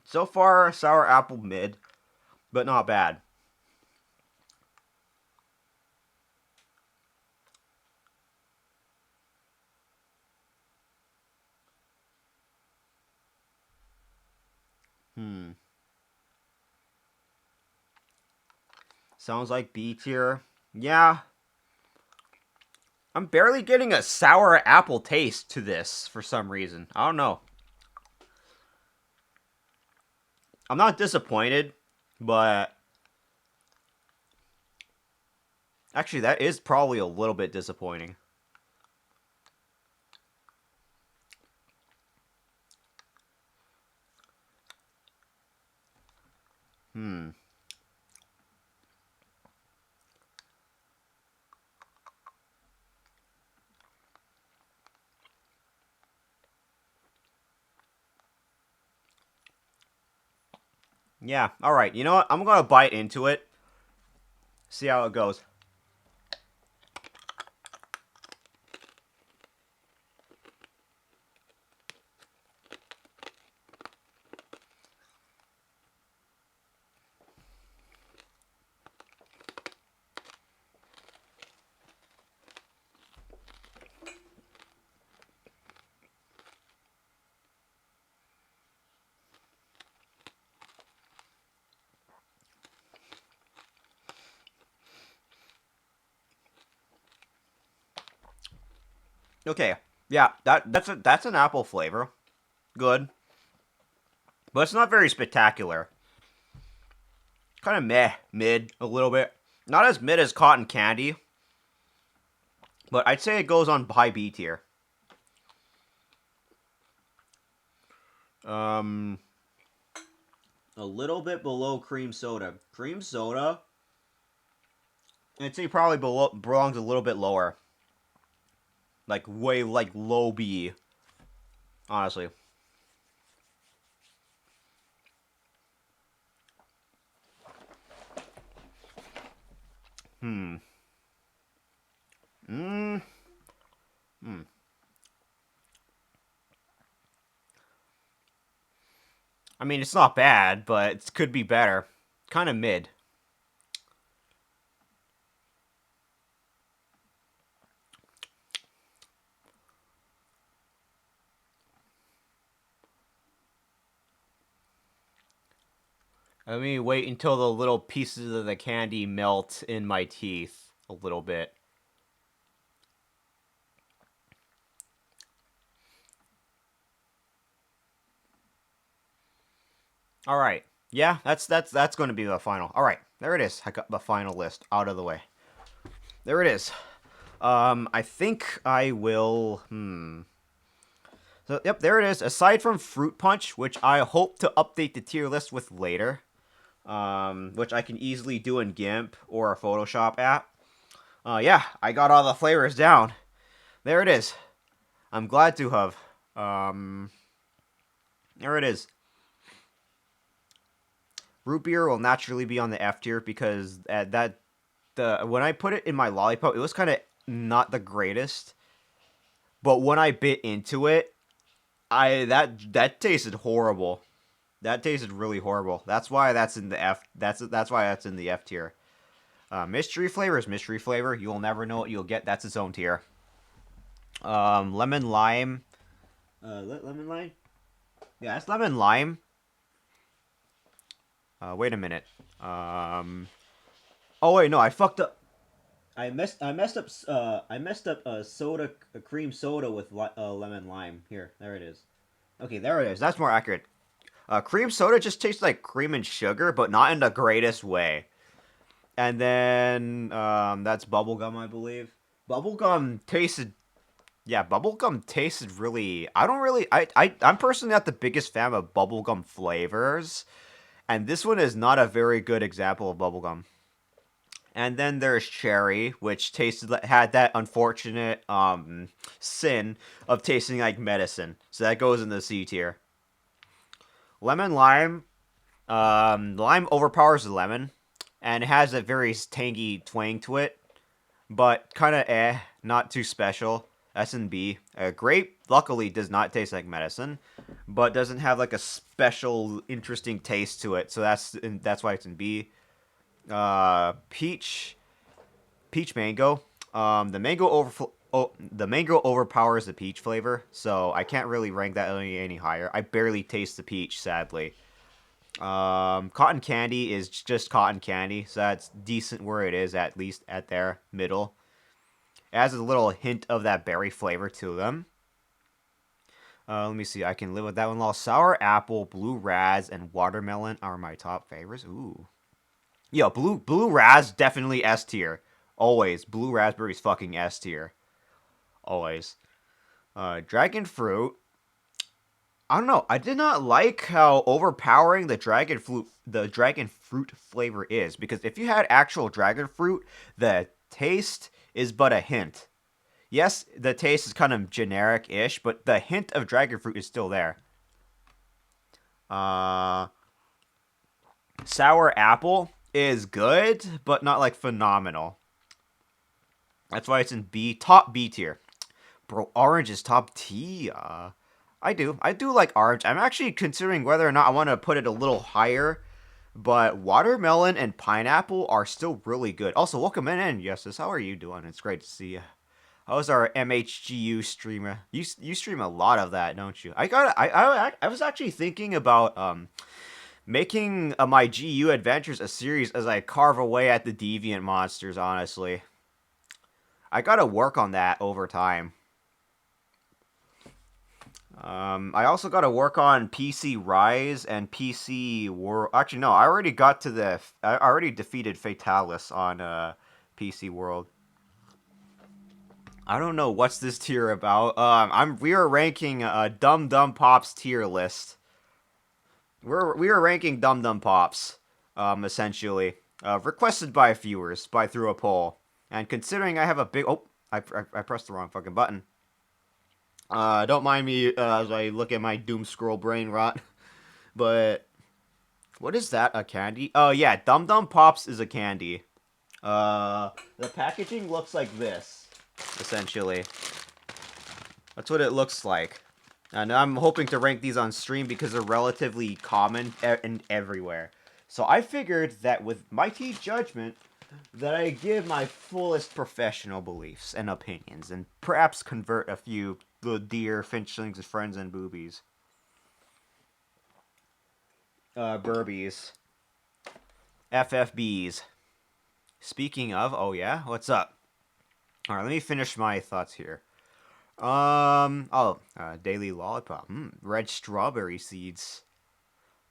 S1: So far, sour apple mid, but not bad. Hmm. Sounds like B tier. Yeah. I'm barely getting a sour apple taste to this for some reason. I don't know. I'm not disappointed, but actually, that is probably a little bit disappointing. Hmm. Yeah, alright. You know what? I'm gonna bite into it. See how it goes. Okay. Yeah, that's an apple flavor. Good. But it's not very spectacular. Kind of meh, mid, a little bit. Not as mid as cotton candy, but I'd say it goes on high B tier. Um, a little bit below cream soda. Cream soda, I'd say probably belongs a little bit lower. Like way like low B, honestly. Hmm. Mm. Hmm. I mean, it's not bad, but it could be better. Kind of mid. Let me wait until the little pieces of the candy melt in my teeth a little bit. All right. Yeah, that's going to be the final. All right. There it is. I got the final list out of the way. There it is. I think I will. So, yep, there it is. Aside from Fruit Punch, which I hope to update the tier list with later, which I can easily do in GIMP or a Photoshop app. Yeah, I got all the flavors down. There it is. I'm glad to have. Um, there it is. Root beer will naturally be on the F tier because that the when I put it in my lollipop, it was kind of not the greatest. But when I bit into it, I that tasted horrible. That tasted really horrible. That's why that's in the F. That's why that's in the F tier. Mystery flavor is mystery flavor. You will never know what you'll get. That's its own tier. Lemon lime. Lemon lime. Yeah, that's lemon lime. Wait a minute. Um. Oh wait, no, I fucked up. I messed up a cream soda with lemon lime. Here, there it is. Okay, there it is. That's more accurate. Cream soda just tastes like cream and sugar, but not in the greatest way. And then that's bubblegum, I believe. Bubblegum tasted Yeah, bubblegum tasted really I don't really I'm personally not the biggest fan of bubblegum flavors, and this one is not a very good example of bubblegum. And then there's cherry, which had that unfortunate sin of tasting like medicine. So that goes in the C tier. Lemon lime, lime overpowers the lemon, and it has a very tangy twang to it, but kind of not too special. S and B. Grape, luckily, does not taste like medicine, but doesn't have like a special, interesting taste to it. So that's why it's in B. Peach, peach mango. The mango overpowers the peach flavor, so I can't really rank that any higher. I barely taste the peach, sadly. Cotton candy is just cotton candy, so that's decent where it is, at least at their middle. It has a little hint of that berry flavor to them. Let me see. I can live with that one. Sour apple, blue raz, and watermelon are my top favorites. Ooh, yeah, blue raz definitely S tier. Always blue raspberries fucking S tier. Always. Dragon fruit. I don't know. I did not like how overpowering the dragon fruit flavor is, because if you had actual dragon fruit, the taste is but a hint. Yes, the taste is kind of generic-ish, but the hint of dragon fruit is still there. Uh, Sour apple is good, but not like phenomenal. That's why it's in top B tier. Bro, orange is top T. I do like orange. I'm actually considering whether or not I want to put it a little higher, but watermelon and pineapple are still really good. Also, welcome in, Yesus. How are you doing? It's great to see you. How's our MHGU streamer? You stream a lot of that, don't you? I was actually thinking about making my GU adventures a series as I carve away at the deviant monsters. Honestly, I gotta work on that over time. I also gotta work on PC Rise and PC World. Actually, no, I already defeated Fatalis on PC World. I don't know what's this tier about. We are ranking Dum Dum Pops tier list. We are ranking Dum Dum Pops, essentially, requested by viewers through a poll. And considering I have a big I pressed the wrong fucking button. Don't mind me as I look at my doom scroll brain rot. But what is that? A candy? Oh yeah, Dum Dum Pops is a candy. The packaging looks like this, essentially. That's what it looks like. And I'm hoping to rank these on stream because they're relatively common and everywhere. So I figured that with mighty judgment, that I give my fullest professional beliefs and opinions, and perhaps convert a few little dear finchlings, friends, and boobies. Burbies. FFBs. Speaking of, oh yeah, what's up? Alright, let me finish my thoughts here. Daily lollipop. Red strawberry seeds.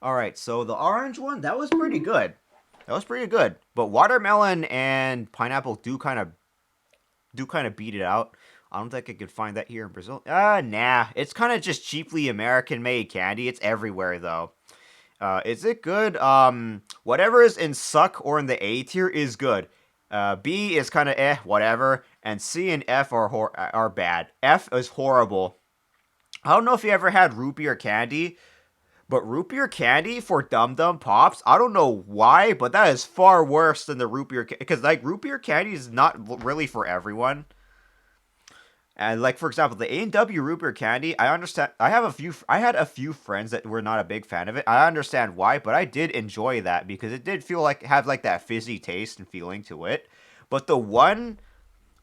S1: Alright, so the orange one, that was pretty good. That was pretty good. But watermelon and pineapple do kind of do kind of beat it out. I don't think I could find that here in Brazil. Nah. It's kind of just cheaply American made candy. It's everywhere though. Is it good? Whatever is in suck or in the A tier is good. B is kind of whatever, and C and F are bad. F is horrible. I don't know if you ever had root beer candy, but root beer candy for Dum Dum Pops, I don't know why, but that is far worse than the root beer because like root beer candy is not really for everyone. And like for example, the A&W root beer candy, I understand. I had a few friends that were not a big fan of it. I understand why, but I did enjoy that because it did feel like have like that fizzy taste and feeling to it. But the one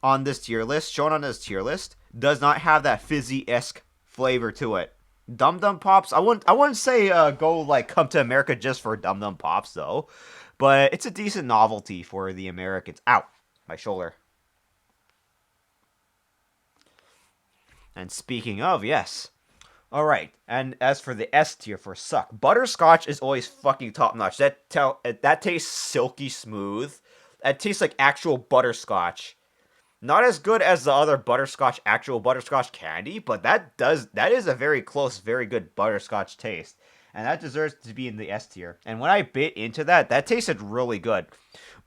S1: on this tier list, shown on this tier list, does not have that fizzy esque flavor to it. Dum Dum Pops, I wouldn't say go like come to America just for Dum Dum Pops though, but it's a decent novelty for the Americans. Ow, my shoulder. And speaking of, yes. All right. And as for the S tier for suck, butterscotch is always fucking top notch. That tastes silky smooth. That tastes like actual butterscotch. Not as good as the other butterscotch, actual butterscotch candy, but that is a very close, very good butterscotch taste. And that deserves to be in the S tier. And when I bit into that, that tasted really good.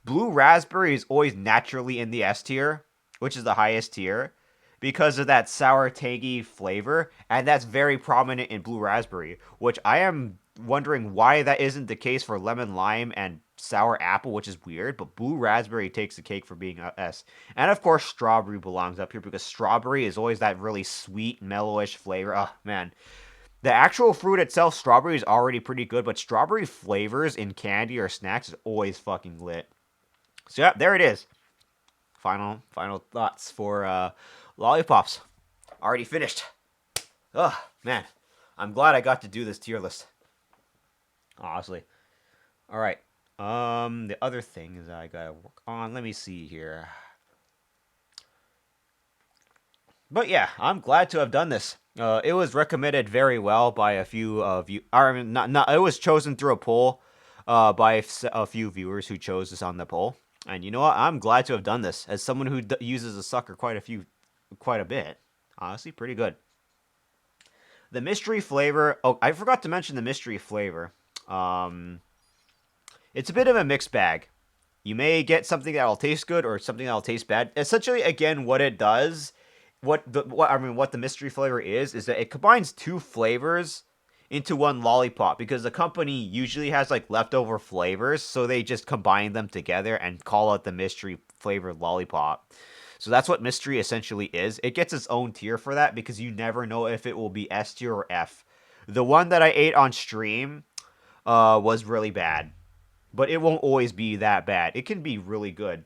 S1: Blue raspberry is always naturally in the S tier, which is the highest tier, because of that sour, tangy flavor, and that's very prominent in blue raspberry, which I am wondering why that isn't the case for lemon lime and sour apple, which is weird, but blue raspberry takes the cake for being a S. And of course, strawberry belongs up here because strawberry is always that really sweet, mellowish flavor. Oh, man. The actual fruit itself, strawberry, is already pretty good, but strawberry flavors in candy or snacks is always fucking lit. So yeah, there it is. Final thoughts for lollipops. Already finished. Ugh, man. I'm glad I got to do this tier list. Honestly. Alright. The other thing is I gotta work on. Let me see here. But yeah, I'm glad to have done this. It was recommended very well by a few of you. I mean, not. It was chosen through a poll, by a few viewers who chose this on the poll. And you know what? I'm glad to have done this as someone who uses a sucker quite a bit. Honestly, pretty good. The mystery flavor. Oh, I forgot to mention the mystery flavor. Um, it's a bit of a mixed bag. You may get something that'll taste good or something that'll taste bad. Essentially, again, what it does, what the mystery flavor is that it combines two flavors into one lollipop because the company usually has like leftover flavors, so they just combine them together and call it the mystery flavored lollipop. So that's what mystery essentially is. It gets its own tier for that because you never know if it will be S tier or F. The one that I ate on stream was really bad, but it won't always be that bad. It can be really good.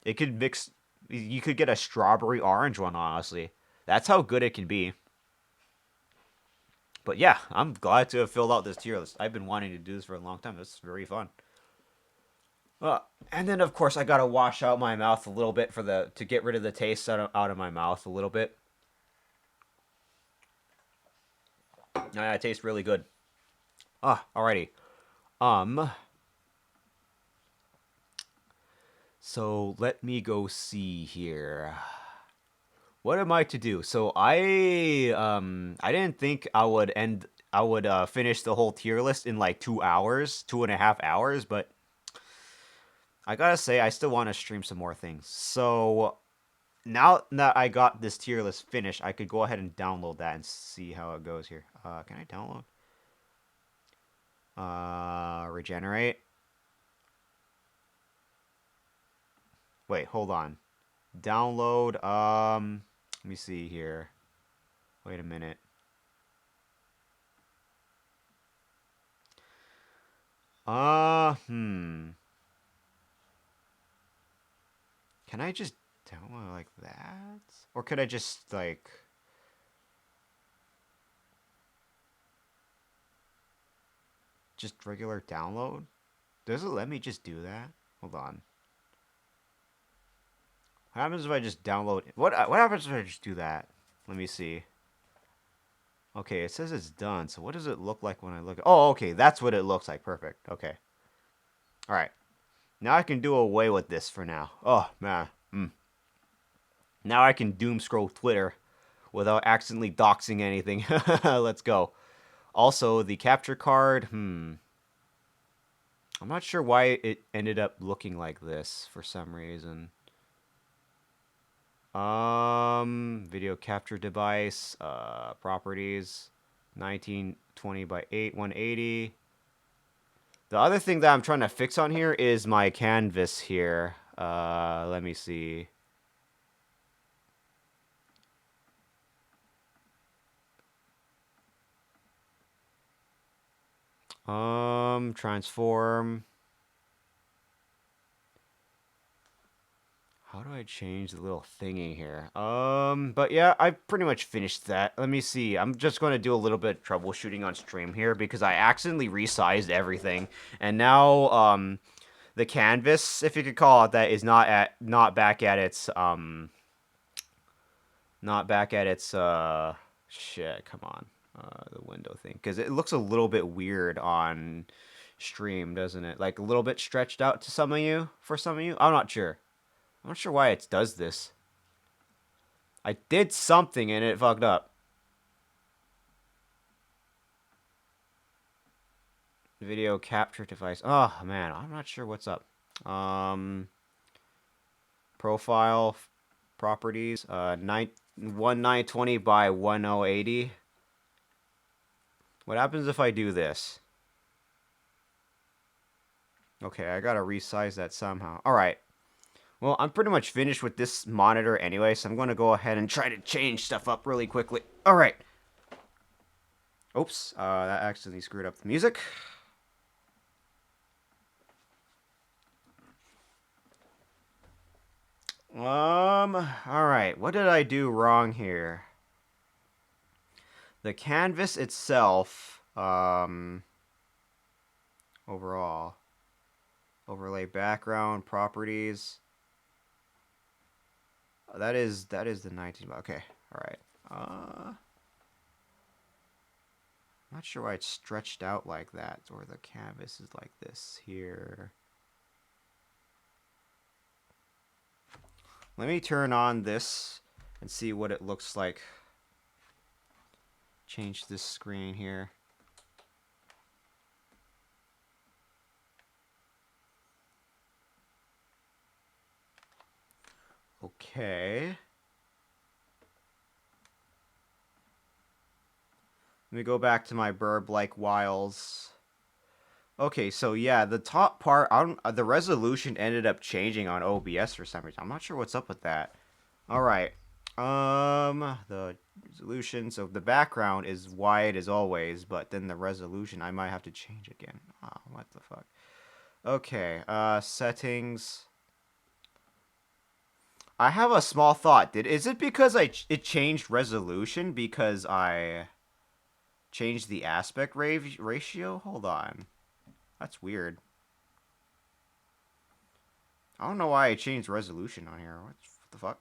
S1: It could mix. You could get a strawberry orange one, honestly. That's how good it can be. But yeah, I'm glad to have filled out this tier list. I've been wanting to do this for a long time. This is very fun. And then of course I gotta wash out my mouth a little bit to get rid of the taste out of my mouth a little bit. Yeah, it tastes really good. Alrighty. Um, so let me go see here. What am I to do? So I didn't think I would finish the whole tier list in like 2 hours, 2.5 hours, but I gotta say I still want to stream some more things. So now that I got this tier list finished, I could go ahead and download that and see how it goes here. Can I download? Regenerate. Wait, hold on. Download. Let me see here. Wait a minute. Hmm. Can I just download like that? Or could I just like just regular download? Does it let me just do that? Hold on. What happens if I just download what happens if I just do that? Let me see. Okay, it says it's done. So what does it look like when I look at Oh, okay, that's what it looks like. Perfect. Okay. All right. Now I can do away with this for now. Oh, man. Now I can doom scroll Twitter without accidentally doxing anything. Let's go. Also, the capture card, I'm not sure why it ended up looking like this for some reason. Video capture device, properties, 1920 by 180. The other thing that I'm trying to fix on here is my canvas here. Let me see. Transform. How do I change the little thingy here? But yeah, I pretty much finished that. Let me see. I'm just going to do a little bit of troubleshooting on stream here because I accidentally resized everything. And now, the canvas, if you could call it that, is not back at its, shit, come on. The window thing. Because it looks a little bit weird on stream, doesn't it? Like a little bit stretched out to some of you, for some of you. I'm not sure. I'm not sure why it does this. I did something and it fucked up. Video capture device. Oh man, I'm not sure what's up. Profile properties. 1920 by 1080. What happens if I do this? Okay, I gotta resize that somehow. All right. Well, I'm pretty much finished with this monitor anyway, so I'm going to go ahead and try to change stuff up really quickly. All right. Oops, that accidentally screwed up the music. All right. What did I do wrong here? The canvas itself, overall, overlay background properties. That is the 19. Okay. All right. Not sure why it's stretched out like that, or the canvas is like this here. Let me turn on this and see what it looks like. Change this screen here. Okay. Let me go back to my burb-like wiles. Okay, so yeah, the top part, the resolution ended up changing on OBS for some reason. I'm not sure what's up with that. All right. The resolution, so the background is wide as always, but then the resolution, I might have to change again. Oh, what the fuck? Okay, settings. I have a small thought. Is it because it changed resolution because I changed the aspect ratio? Hold on. That's weird. I don't know why I changed resolution on here. What the fuck?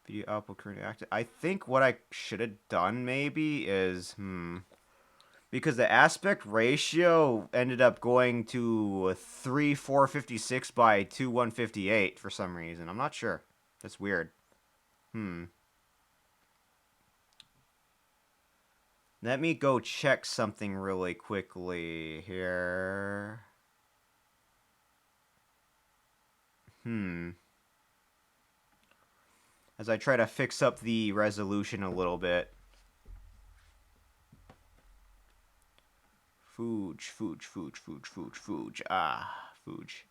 S1: Video output currently active. I think what I should have done maybe is, because the aspect ratio ended up going to 3456 by 2158 for some reason. I'm not sure. That's weird. Let me go check something really quickly here. As I try to fix up the resolution a little bit. Fooge. Ah, Fooge.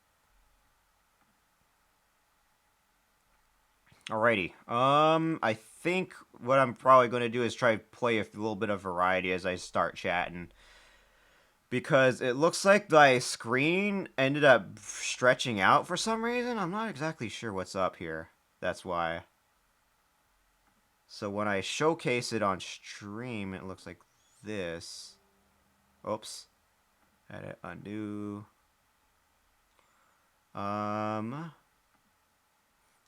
S1: Alrighty. I think what I'm probably going to do is try to play a little bit of variety as I start chatting. Because it looks like my screen ended up stretching out for some reason. I'm not exactly sure what's up here. That's why. So when I showcase it on stream, it looks like this. Oops. Edit, undo. I'm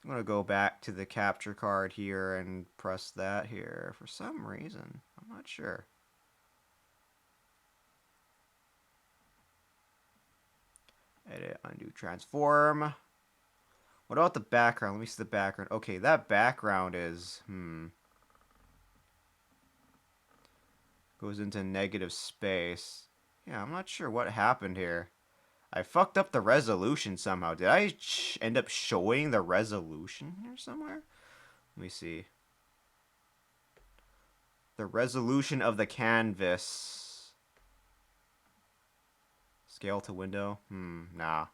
S1: going to go back to the capture card here and press that here for some reason. I'm not sure. Edit, undo, transform. What about the background? Let me see the background. Okay, that background is goes into negative space. Yeah, I'm not sure what happened here. I fucked up the resolution somehow. Did I end up showing the resolution here somewhere? Let me see. The resolution of the canvas. Scale to window? Nah.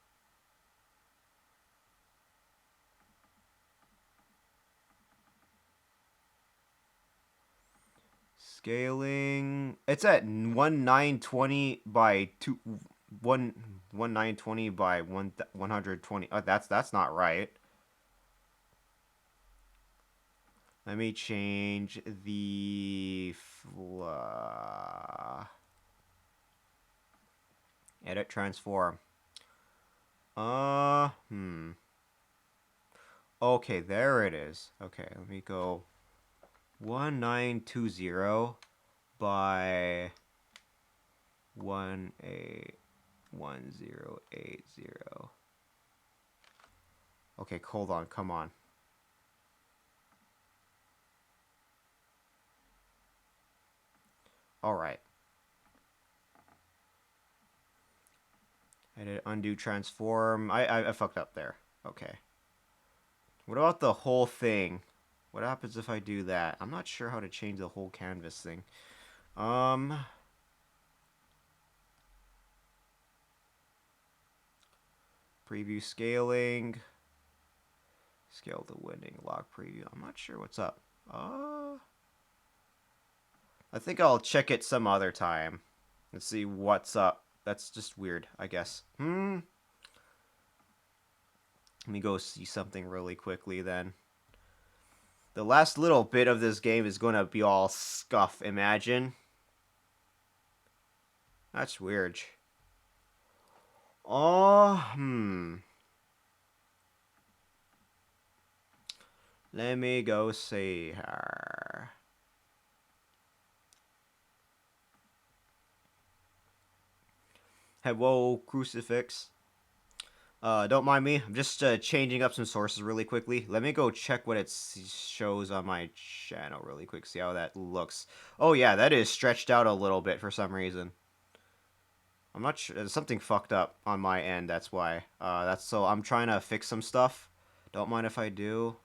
S1: Scaling. It's at 1920 by 2 1 1920 by 120. Oh, that's not right. Let me change the edit transform. Uh, hmm. Okay, there it is. Okay, let me go 1920 by 1080. Okay, hold on, come on. All right. Edit, undo, transform. I fucked up there. Okay. What about the whole thing? What happens if I do that? I'm not sure how to change the whole canvas thing. Preview scaling. Scale to winning. Lock preview. I'm not sure what's up. I think I'll check it some other time. Let's see what's up. That's just weird, I guess. Let me go see something really quickly then. The last little bit of this game is going to be all scuff, imagine. That's weird. Oh, Let me go see her. Hello, crucifix. Don't mind me. I'm just changing up some sources really quickly. Let me go check what it shows on my channel really quick. See how that looks. Oh yeah, that is stretched out a little bit for some reason. I'm not sure. There's something fucked up on my end. That's why. That's so. I'm trying to fix some stuff. Don't mind if I do.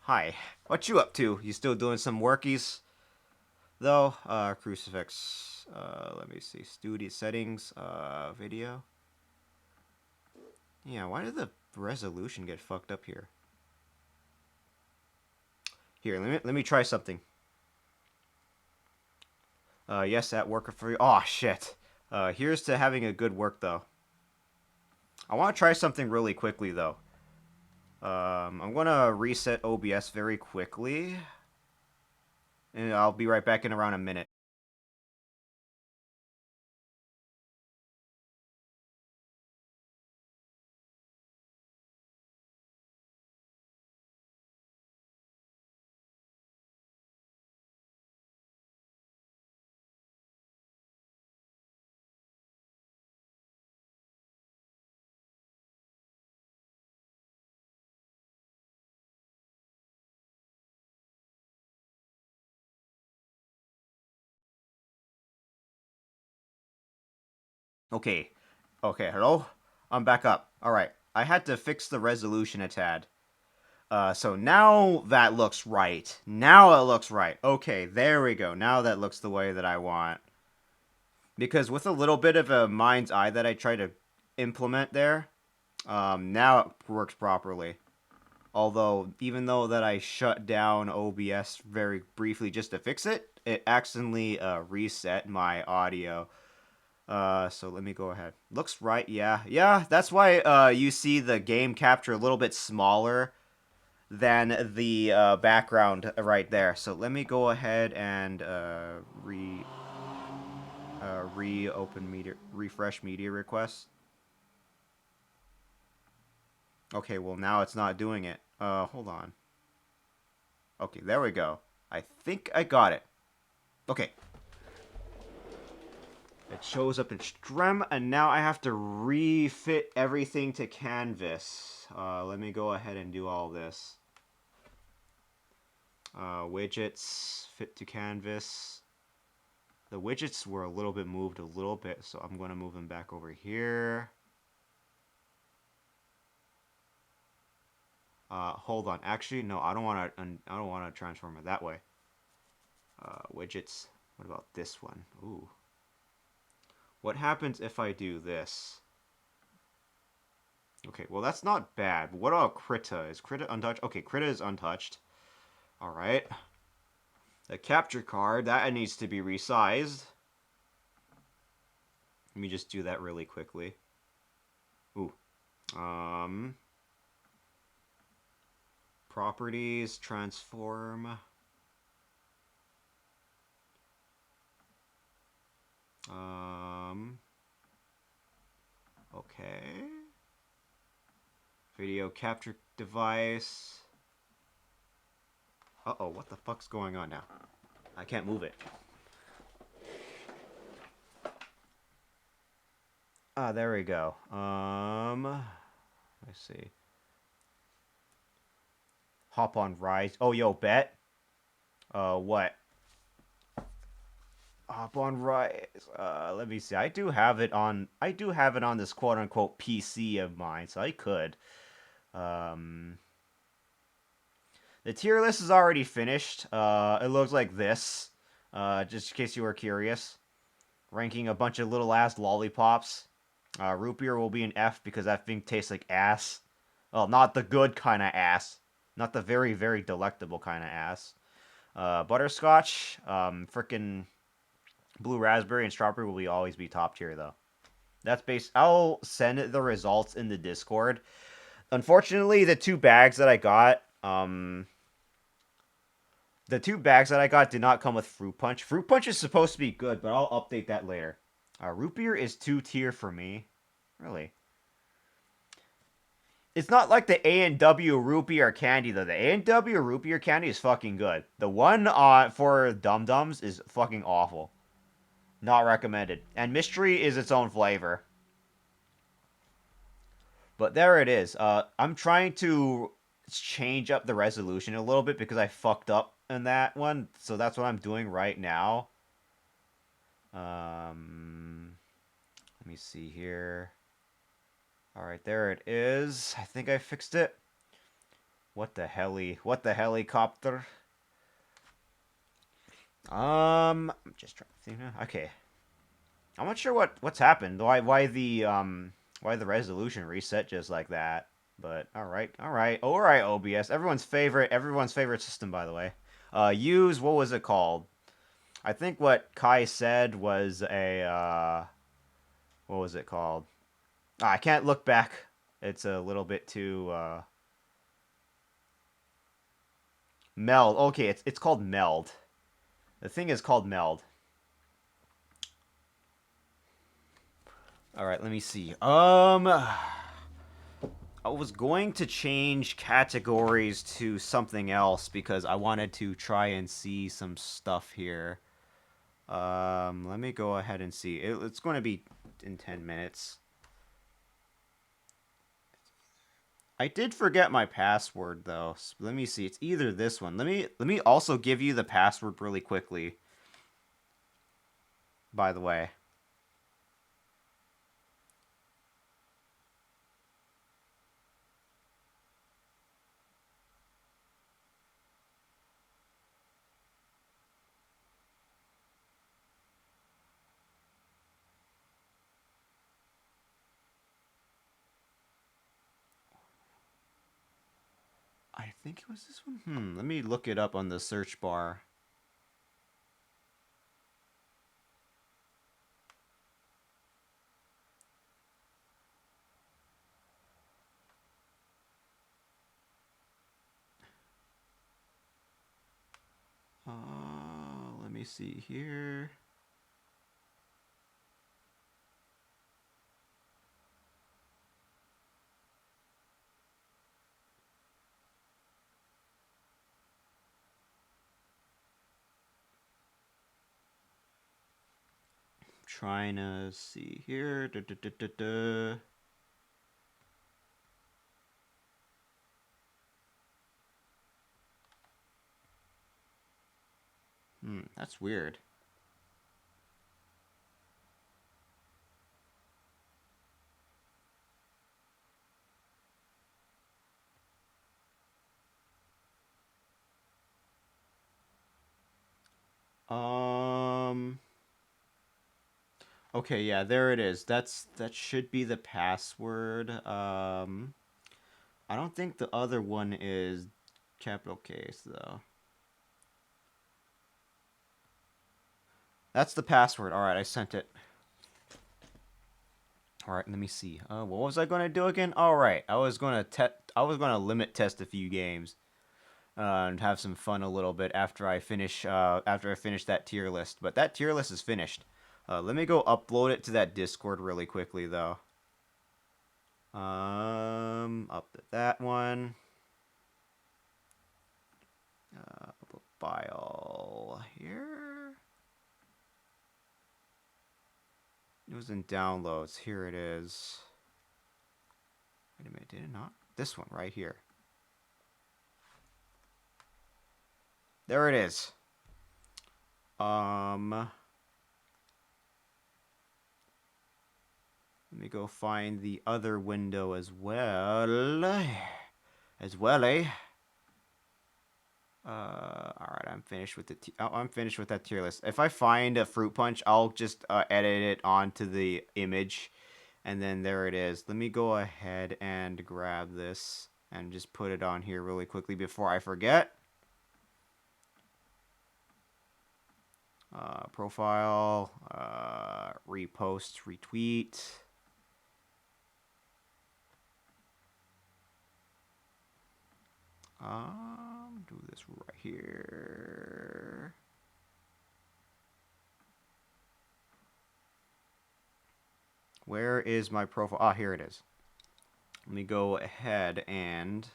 S1: Hi. What you up to? You still doing some workies? Though. Crucifix. Let me see. Studio settings. Video. Yeah, why did the resolution get fucked up here? Here, let me try something. Yes, at work for you. Oh shit. Here's to having a good work though. I want to try something really quickly though. I'm gonna reset OBS very quickly, and I'll be right back in around a minute. Okay. Okay, hello? I'm back up. Alright. I had to fix the resolution a tad. So now that looks right. Now it looks right. Okay, there we go. Now that looks the way that I want. Because with a little bit of a mind's eye that I try to implement there, now it works properly. Although, even though that I shut down OBS very briefly just to fix it, it accidentally reset my audio. So let me go ahead. Looks right, yeah. Yeah, that's why you see the game capture a little bit smaller than the background right there. So let me go ahead and reopen media, refresh media requests. Okay, well now it's not doing it. Hold on. Okay, there we go. I think I got it. Okay. It shows up in Strem, and now I have to refit everything to canvas. Let me go ahead and do all this. Widgets, fit to canvas. The widgets were a little bit moved a little bit, so I'm going to move them back over here. Hold on. Actually, no, I don't want to. I don't want to transform it that way. Widgets. What about this one? Ooh. What happens if I do this? Okay, well that's not bad. What about Krita? Is Krita untouched? Okay, Krita is untouched. All right. The capture card that needs to be resized. Let me just do that really quickly. Ooh. Properties, transform. Okay. Video capture device. Uh-oh, what the fuck's going on now? I can't move it. Ah, there we go. Let's see. Hop on Rise. Oh, yo, bet. What? Hop on Rise. Let me see. I do have it on. I do have it on this quote unquote PC of mine, so I could. Um, the tier list is already finished. It looks like this. Just in case you were curious, ranking a bunch of little ass lollipops. Root beer will be an F because that thing tastes like ass. Well, not the good kind of ass. Not the very, very delectable kind of ass. Butterscotch, frickin' blue raspberry and strawberry will always be top tier though. That's based. I'll send the results in the Discord. Unfortunately, the two bags that I got did not come with fruit punch. Fruit punch is supposed to be good, but I'll update that later. Root beer is 2 tier for me. Really. It's not like the A&W root beer candy though. The A&W root beer candy is fucking good. The one for Dums is fucking awful. Not recommended. And mystery is its own flavor. But there it is. I'm trying to change up the resolution a little bit because I fucked up in that one. So that's what I'm doing right now. Let me see here. All right, there it is. I think I fixed it. What the heli? What the helicopter? I'm just trying to think. Okay, I'm not sure what's happened. Why the resolution reset just like that? But all right, OBS. Everyone's favorite system, by the way. Use what was it called? I think what Kai said was a what was it called? I can't look back. It's a little bit too meld. Okay, it's called meld. The thing is called meld. All right, let me see. I was going to change categories to something else because I wanted to try and see some stuff here. Let me go ahead and see. It's going to be in 10 minutes. I did forget my password though. So let me see. It's either this one. Let me also give you the password really quickly. By the way. I think it was this one. Let me look it up on the search bar. Let me see here. trying to see here. Da, da, da, da, da. That's weird. Um. Okay, yeah, there it is. That should be the password. I don't think the other one is capital case though. That's the password. All right, I sent it. All right, let me see. What was I gonna do again? All right, I was gonna limit test a few games, and have some fun a little bit after I finish that tier list. But that tier list is finished. Let me go upload it to that Discord really quickly though. Up to that one. File here. It was in downloads. Here it is. Wait a minute, did it not? This one right here. There it is. Let me go find the other window as well. Eh? All right, I'm finished with I'm finished with that tier list. If I find a fruit punch, I'll just edit it onto the image, and then there it is. Let me go ahead and grab this and just put it on here really quickly before I forget. Profile, repost, retweet. Do this right here. Where is my profile? Ah, here it is. Let me go ahead and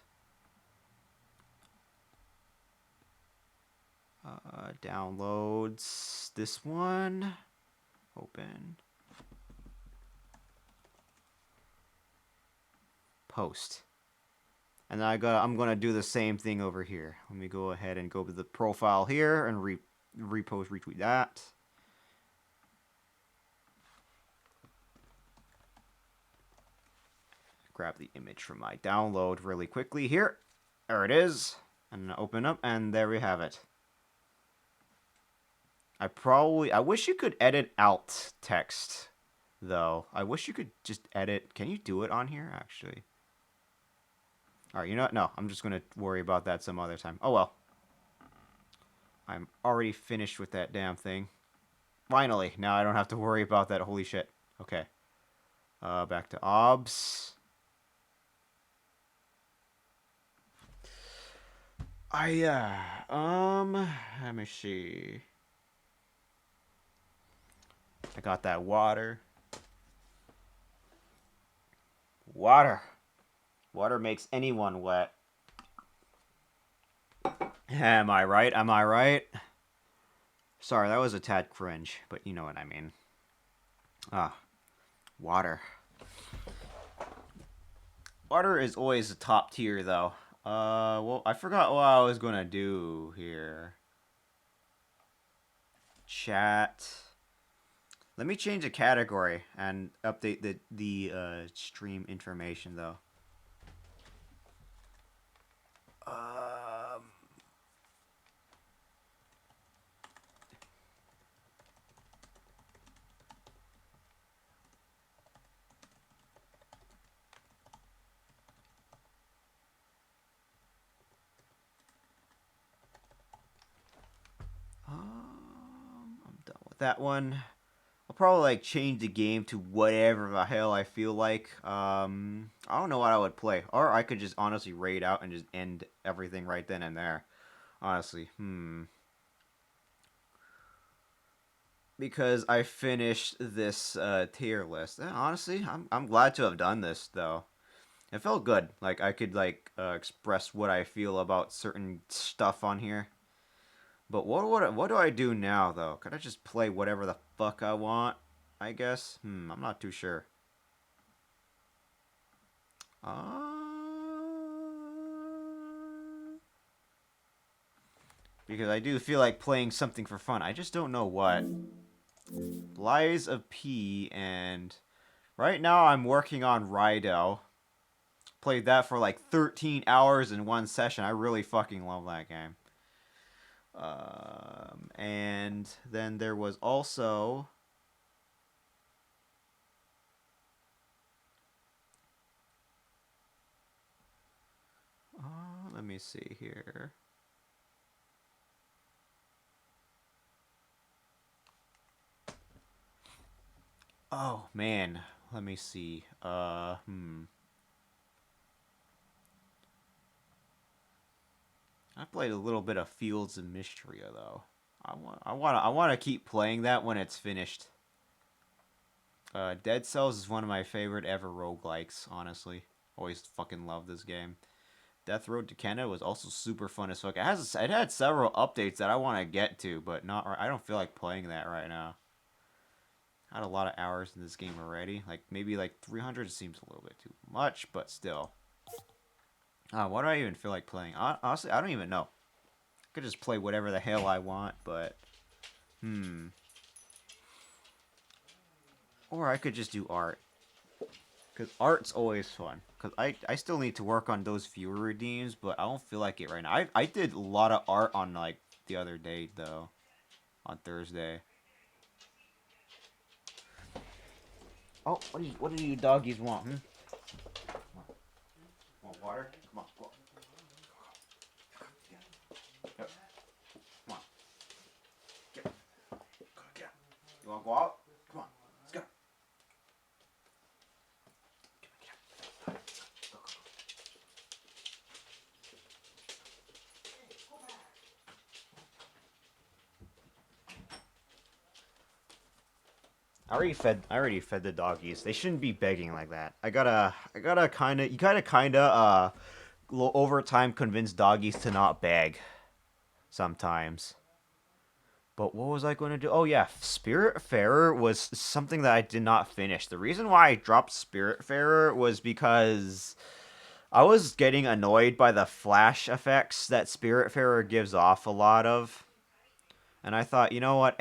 S1: downloads this one. Open. Post. And then I'm gonna do the same thing over here. Let me go ahead and go to the profile here and repost, retweet that. Grab the image from my download really quickly here. There it is. And open up, and there we have it. I wish you could edit alt text, though. I wish you could just edit. Can you do it on here, actually? Alright, you know what? No, I'm just going to worry about that some other time. Oh, well. I'm already finished with that damn thing. Finally, now I don't have to worry about that. Holy shit. Okay. Back to OBS. Let me see. I got that water. Water. Water makes anyone wet. Am I right? Am I right? Sorry, that was a tad cringe, but you know what I mean. Water. Water is always a top tier, though. Well, I forgot what I was gonna do here. Chat. Let me change the category and update the stream information, though. I'm done with that one. I'll probably like change the game to whatever the hell I feel like. I don't know what I would play, or I could just honestly raid out and just end everything right then and there. Honestly, because I finished this tier list. Honestly, I'm glad to have done this though. It felt good. Like I could like express what I feel about certain stuff on here. But what do I do now though? Could I just play whatever the fuck I want? I guess. I'm not too sure. Because I do feel like playing something for fun. I just don't know what. Lies of P and right now I'm working on Rydell. Played that for like 13 hours in one session. I really fucking love that game. And then there was also let me see here. Oh man, let me see. I played a little bit of Fields of Mystria though. I want to keep playing that when it's finished. Dead Cells is one of my favorite ever roguelikes, honestly. Always fucking love this game. Death Road to Canada was also super fun as fuck. It had several updates that I want to get to, but not I don't feel like playing that right now. I had a lot of hours in this game already. Like maybe like 300 seems a little bit too much, but still. What do I even feel like playing? Honestly, I don't even know. I could just play whatever the hell I want, but or I could just do art. Because art's always fun. Because I still need to work on those viewer redeems, but I don't feel like it right now. I did a lot of art on, like, the other day, though. On Thursday. Oh, what do you doggies want, hmm? Want water? Come on, go. Yep. Come on. Get. Get. You want to go out? Come on. Let's go. I already fed the doggies. They shouldn't be begging like that. I gotta kinda over time convince doggies to not beg sometimes. But what was I going to do? Oh yeah, Spiritfarer was something that I did not finish. The reason why I dropped Spiritfarer was because I was getting annoyed by the flash effects that Spiritfarer gives off a lot of. And I thought, you know what?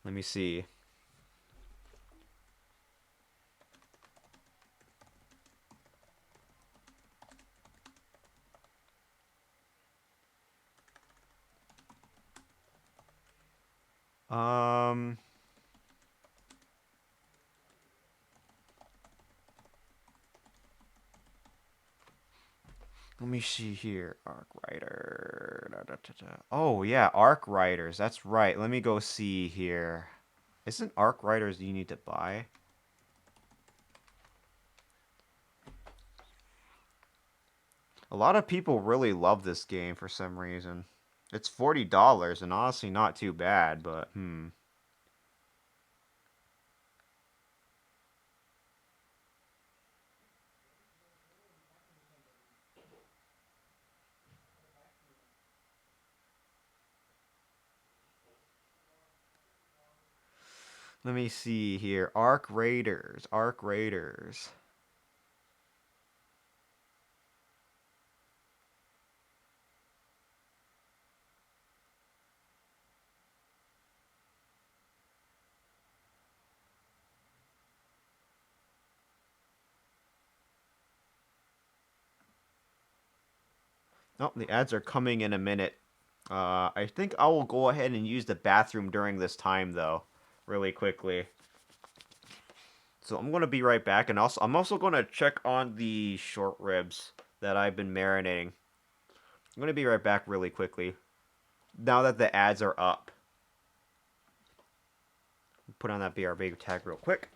S1: Let me see. Um Let me see here. Arc Rider. Da, da, da, da. Oh yeah, Arc Riders. That's right. Let me go see here. Isn't Arc Riders you need to buy? A lot of people really love this game for some reason. It's $40 and honestly not too bad, but let me see here. Arc Raiders. Arc Raiders. Oh, the ads are coming in a minute. I think I will go ahead and use the bathroom during this time though, really quickly. So I'm gonna be right back, and also I'm also gonna check on the short ribs that I've been marinating. I'm gonna be right back really quickly. Now that the ads are up, put on that BRB tag real quick.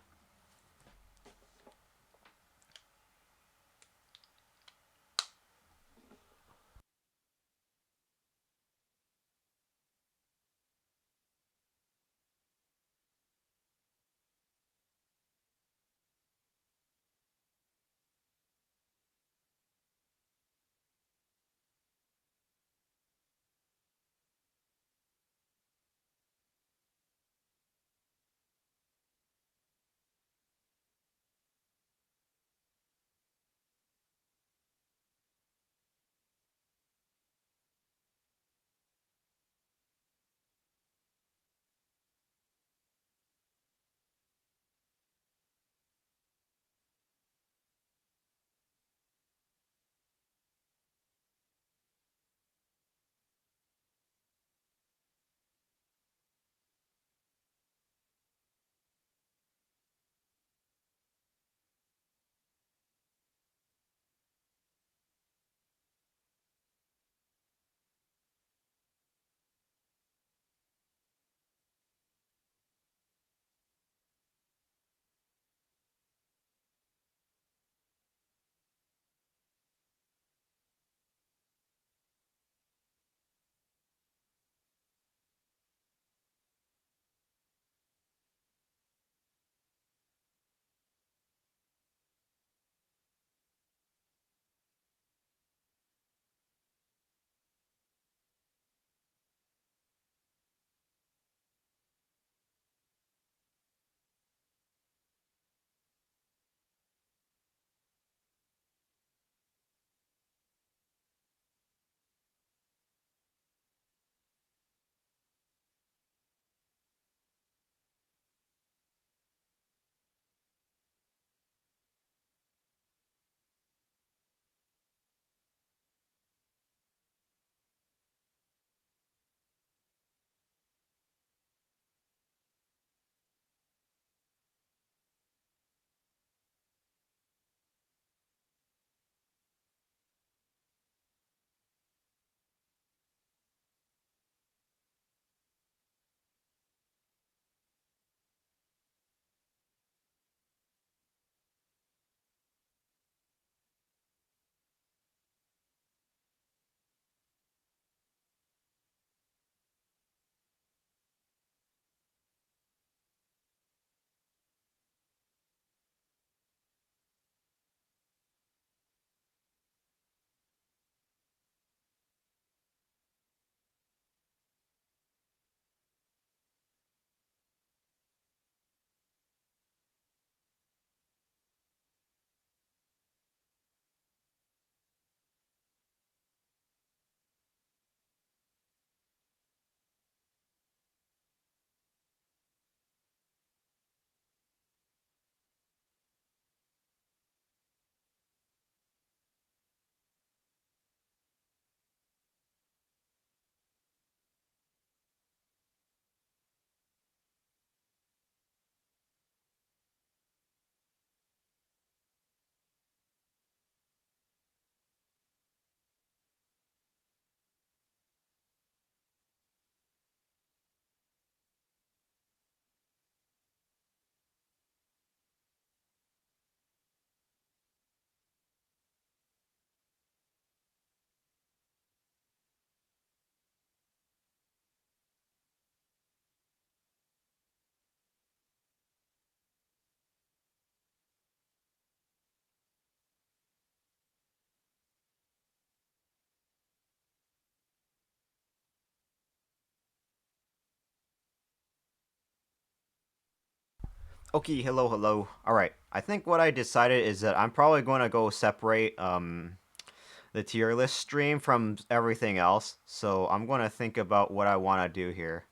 S1: Okay, hello, hello. All right. I think what I decided is that I'm probably going to go separate the tier list stream from everything else. So I'm going to think about what I want to do here.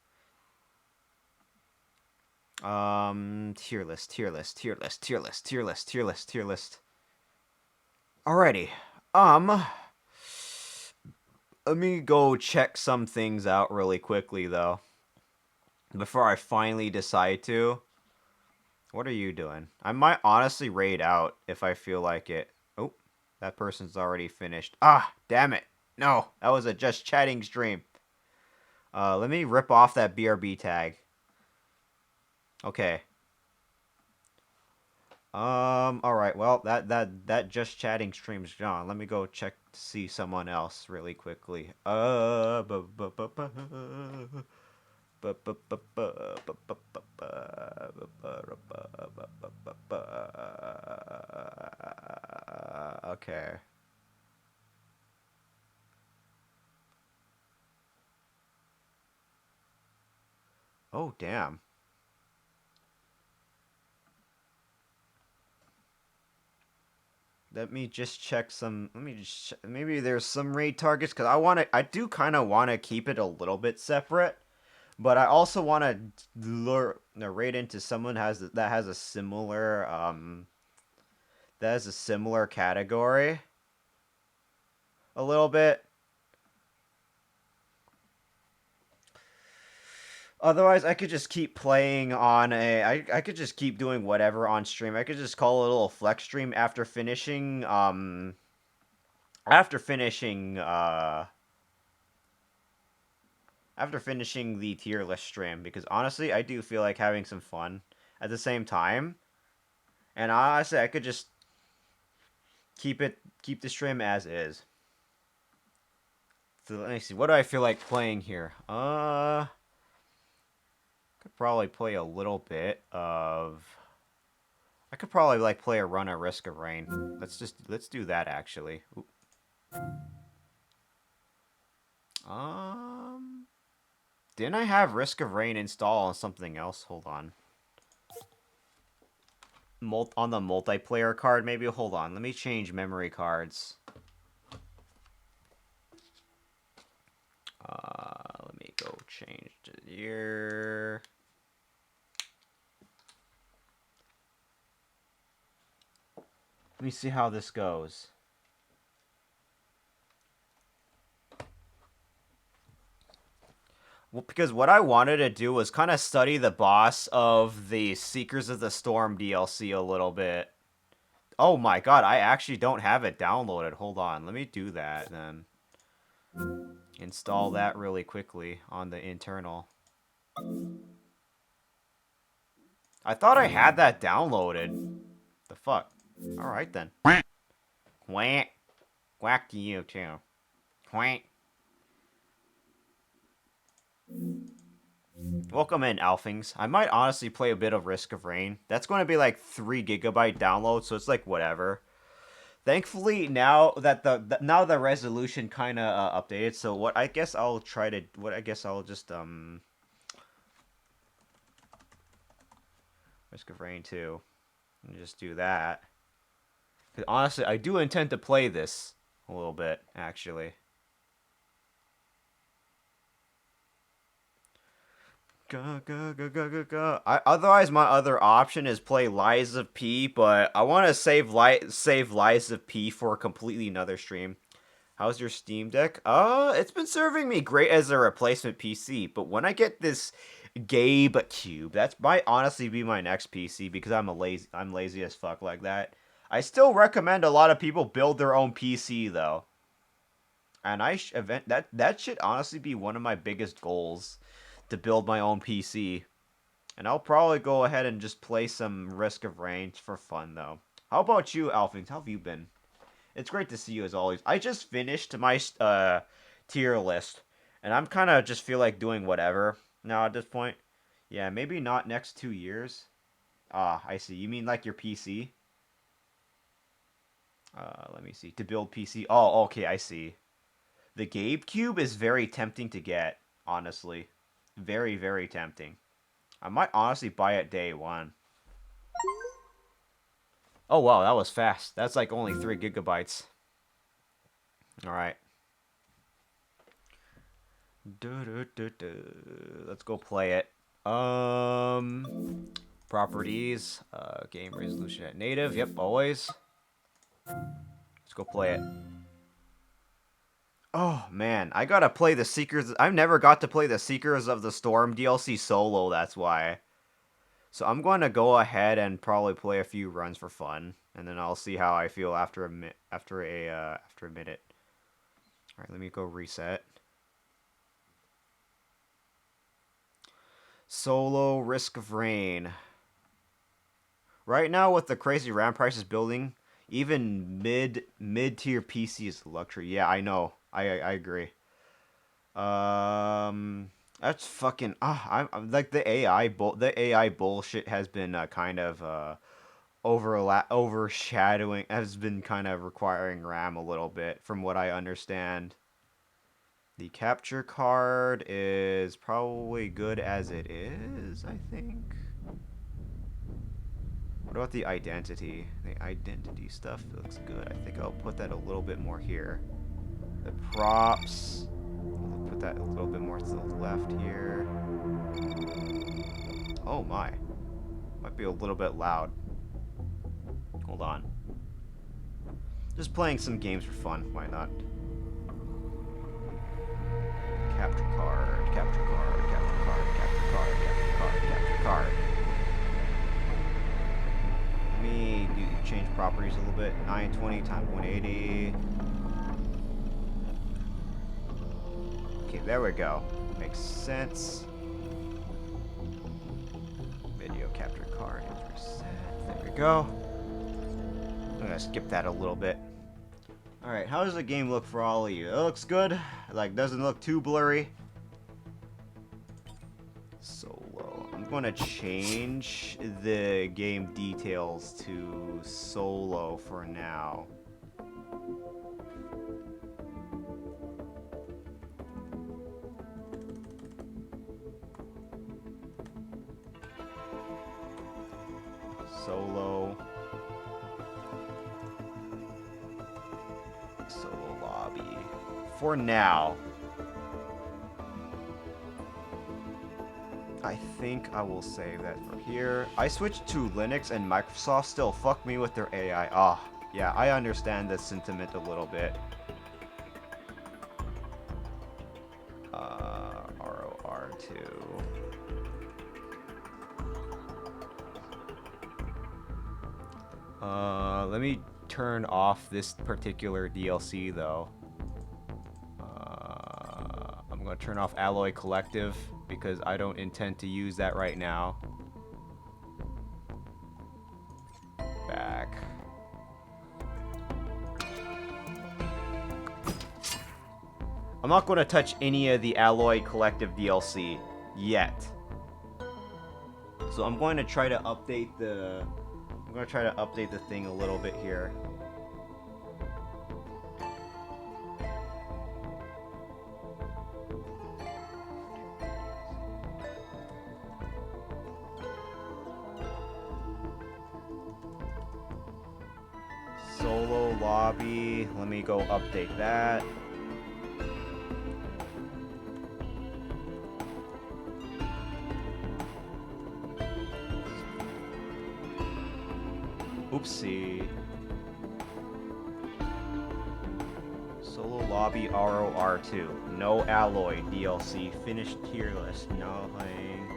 S1: Tier list, tier list, tier list, tier list, tier list, tier list, tier list. Alrighty. Um, Let me go check some things out really quickly though before I finally decide to. What are you doing? I might honestly raid out if I feel like it. Oh, that person's already finished. Ah, damn it. No, that was a just chatting stream. Let me rip off that BRB tag. Okay. All right. Well, that just chatting stream's gone. Let me go check to see someone else really quickly. Okay. Oh, damn. Let me just check some. Let me just maybe there's some raid targets because I do kind of want to keep it a little bit separate, but I also want to lure raid into someone that has a similar category a little bit. Otherwise, I could just keep playing on I could just keep doing whatever on stream. I could just call it a little flex stream after finishing after finishing the tier list stream because honestly, I do feel like having some fun at the same time. And honestly, I could just keep the stream as is. So let me see. What do I feel like playing here? Could probably play a little bit of. I could probably like play a run at Risk of Rain. Let's do that actually. Oop. Um, didn't I have Risk of Rain install on something else? Hold on. On the multiplayer card, maybe. Hold on. Let me change memory cards. Let me go change to here. Let me see how this goes. Well, because what I wanted to do was kind of study the boss of the Seekers of the Storm DLC a little bit. Oh my god, I actually don't have it downloaded. Hold on, let me do that then. Install that really quickly on the internal. I thought I had that downloaded. The fuck? Alright then. Quack. Quack to you too. Quack. Welcome in, Alfings. I might honestly play a bit of Risk of Rain. That's going to be like 3 gigabyte download, so it's like whatever. Thankfully, now that the resolution kind of updated, so what I guess I'll try to what I guess I'll just Risk of Rain 2 and just do that. 'Cause honestly, I do intend to play this a little bit actually. Go, go, go, go, go, go. Otherwise, my other option is play Lies of P, but I want to save Lies of P for completely another stream. How's your Steam Deck? It's been serving me great as a replacement PC, but when I get this Gabe Cube, that might honestly be my next PC because I'm lazy as fuck like that. I still recommend a lot of people build their own PC though. And that should honestly be one of my biggest goals to build my own PC. And I'll probably go ahead and just play some Risk of Rain for fun though. How about you, Alphings? How have you been? It's great to see you as always. I just finished my tier list, and I'm kind of just feel like doing whatever now at this point. Yeah, maybe not next 2 years. Ah, I see. You mean like your PC? Let me see. To build PC. Oh, okay, I see. The Gabe Cube is very tempting to get, honestly. Very, very tempting. I might honestly buy it day one. Oh wow, that was fast. That's like only 3 gigabytes. Alright. Let's go play it. Properties. Game resolution at native. Yep, always. Let's go play it. Oh man, I gotta play the Seekers. I've never got to play the Seekers of the Storm DLC solo. That's why. So I'm going to go ahead and probably play a few runs for fun, and then I'll see how I feel after a minute. All right, let me go reset. Solo Risk of Rain. Right now, with the crazy RAM prices building, even mid tier PC is luxury. Yeah, I know. I agree. That's fucking I'm like the AI bullshit has been kind of overshadowing, has been kind of requiring RAM a little bit from what I understand. The capture card is probably good as it is, I think. What about the identity? The identity stuff looks good. I think I'll put that a little bit more here. The props, I'll put that a little bit more to the left here. Oh my. Might be a little bit loud. Hold on. Just playing some games for fun, why not? Capture card, capture card, capture card, capture card, capture card, capture card. Let me change properties a little bit. 920 times 180. Okay, there we go. Makes sense. Video capture card is reset. There we go. I'm gonna skip that a little bit. Alright, how does the game look for all of you? It looks good. Like, doesn't look too blurry. Solo. I'm gonna change the game details to solo for now. Solo. Solo lobby. For now. I think I will save that for here. I switched to Linux and Microsoft still fuck me with their AI. Ah, yeah, I understand the sentiment a little bit. ROR2. Let me turn off this particular DLC though. I'm gonna turn off Alloy Collective because I don't intend to use that right now. Back. I'm not going to touch any of the Alloy Collective DLC yet. So I'm going to try to update the thing a little bit here. Solo lobby. Let me go update that. Oopsie. Solo lobby ROR2. No Alloy DLC. Finished tier list. Nothing.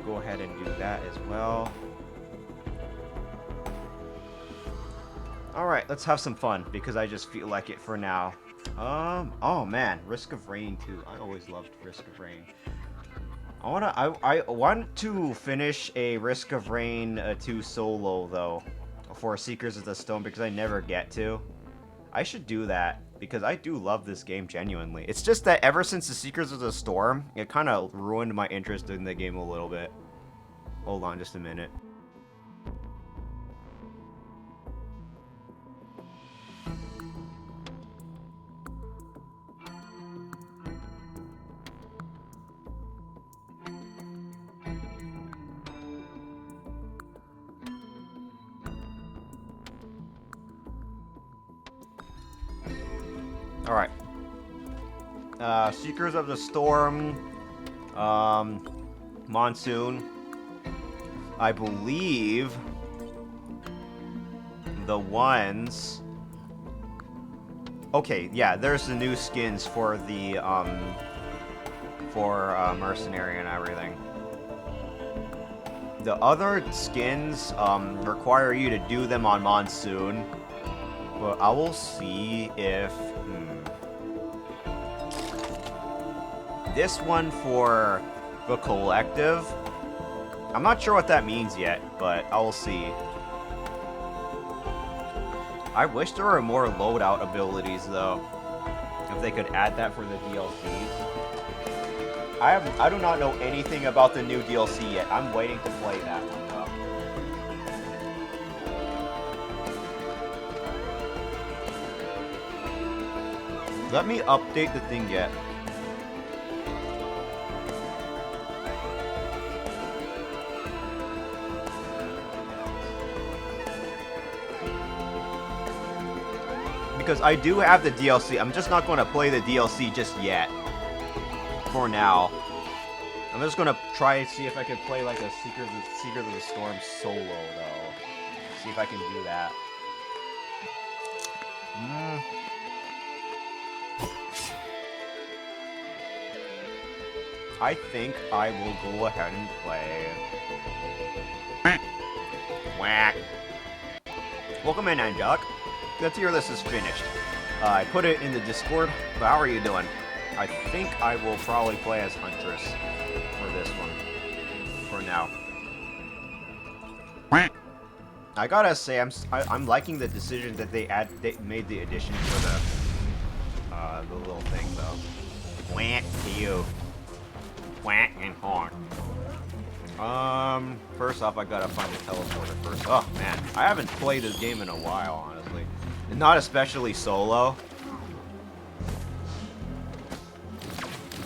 S1: Go ahead and do that as well. Alright, let's have some fun, because I just feel like it for now. Oh man, Risk of Rain 2. I always loved Risk of Rain. I want to finish a Risk of Rain 2 solo, though, for Seekers of the Stone, because I never get to. I should do that, because I do love this game, genuinely. It's just that ever since the Seekers of the Storm, it kind of ruined my interest in the game a little bit. Hold on just a minute. Seekers of the Storm, um, Monsoon. I believe the ones. Okay, yeah, there's the new skins for the mercenary and everything. The other skins require you to do them on Monsoon, but I will see if this one for the collective. I'm not sure what that means yet, but I will see. I wish there were more loadout abilities though. If they could add that for the DLCs. I do not know anything about the new DLC yet. I'm waiting to play that one though. Let me update the thing yet. Because I do have the DLC. I'm just not going to play the DLC just yet. For now. I'm just going to try and see if I can play like a Secret of the Storm solo though. See if I can do that. I think I will go ahead and play. Whack. Welcome in, Angelic. The tier list is finished. I put it in the Discord, but how are you doing? I think I will probably play as Huntress for this one. For now. I gotta say, I'm liking the decision that they made the addition for the little thing though. Whack to you. Whack and honk. First off, I gotta find the teleporter first. Oh man, I haven't played this game in a while, honestly. Not especially solo.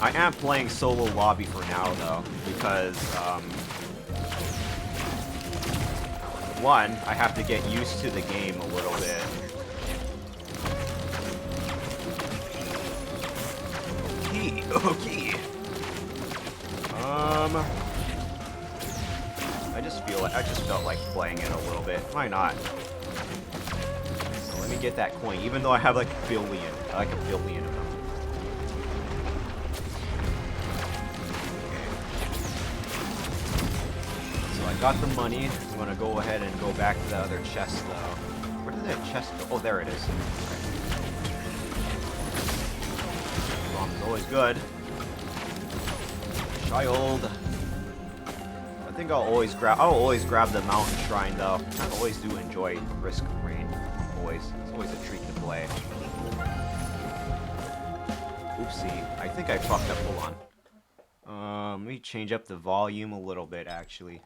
S1: I am playing solo lobby for now though, because one, I have to get used to the game a little bit. Okay. I just felt like playing it a little bit. Why not? So let me get that coin, even though I have like a billion. I like a billion of them. So I got the money. I'm gonna go ahead and go back to the other chest though. Where did that chest go? Oh, there it is. Okay. Bomb's always good. Child. I think I'll always grab the mountain shrine though. I always do enjoy Risk Rain. Always. It's always a treat to play. Oopsie. I think I fucked up. Hold on. Let me change up the volume a little bit actually.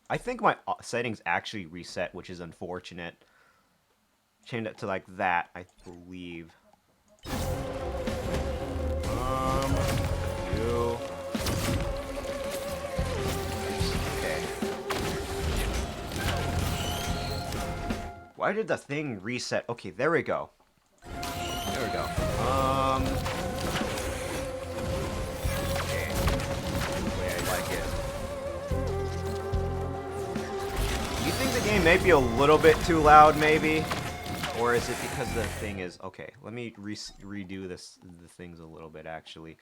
S1: I think my settings actually reset, which is unfortunate. Change it to like that, I believe. You. Why did the thing reset? Okay, there we go. There we go. Okay. The way I like it. You think the game may be a little bit too loud, maybe? Or is it because the thing is... Okay, let me redo the things a little bit, actually.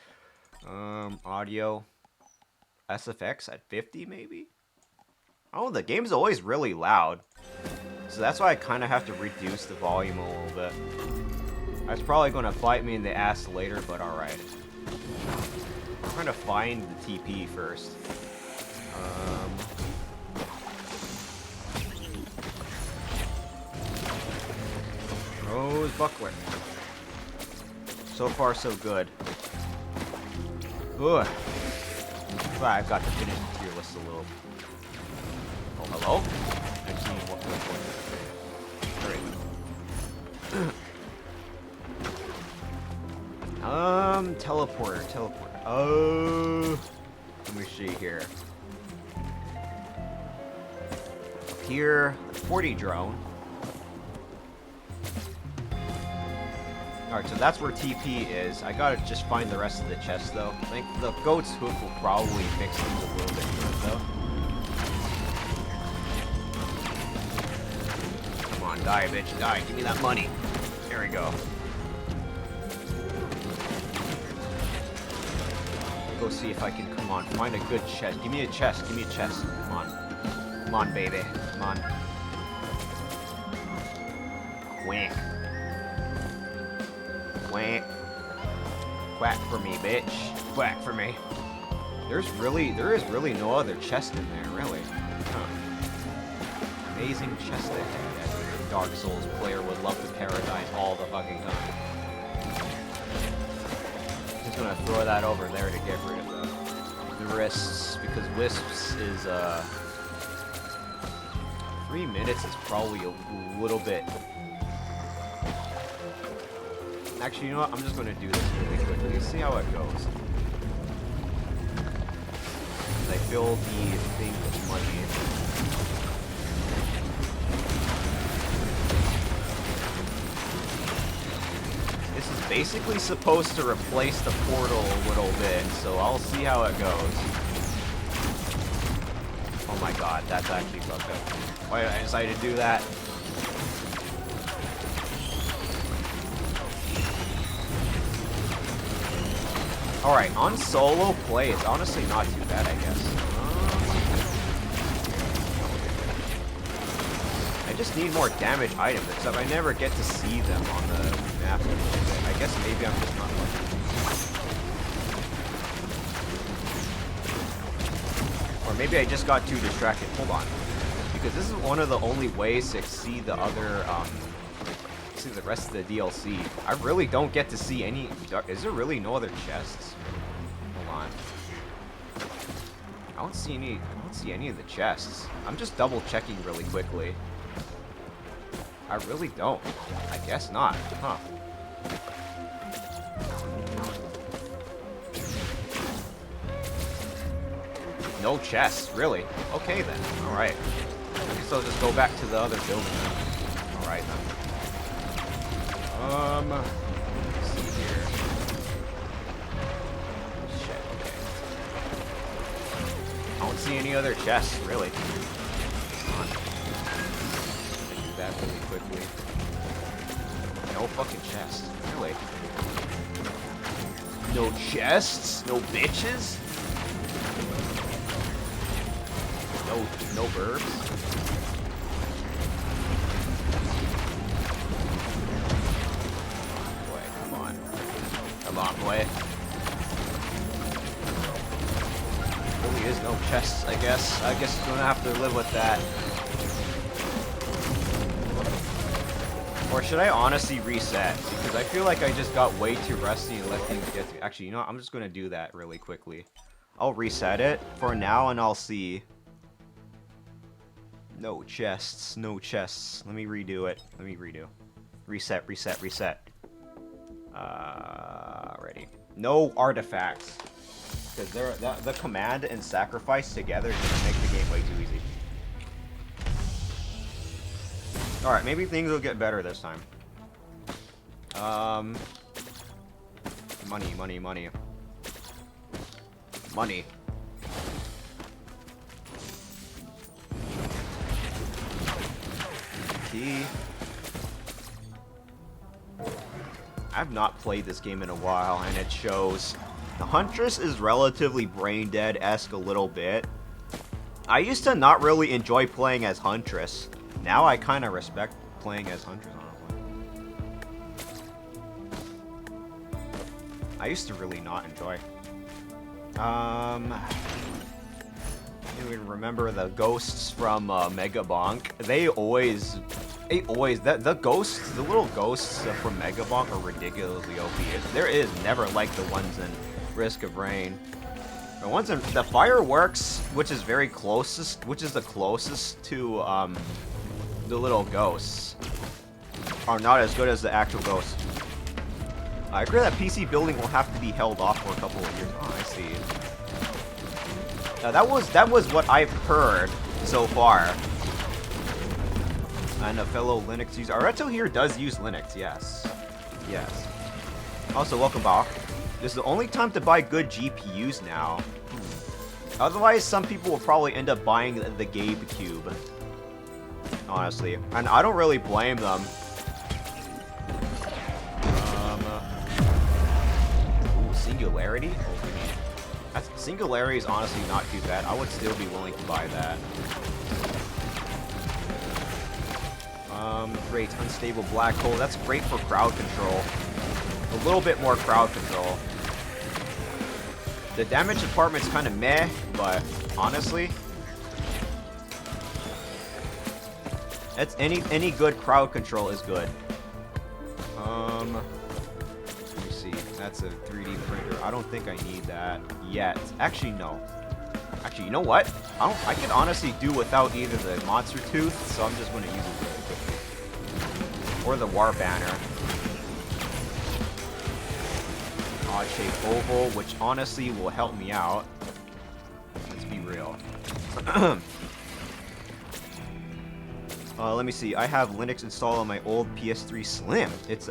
S1: Audio. SFX at 50, maybe? Oh, the game's always really loud. So that's why I kind of have to reduce the volume a little bit. That's probably going to bite me in the ass later, but alright. I'm trying to find the TP first. Rose Buckler. So far, so good. Ugh. I've got to finish the tier list a little. Oh, hello? I've seen what the point. Alright. Teleporter. Oh, let me see here. Here, 40 drone. Alright, so that's where TP is. I gotta just find the rest of the chest, though. I think the goat's hoof will probably fix things a little bit good, though. Come on, die, bitch, die. Give me that money. There we go. Go see if I can, come on, find a good chest. Give me a chest, give me a chest. Come on. Come on, baby. Come on. Quack. Quack. Quack for me, bitch. Quack for me. There is really no other chest in there, really. Huh. Amazing chest that every Dark Souls player would love to paradise all the fucking time. Just gonna throw that over there to get rid of the wrists, because Wisps is 3 minutes is probably a little bit. Actually, you know what? I'm just gonna do this really quickly. See how it goes. I fill the thing with money. This is basically supposed to replace the portal a little bit, so I'll see how it goes. Oh my god, that's actually fucked up. Why did I decide to do that? Alright, on solo play, it's honestly not too bad, I guess. I just need more damage items, except I never get to see them on the map. I guess maybe I'm just not lucky. Or maybe I just got too distracted. Hold on. Because this is one of the only ways to see the other, see the rest of the DLC. I really don't get to see any. Is there really no other chests? Hold on. I don't see any of the chests. I'm just double checking really quickly. I really don't. I guess not. Huh. No chests, really? Okay then. Alright. I guess I'll just go back to the other building then. Alright then. Let's see here. Shit, okay. I don't see any other chests, really. Come on. Do that really quickly. No fucking chests, really. No chests? No bitches? No burbs? Boy, come on. Come on, boy. Really is no chests, I guess. I guess I'm gonna have to live with that. Or should I honestly reset? Because I feel like I just got way too rusty and let things get to. Actually, you know what? I'm just gonna do that really quickly. I'll reset it for now and I'll see. No chests, no chests. Let me redo it. Let me redo. Reset, reset, reset. Ready. No artifacts. Because the command and sacrifice together just make the game way too easy. Alright, maybe things will get better this time. Money, money, money. Money. Key. I've not played this game in a while, and it shows. The Huntress is relatively brain dead-esque a little bit. I used to not really enjoy playing as Huntress. Now I kind of respect playing as Huntress, honestly. I used to really not enjoy. You remember the ghosts from Megabonk? The ghosts, the little ghosts from Megabonk are ridiculously OP. There is never like the ones in Risk of Rain. The ones in the fireworks, which is very closest, which is the closest to the little ghosts, are not as good as the actual ghosts. I agree that PC building will have to be held off for a couple of years. Oh, I see. That was what I've heard so far. And a fellow Linux user. Areto here does use Linux, yes. Yes. Also, welcome back. This is the only time to buy good GPUs now. Otherwise, some people will probably end up buying the Gabe Cube. Honestly. And I don't really blame them. Ooh, Singularity? Singularity is honestly not too bad. I would still be willing to buy that. Great. Unstable black hole. That's great for crowd control. A little bit more crowd control. The damage department's kind of meh, but honestly, it's any good crowd control is good. Let me see. That's a 3D printer. I don't think I need that yet. Actually, no. Actually, you know what? I can honestly do without either the monster tooth, so I'm just going to use it really quickly. Or the war banner. Odd-shaped oval, which honestly will help me out. Let's be real. Let me see. I have Linux installed on my old PS3 Slim. It's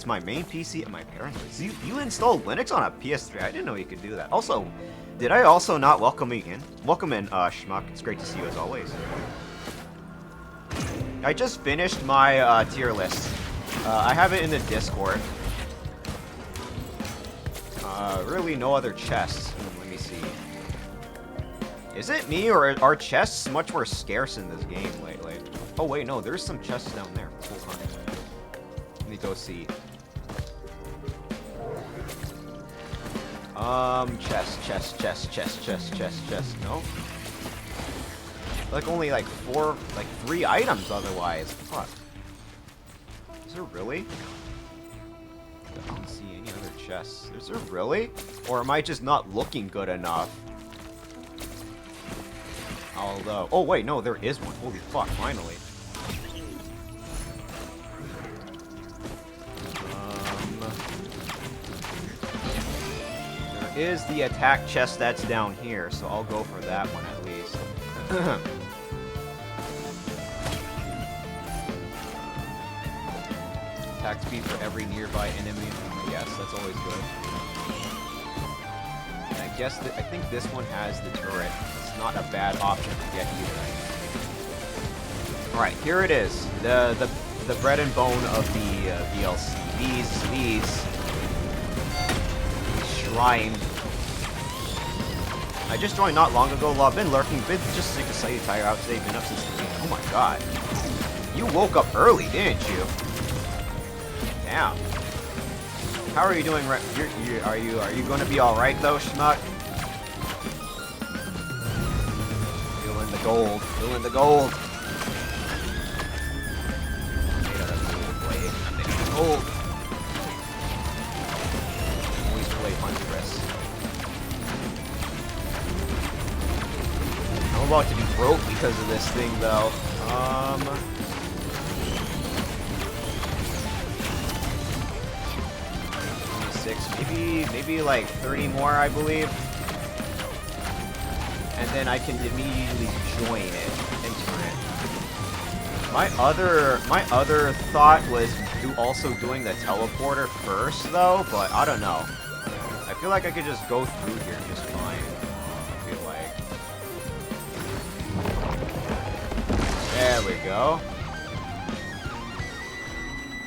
S1: my main PC at my parents' place. You installed Linux on a PS3? I didn't know you could do that. Also, did I also not welcome you in? Welcome in, Schmuck. It's great to see you as always. I just finished my tier list. I have it in the Discord. Really no other chests. Let me see. Is it me, or are chests much more scarce in this game lately? Oh wait, no, there's some chests down there. Hold on. Let me go see. Chest. No? Like only like 3 items otherwise. Fuck. Is there really? I don't see any other chests. Is there really? Or am I just not looking good enough? Although... Oh, wait, no, there is one. Holy fuck, finally. There is the attack chest that's down here, so I'll go for that one at least. Attack speed for every nearby enemy. Yes, that's always good. And I think this one has the turret. It's not a bad option to get either. Alright, here it is. The bread and bone of the DLC. These shrine. I just joined not long ago. I've been lurking, been just sick of Sight Tiger out today. Been up since 3. Oh my god. You woke up early, didn't you? Damn. How are you doing? Are you going to be all right though, Schmuck? Feeling the gold. Feeling the gold. Made out of gold blade. I'm made of gold. Always play Huntress. I'm about to be broke because of this thing though. 26, maybe like 30 more, I believe. And then I can immediately join it, enter it. My other thought was also doing the teleporter first though, but I don't know. I feel like I could just go through here just fine. I feel like. There we go.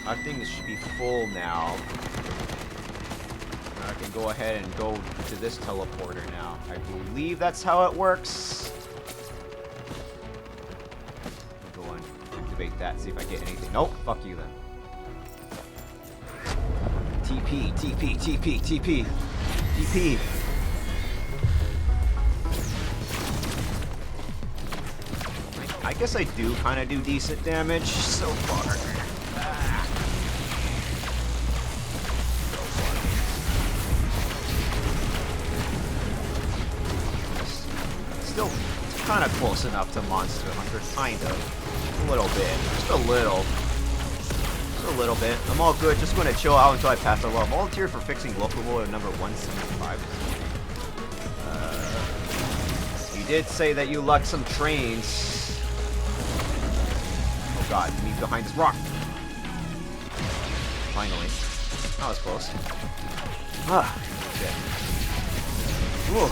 S1: I think this should be full now. I can go ahead and go to this teleporter now. I believe that's how it works. I'll go and activate that, see if I get anything. Nope, fuck you then. TP. I guess I do kind of do decent damage so far. Still kind of close enough to Monster Hunter, kind of. A little bit. Just a little. Just a little bit. I'm all good. Just going to chill out until I pass the level. Volunteer for fixing locomotive number 175. You did say that you lucked some trains. Oh god, me behind this rock. Finally. That was close. Ah, shit. Ooh.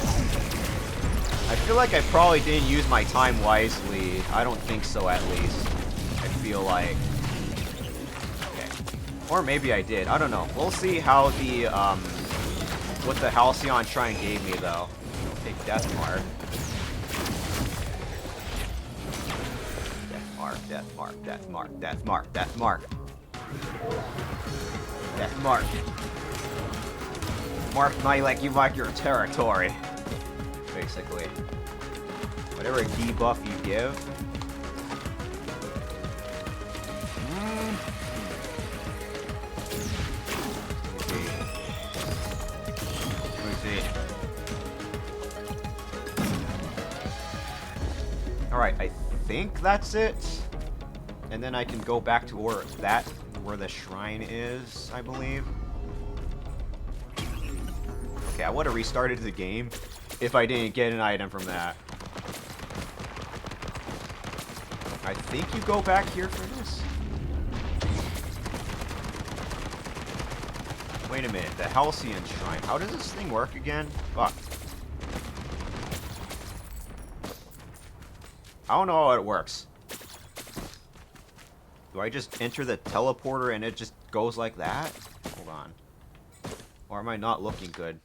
S1: I feel like I probably didn't use my time wisely. I don't think so, at least. I feel like... Okay. Or maybe I did. I don't know. We'll see how the, what the Halcyon Shrine gave me, though. Okay, Death Mark. Death Mark, Death Mark, Death Mark, Death Mark, Death Mark. Death Mark. Mark my, like, you like your territory. Basically. Whatever debuff you give. Let me see. Alright, I think that's it. And then I can go back to where the shrine is, I believe. Okay, I would have restarted the game if I didn't get an item from that. I think you go back here for this. Wait a minute, the Halcyon Shrine. How does this thing work again? Fuck. I don't know how it works. Do I just enter the teleporter and it just goes like that? Hold on. Or am I not looking good?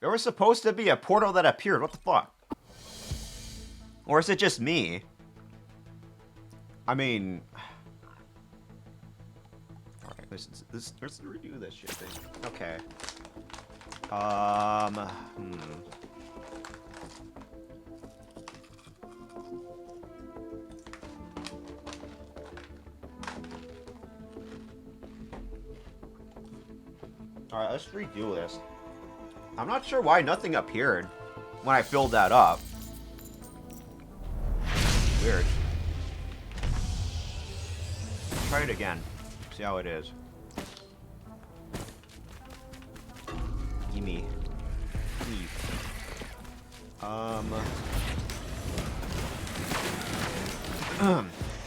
S1: There was supposed to be a portal that appeared. What the fuck? Or is it just me? I mean... Alright, let's redo this shit thing. Okay. Alright, let's redo this. I'm not sure why nothing appeared when I filled that up. Weird. Try it again. See how it is. Gimme.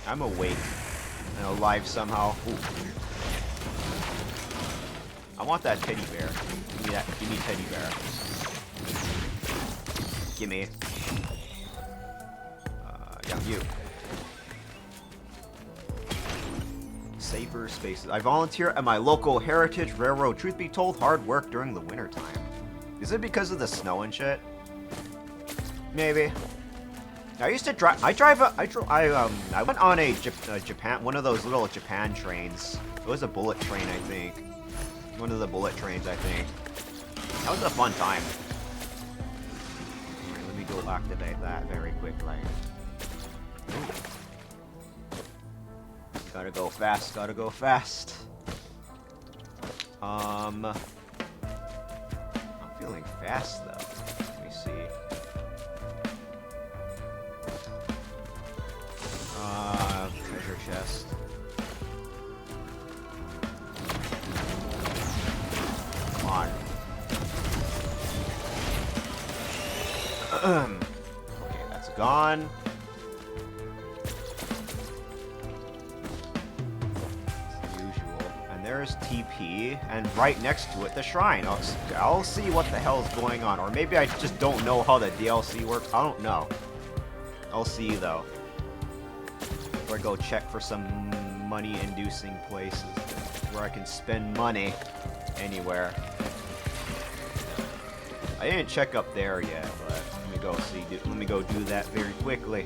S1: I'm awake and alive somehow. Ooh. I want that teddy bear. Give me that. Give me teddy bear. Gimme. Yeah, you. Safer spaces. I volunteer at my local Heritage Railroad. Truth be told, hard work during the winter time. Is it because of the snow and shit? Maybe. I used to drive. I went on a Japan, one of those little Japan trains. It was a bullet train, I think. One of the bullet trains, I think. That was a fun time. Alright, let me go activate that very quickly. Gotta go fast, gotta go fast. I'm feeling fast, though. Let me see. Treasure chest. Come on. Okay, that's gone. There's TP, and right next to it, the shrine. I'll see what the hell is going on. Or maybe I just don't know how the DLC works. I don't know. I'll see, though. Before I go check for some money-inducing places where I can spend money anywhere. I didn't check up there yet, but let me go see. Let me go do that very quickly.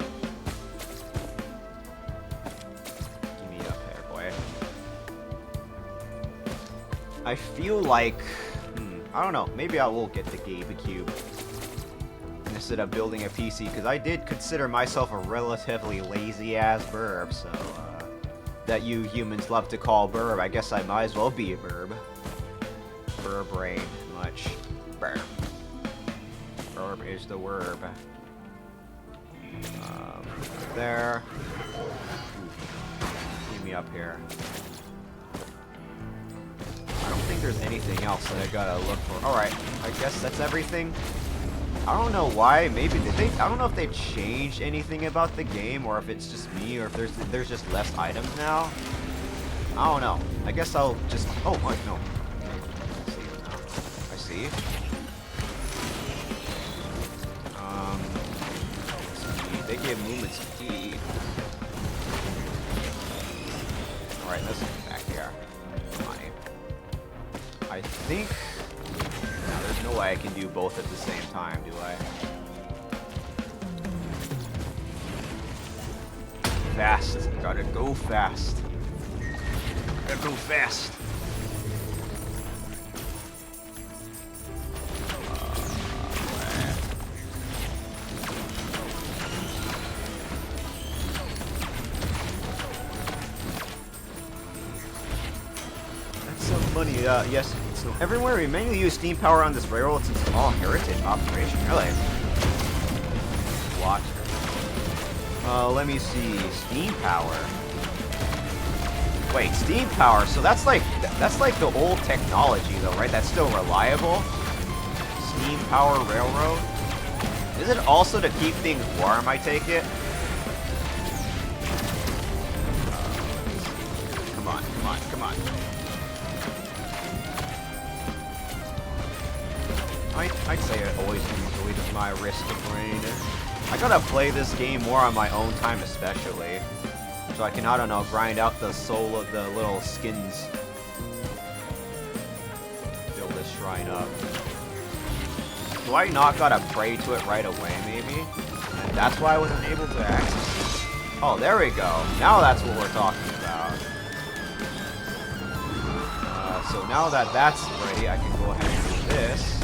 S1: I feel like, I don't know, maybe I will get the GameCube instead of building a PC, because I did consider myself a relatively lazy-ass burb, so, that you humans love to call burb, I guess I might as well be a burb. Burb brain, much. Burb. Burb is the word. There. Get me up here. I don't think there's anything else that I gotta look for. Alright, I guess that's everything. I don't know why, maybe I don't know if they've changed anything about the game, or if it's just me, or if there's just less items now. I don't know. I guess I'll just, oh, what, no. Let's see it now. actually. Speed. They gave movement speed. Alright, let's get back here. Fine. I think... No, there's no way I can do both at the same time, do I? Fast. Gotta go fast. Gotta go fast. That's some money. Yes. So everywhere we mainly use steam power on this railroad since it's all heritage operation. Really? Watch. Let me see. Steam power. Wait, steam power. So that's like the old technology, though, right? That's still reliable. Steam power railroad. Is it also to keep things warm? I take it. Come on, come on, come on. I'd say I always enjoyed my Risk of Rain. I gotta play this game more on my own time, especially. So I can, I don't know, grind out the soul of the little skins. Build this shrine up. Do I not gotta pray to it right away, maybe? And that's why I wasn't able to access it? Oh, there we go. Now that's what we're talking about. So now that that's ready, I can go ahead and do this.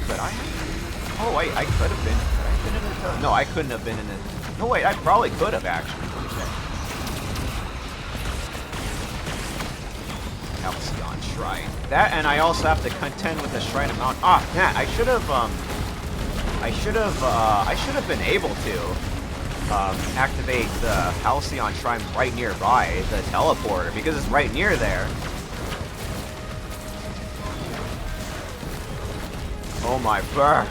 S1: But I... Oh, wait, I could have been... No, I couldn't have been in it. No, wait, I probably could have, actually. Halcyon Shrine. That, and I also have to contend with the Shrine of Mount... Ah, man, I should have been able to, activate the Halcyon Shrine right nearby, the teleporter, because it's right near there. Oh my burr.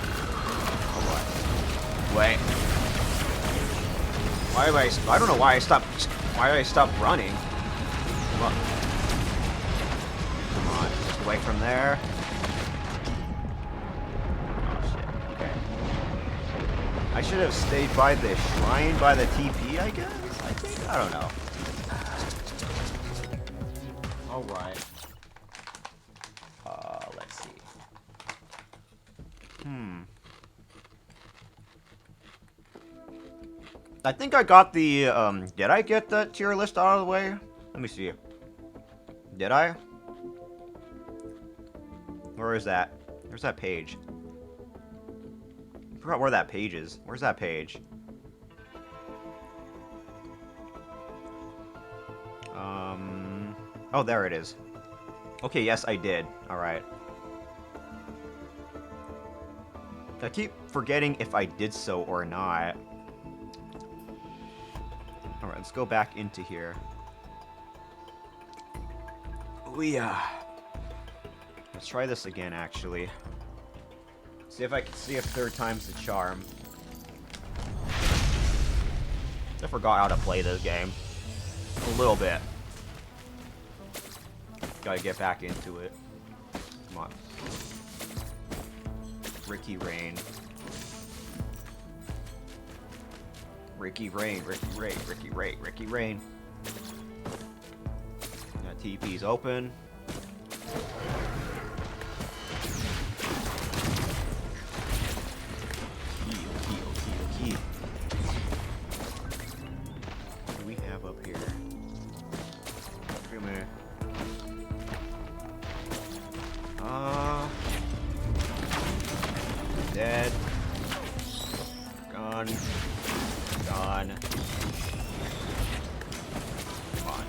S1: Wait. Why do I don't know why I stopped running. Come on. Come on. Just away from there. Oh shit. Okay. I should have stayed by the shrine by the TP, I guess? I think? I don't know. Alright. Let's see. I think I got the, did I get the tier list out of the way? Let me see. Did I? Where is that? Where's that page? I forgot where that page is. Where's that page? Oh, there it is. Okay, yes, I did. Alright. I keep forgetting if I did so or not. Alright, let's go back into here. Oh yeah. Let's try this again, actually. See if I can see if third time's the charm. I forgot how to play this game. A little bit. Gotta get back into it. Come on. Ricky Rain. Ricky Rain, Ricky Rain, Ricky Rain, Ricky Rain. Got TP's open. Key. What do we have up here? Come here. Dead. Gone. Gone. Come on.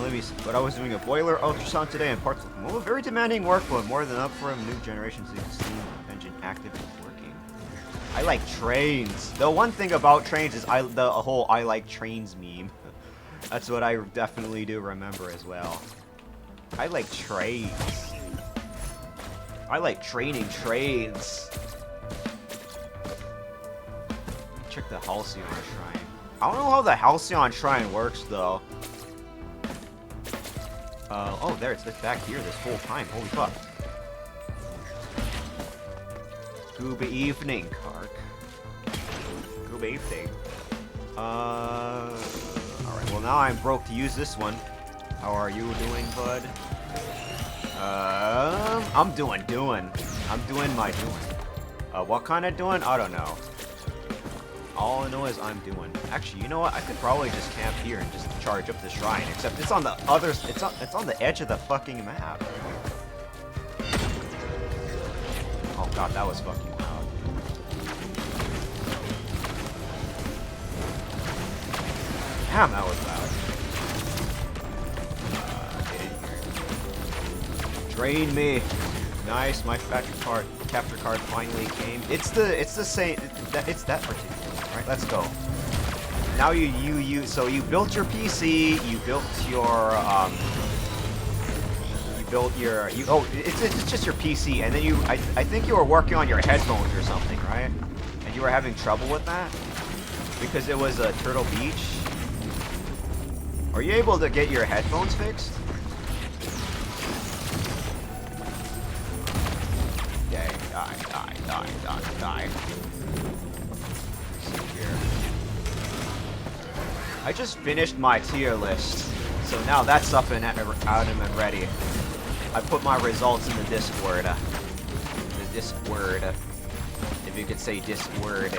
S1: Let me see. But I was doing a boiler ultrasound today and parts of a very demanding workload, more than up for a new generation steam engine active and working. I like trains. The one thing about trains is the whole I like trains meme. That's what I definitely do remember as well. I like trains. I like training trains. Check the Halcyon Shrine. I don't know how the Halcyon Shrine works, though. Oh, there, it's back here this whole time. Holy fuck. Good evening, Kark. Good evening. Alright, well now I'm broke to use this one. How are you doing, bud? I'm doing. I'm doing my doing. What kind of doing? I don't know. All I know is I'm doing. Actually, you know what? I could probably just camp here and just charge up the shrine. Except it's on the other. It's on the edge of the fucking map. Oh god, that was fucking loud. Damn, that was loud. Get in here. Drain me. Nice, my capture card finally came. It's the same. It's that particular. All right, let's go. Now so you built your PC. You built your it's just your PC, and then I think you were working on your headphones or something, right? And you were having trouble with that because it was a Turtle Beach. Are you able to get your headphones fixed? Okay, die. Let's see here. I just finished my tier list, so now that's up and out and ready. I put my results in the Discord. If you could say Discord.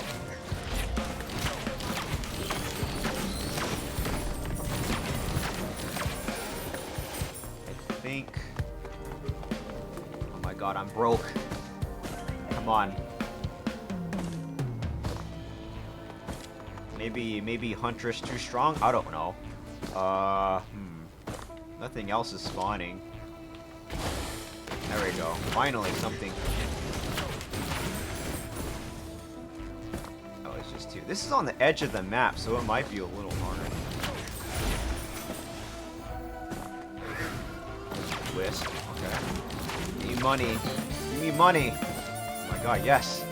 S1: I think. Oh my god, I'm broke. Come on. Maybe Huntress too strong? I don't know. Nothing else is spawning. There we go. Finally, something. Oh, it's just two. This is on the edge of the map, so it might be a little hard. Wisp. Okay. Need money. Give me money. Oh my god, yes.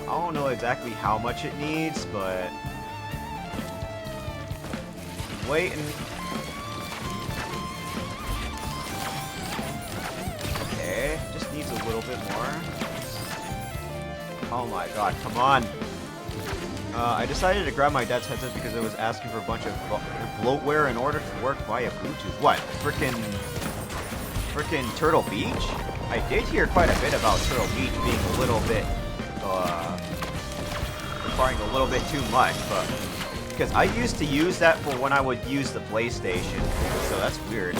S1: I don't know exactly how much it needs, but I'm waiting. Okay, just needs a little bit more. Oh my god, come on. I decided to grab my dad's headset because it was asking for a bunch of bloatware in order to work via Bluetooth. What? Frickin' Turtle Beach? I did hear quite a bit about Turtle Beach being a little bit requiring a little bit too much, but because I used to use that for when I would use the PlayStation, so that's weird.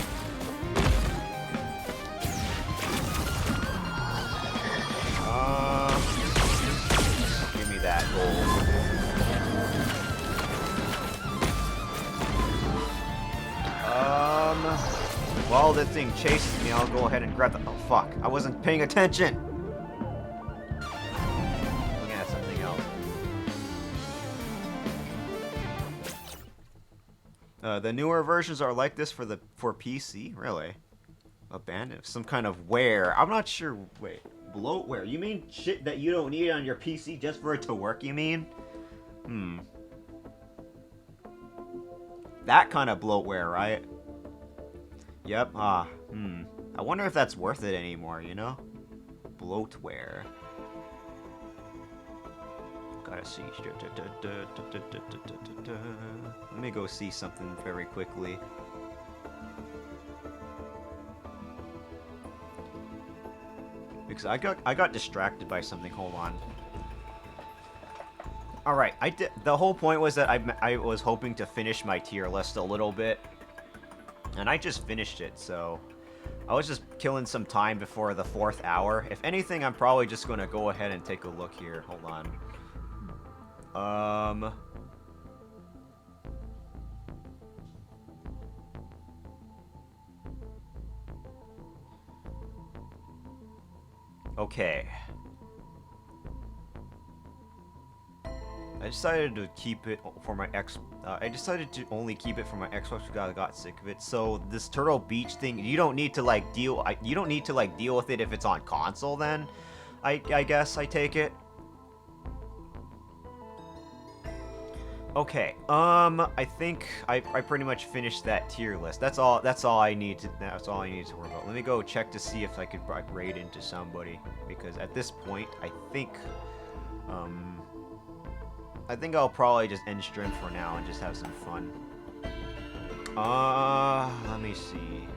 S1: Give me that gold. While the thing chases me, I'll go ahead and grab the. Oh fuck! I wasn't paying attention. The newer versions are like this for PC? Really? Abandoned? Some kind of wear. I'm not sure. Wait. Bloatware? You mean shit that you don't need on your PC just for it to work, you mean? That kind of bloatware, right? Yep. I wonder if that's worth it anymore, you know? Bloatware. Gotta see. Let me go see something very quickly. Because I got distracted by something. Hold on. All right, the whole point was that I was hoping to finish my tier list a little bit, and I just finished it. So I was just killing some time before the 4th hour. If anything, I'm probably just gonna go ahead and take a look here. Hold on. Okay. I decided to keep it for my I decided to only keep it for my Xbox because I got sick of it. So this Turtle Beach thing, you don't need to like deal with it if it's on console. Then, I guess I take it. Okay. I think I pretty much finished that tier list. That's all I need to worry about. Let me go check to see if I could raid into somebody, because at this point um I think I'll probably just end stream for now and just have some fun. Let me see.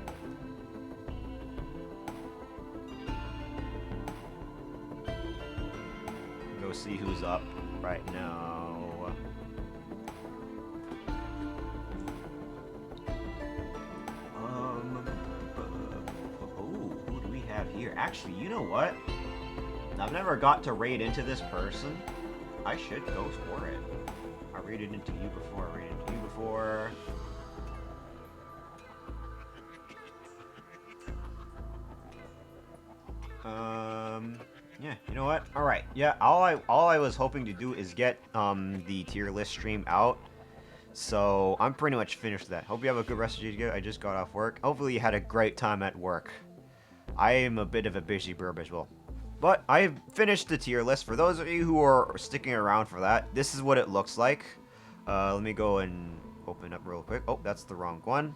S1: Go see who's up right now. Who do we have here? Actually, you know what? I've never got to raid into this person. I should go for it. I raided into you before. Yeah, you know what? All right. Yeah, all I was hoping to do is get the tier list stream out. So I'm pretty much finished with that. Hope you have a good rest of your day. I just got off work. Hopefully you had a great time at work. I am a bit of a busy burb as well. But I finished the tier list. For those of you who are sticking around for that, this is what it looks like. Let me go and open up real quick. Oh, that's the wrong one.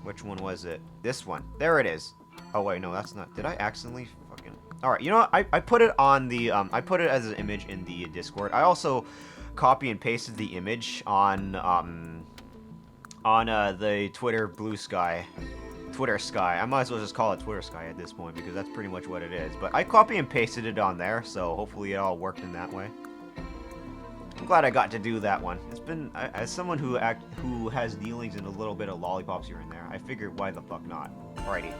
S1: Which one was it? This one. There it is. Oh wait, no, that's not. Did I accidentally fucking? All right, you know what? I put it on the I put it as an image in the Discord. I also copy and pasted the image on the Twitter Sky. I might as well just call it Twitter Sky at this point, because that's pretty much what it is. But I copy and pasted it on there, so hopefully it all worked in that way. I'm glad I got to do that one. It's been, as someone who has dealings in a little bit of lollipops here and there, I figured why the fuck not. Alrighty.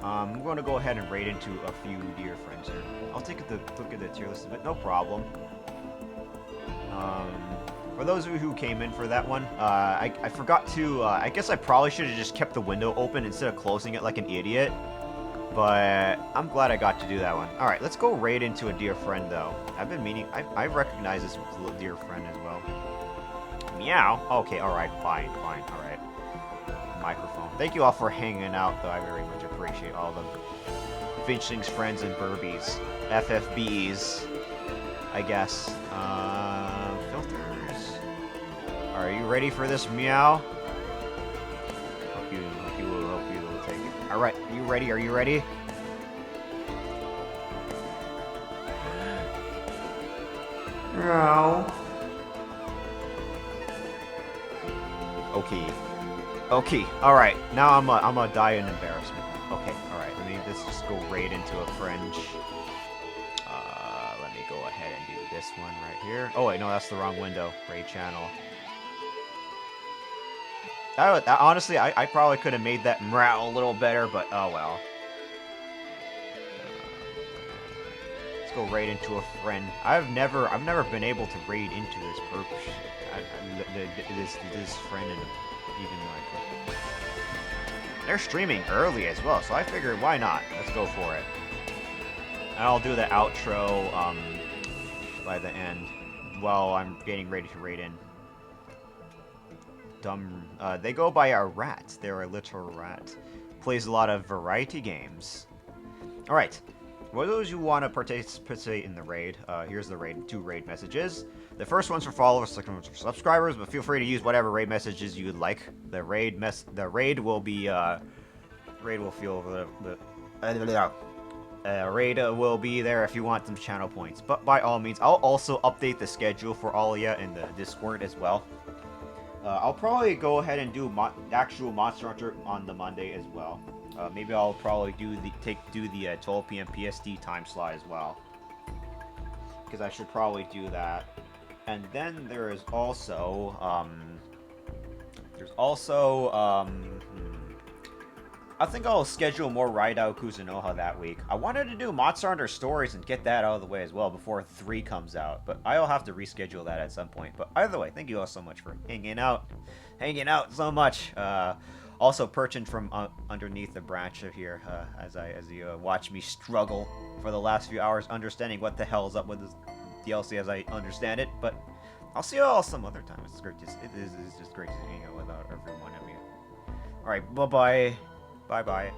S1: I'm going to go ahead and raid into a few dear friends here. I'll take a look at the tier list, but no problem. For those of you who came in for that one, I forgot to, I guess I probably should have just kept the window open instead of closing it like an idiot. But I'm glad I got to do that one. Alright, let's go raid into a dear friend, though. I've been meaning, I recognize this dear friend as well. Meow. Okay, alright, fine, alright. Microphone. Thank you all for hanging out, though. I very much appreciate all the Finchlings, friends, and burbies. FFBs, I guess. Filters. Are you ready for this, meow? Hope you will take it. Alright, are you ready? Are you ready? Meow. Okay, alright. Now I'm gonna die in embarrassment. Okay, alright. Let's just go raid into a fringe. Let me go ahead and do this one right here. Oh wait, no, that's the wrong window. Raid channel. Honestly, I probably could have made that meow a little better, but oh well. Let's go raid into a friend. I've never been able to raid into this this friend, even though I could. They're streaming early as well, so I figured why not? Let's go for it. And I'll do the outro by the end while I'm getting ready to raid in. They go by a rat. They're a little rat. Plays a lot of variety games. Alright. For those who want to participate in the raid, here's the raid, 2 raid messages. The first one's for followers, second one's for subscribers, but feel free to use whatever raid messages you would like. The raid will be raid will be there if you want some channel points. But by all means, I'll also update the schedule for all of you in the Discord as well. I'll probably go ahead and do actual Monster Hunter on the Monday as well. Maybe I'll probably do the 12 p.m. PST time slot as well, because I should probably do that. And then there is also I think I'll schedule more Raidou Kuzunoha that week. I wanted to do Monster Hunter Stories and get that out of the way as well before 3 comes out, but I'll have to reschedule that at some point. But either way, thank you all so much for hanging out so much. Also perching from underneath the branch of here, as you watch me struggle for the last few hours understanding what the hell's up with this DLC as I understand it. But I'll see you all some other time. It's just great to hang out with every one of you. All right, bye bye.